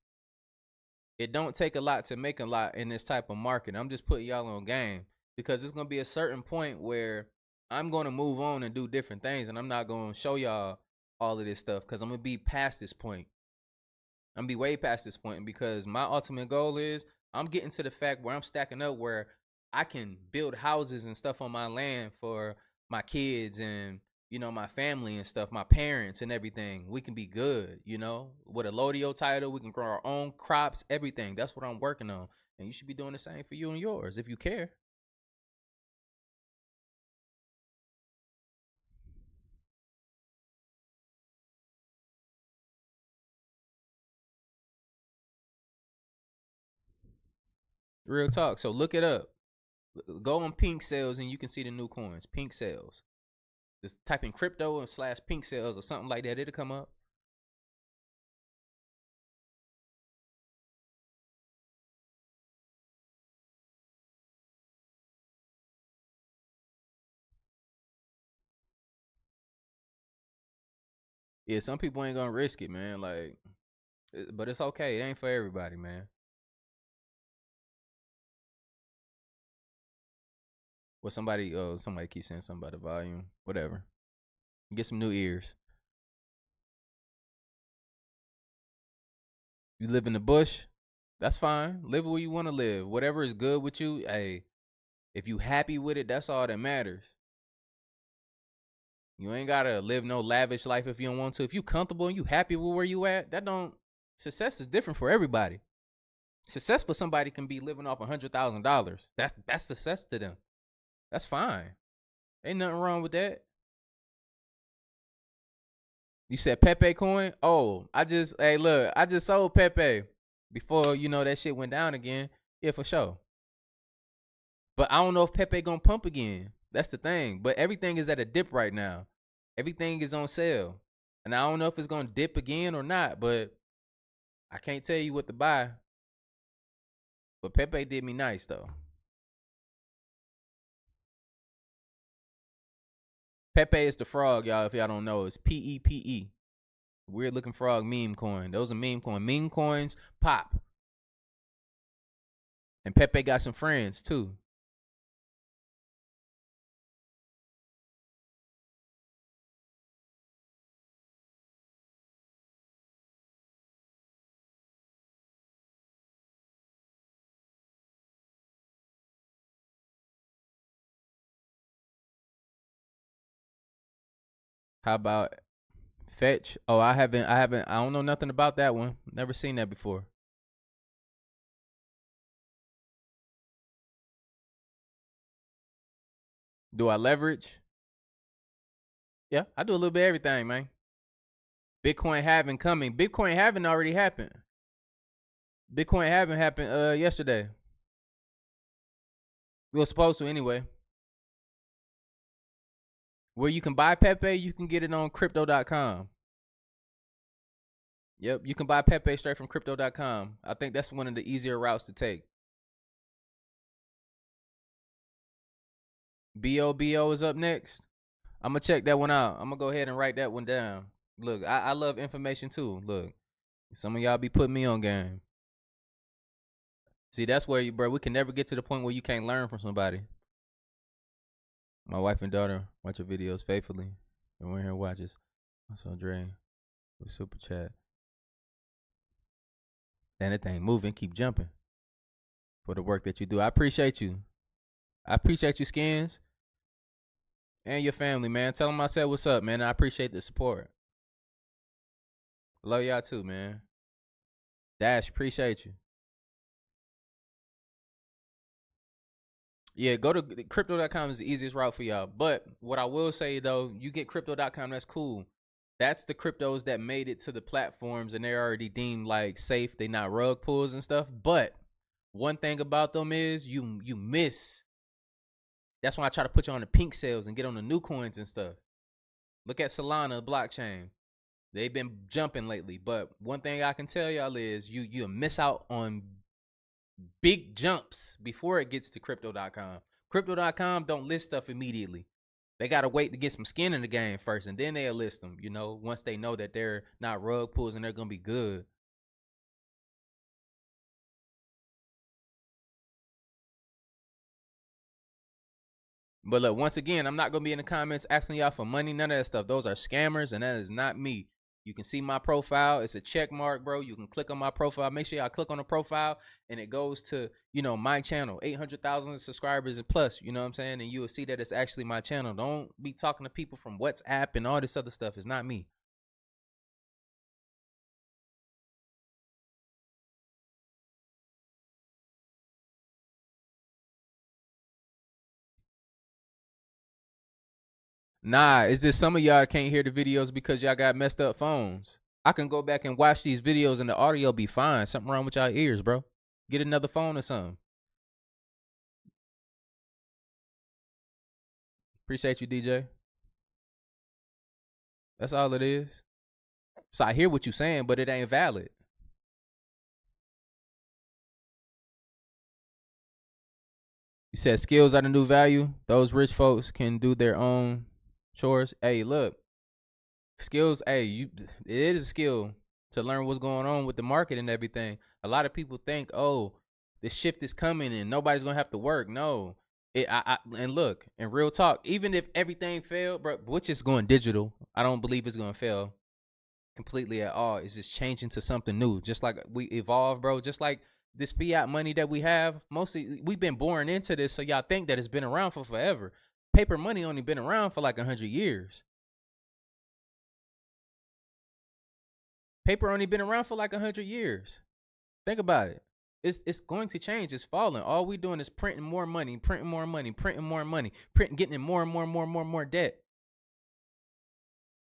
it don't take a lot to make a lot in this type of market. I'm just putting y'all on game because it's gonna be a certain point where I'm gonna move on and do different things, and I'm not gonna show y'all all of this stuff because I'm gonna be past this point. I'm gonna be way past this point because my ultimate goal is I'm getting to the fact where I'm stacking up where I can build houses and stuff on my land for my kids and, you know, my family and stuff, my parents and everything. We can be good, you know, with a Lodio title. We can grow our own crops, everything. That's what I'm working on. And you should be doing the same for you and yours if you care. Real talk. So look it up. Go on Pink Sales and you can see the new coins. Pink Sales. Just type in crypto / Pink Sales or something like that. It'll come up. Yeah, some people ain't gonna risk it, man. Like, but it's okay. It ain't for everybody, man. Well, somebody keeps saying something about the volume. Whatever. Get some new ears. You live in the bush, that's fine. Live where you want to live. Whatever is good with you, hey, if you happy with it, that's all that matters. You ain't gotta live no lavish life if you don't want to. If you comfortable and you happy with where you at, success is different for everybody. Success for somebody can be living off $100,000. That's success to them. That's fine. Ain't nothing wrong with that. You said Pepe coin? Oh, I just sold Pepe before, you know, that shit went down again. Yeah, for sure. But I don't know if Pepe gonna pump again. That's the thing. But everything is at a dip right now. Everything is on sale. And I don't know if it's gonna dip again or not, but I can't tell you what to buy. But Pepe did me nice though. Pepe is the frog, y'all, if y'all don't know. It's PEPE. Weird looking frog meme coin. Those are meme coin. Meme coins pop. And Pepe got some friends too. How about Fetch? Oh, I don't know nothing about that one. Never seen that before. Do I leverage? Yeah, I do a little bit of everything, man. Bitcoin halving coming. Bitcoin halving already happened. Bitcoin halving happened yesterday. We were supposed to anyway. Where you can buy Pepe, you can get it on crypto.com. Yep, you can buy Pepe straight from crypto.com. I think that's one of the easier routes to take. BOBO is up next. I'm going to check that one out. I'm going to go ahead and write that one down. Look, I love information too. Look, some of y'all be putting me on game. See, that's where we can never get to the point where you can't learn from somebody. My wife and daughter watch your videos faithfully. And we're here watches. Also, Dre with Super Chat. And that thing moving, keep jumping for the work that you do. I appreciate you. I appreciate you, Skins. And your family, man. Tell them I said what's up, man. I appreciate the support. Love y'all too, man. Dash, appreciate you. Yeah, go to crypto.com is the easiest route for y'all. But what I will say, though, you get crypto.com, that's cool. That's the cryptos that made it to the platforms and they're already deemed like safe. They not rug pulls and stuff. But one thing about them is you miss. That's why I try to put you on the pink sales and get on the new coins and stuff. Look at Solana blockchain. They've been jumping lately. But one thing I can tell y'all is you miss out on big jumps before it gets to crypto.com. Crypto.com don't list stuff immediately. They got to wait to get some skin in the game first, and then they'll list them, you know, once they know that they're not rug pulls and they're going to be good. But look, once again, I'm not going to be in the comments asking y'all for money, none of that stuff. Those are scammers, and that is not me. You can see my profile. It's a check mark, bro. You can click on my profile. Make sure y'all click on the profile, and it goes to, you know, my channel, 800,000 subscribers and plus, you know what I'm saying? And you will see that it's actually my channel. Don't be talking to people from WhatsApp and all this other stuff. It's not me. Nah, it's just some of y'all can't hear the videos because y'all got messed up phones. I can go back and watch these videos and the audio be fine. Something wrong with y'all ears, bro. Get another phone or something. Appreciate you, DJ. That's all it is. So I hear what you're saying, but it ain't valid. You said skills are the new value. Those rich folks can do their own chores. Hey, look. Skills, it is a skill to learn what's going on with the market and everything. A lot of people think, oh, the shift is coming and nobody's going to have to work. No. And look, in real talk, even if everything failed, bro, which is going digital, I don't believe it's going to fail completely at all. It's just changing to something new. Just like we evolve, bro. Just like this fiat money that we have, mostly we've been born into this, so y'all think that it's been around for forever. Paper money only been around for like 100 years. Paper only been around for like 100 years. Think about it. It's going to change. It's falling. All we doing is printing more money, getting in more and more debt.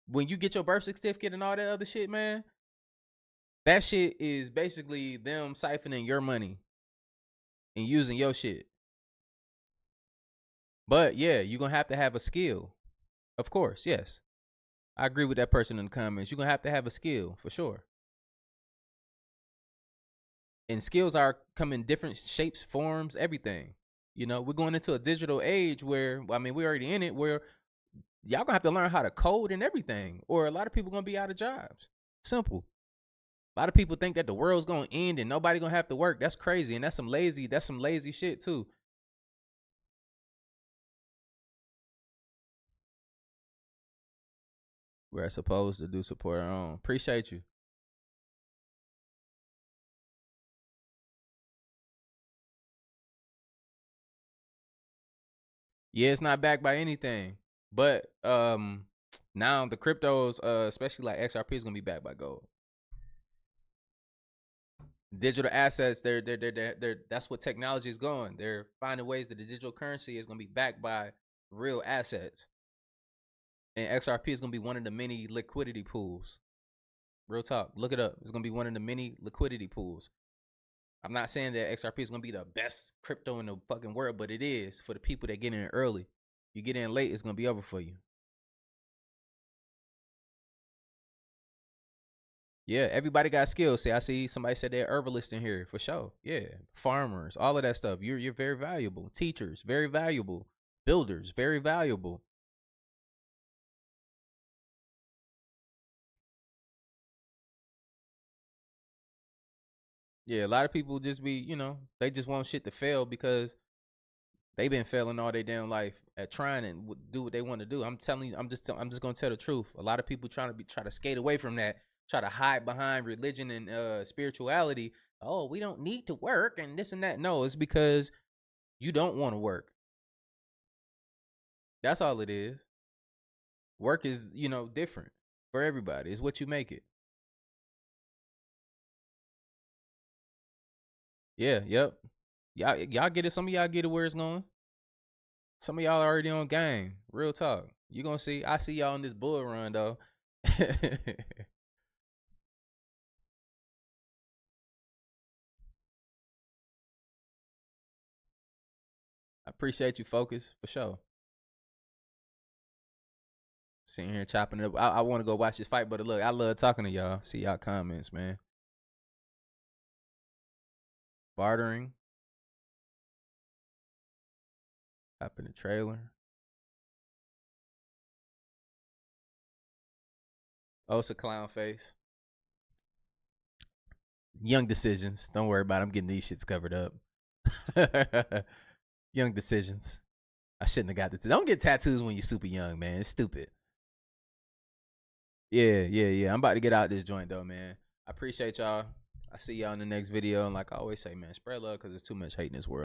When you get your birth certificate and all that other shit, man, that shit is basically them siphoning your money and using your shit. But yeah, you're going to have a skill. Of course, yes. I agree with that person in the comments. You're going to have a skill for sure. And skills are come in different shapes, forms, everything. You know, we're going into a digital age where, I mean, we're already in it, where y'all going to have to learn how to code and everything, or a lot of people going to be out of jobs. Simple. A lot of people think that the world's going to end and nobody going to have to work. That's crazy. And that's some lazy shit too. We're supposed to do support our own. Appreciate you. Yeah, it's not backed by anything. But now the cryptos, especially like XRP, is gonna be backed by gold. Digital assets, they're that's what technology is going. They're finding ways that the digital currency is gonna be backed by real assets. And XRP is gonna be one of the many liquidity pools. Real talk. Look it up. It's gonna be one of the many liquidity pools. I'm not saying that XRP is gonna be the best crypto in the fucking world, but it is for the people that get in early. You get in late, it's gonna be over for you. Yeah, everybody got skills. See, I see somebody said they're herbalists in here for sure. Yeah, farmers, all of that stuff. You're very valuable. Teachers, very valuable. Builders, very valuable. Yeah, a lot of people just be, you know, they just want shit to fail because they've been failing all their damn life at trying and do what they want to do. I'm telling you, I'm just gonna tell the truth. A lot of people try to skate away from that, try to hide behind religion and spirituality. Oh, we don't need to work and this and that. No, it's because you don't want to work. That's all it is. Work is, you know, different for everybody. It's what you make it. Yeah, yep. Y'all get it. Some of y'all get it where it's going. Some of y'all already on game. Real talk. You gonna see. I see y'all in this bull run though. I appreciate you, Focus, for sure. Sitting here chopping it up. I want to go watch this fight, but look, I love talking to y'all. See y'all comments, man. Bartering. Hop in the trailer. Oh, it's a clown face. Young decisions. Don't worry about it. I'm getting these shits covered up. Young decisions. I shouldn't have got the don't get tattoos when you're super young, man. It's stupid. Yeah. I'm about to get out this joint though, man. I appreciate y'all. I see y'all in the next video. And like I always say, man, spread love because there's too much hate in this world.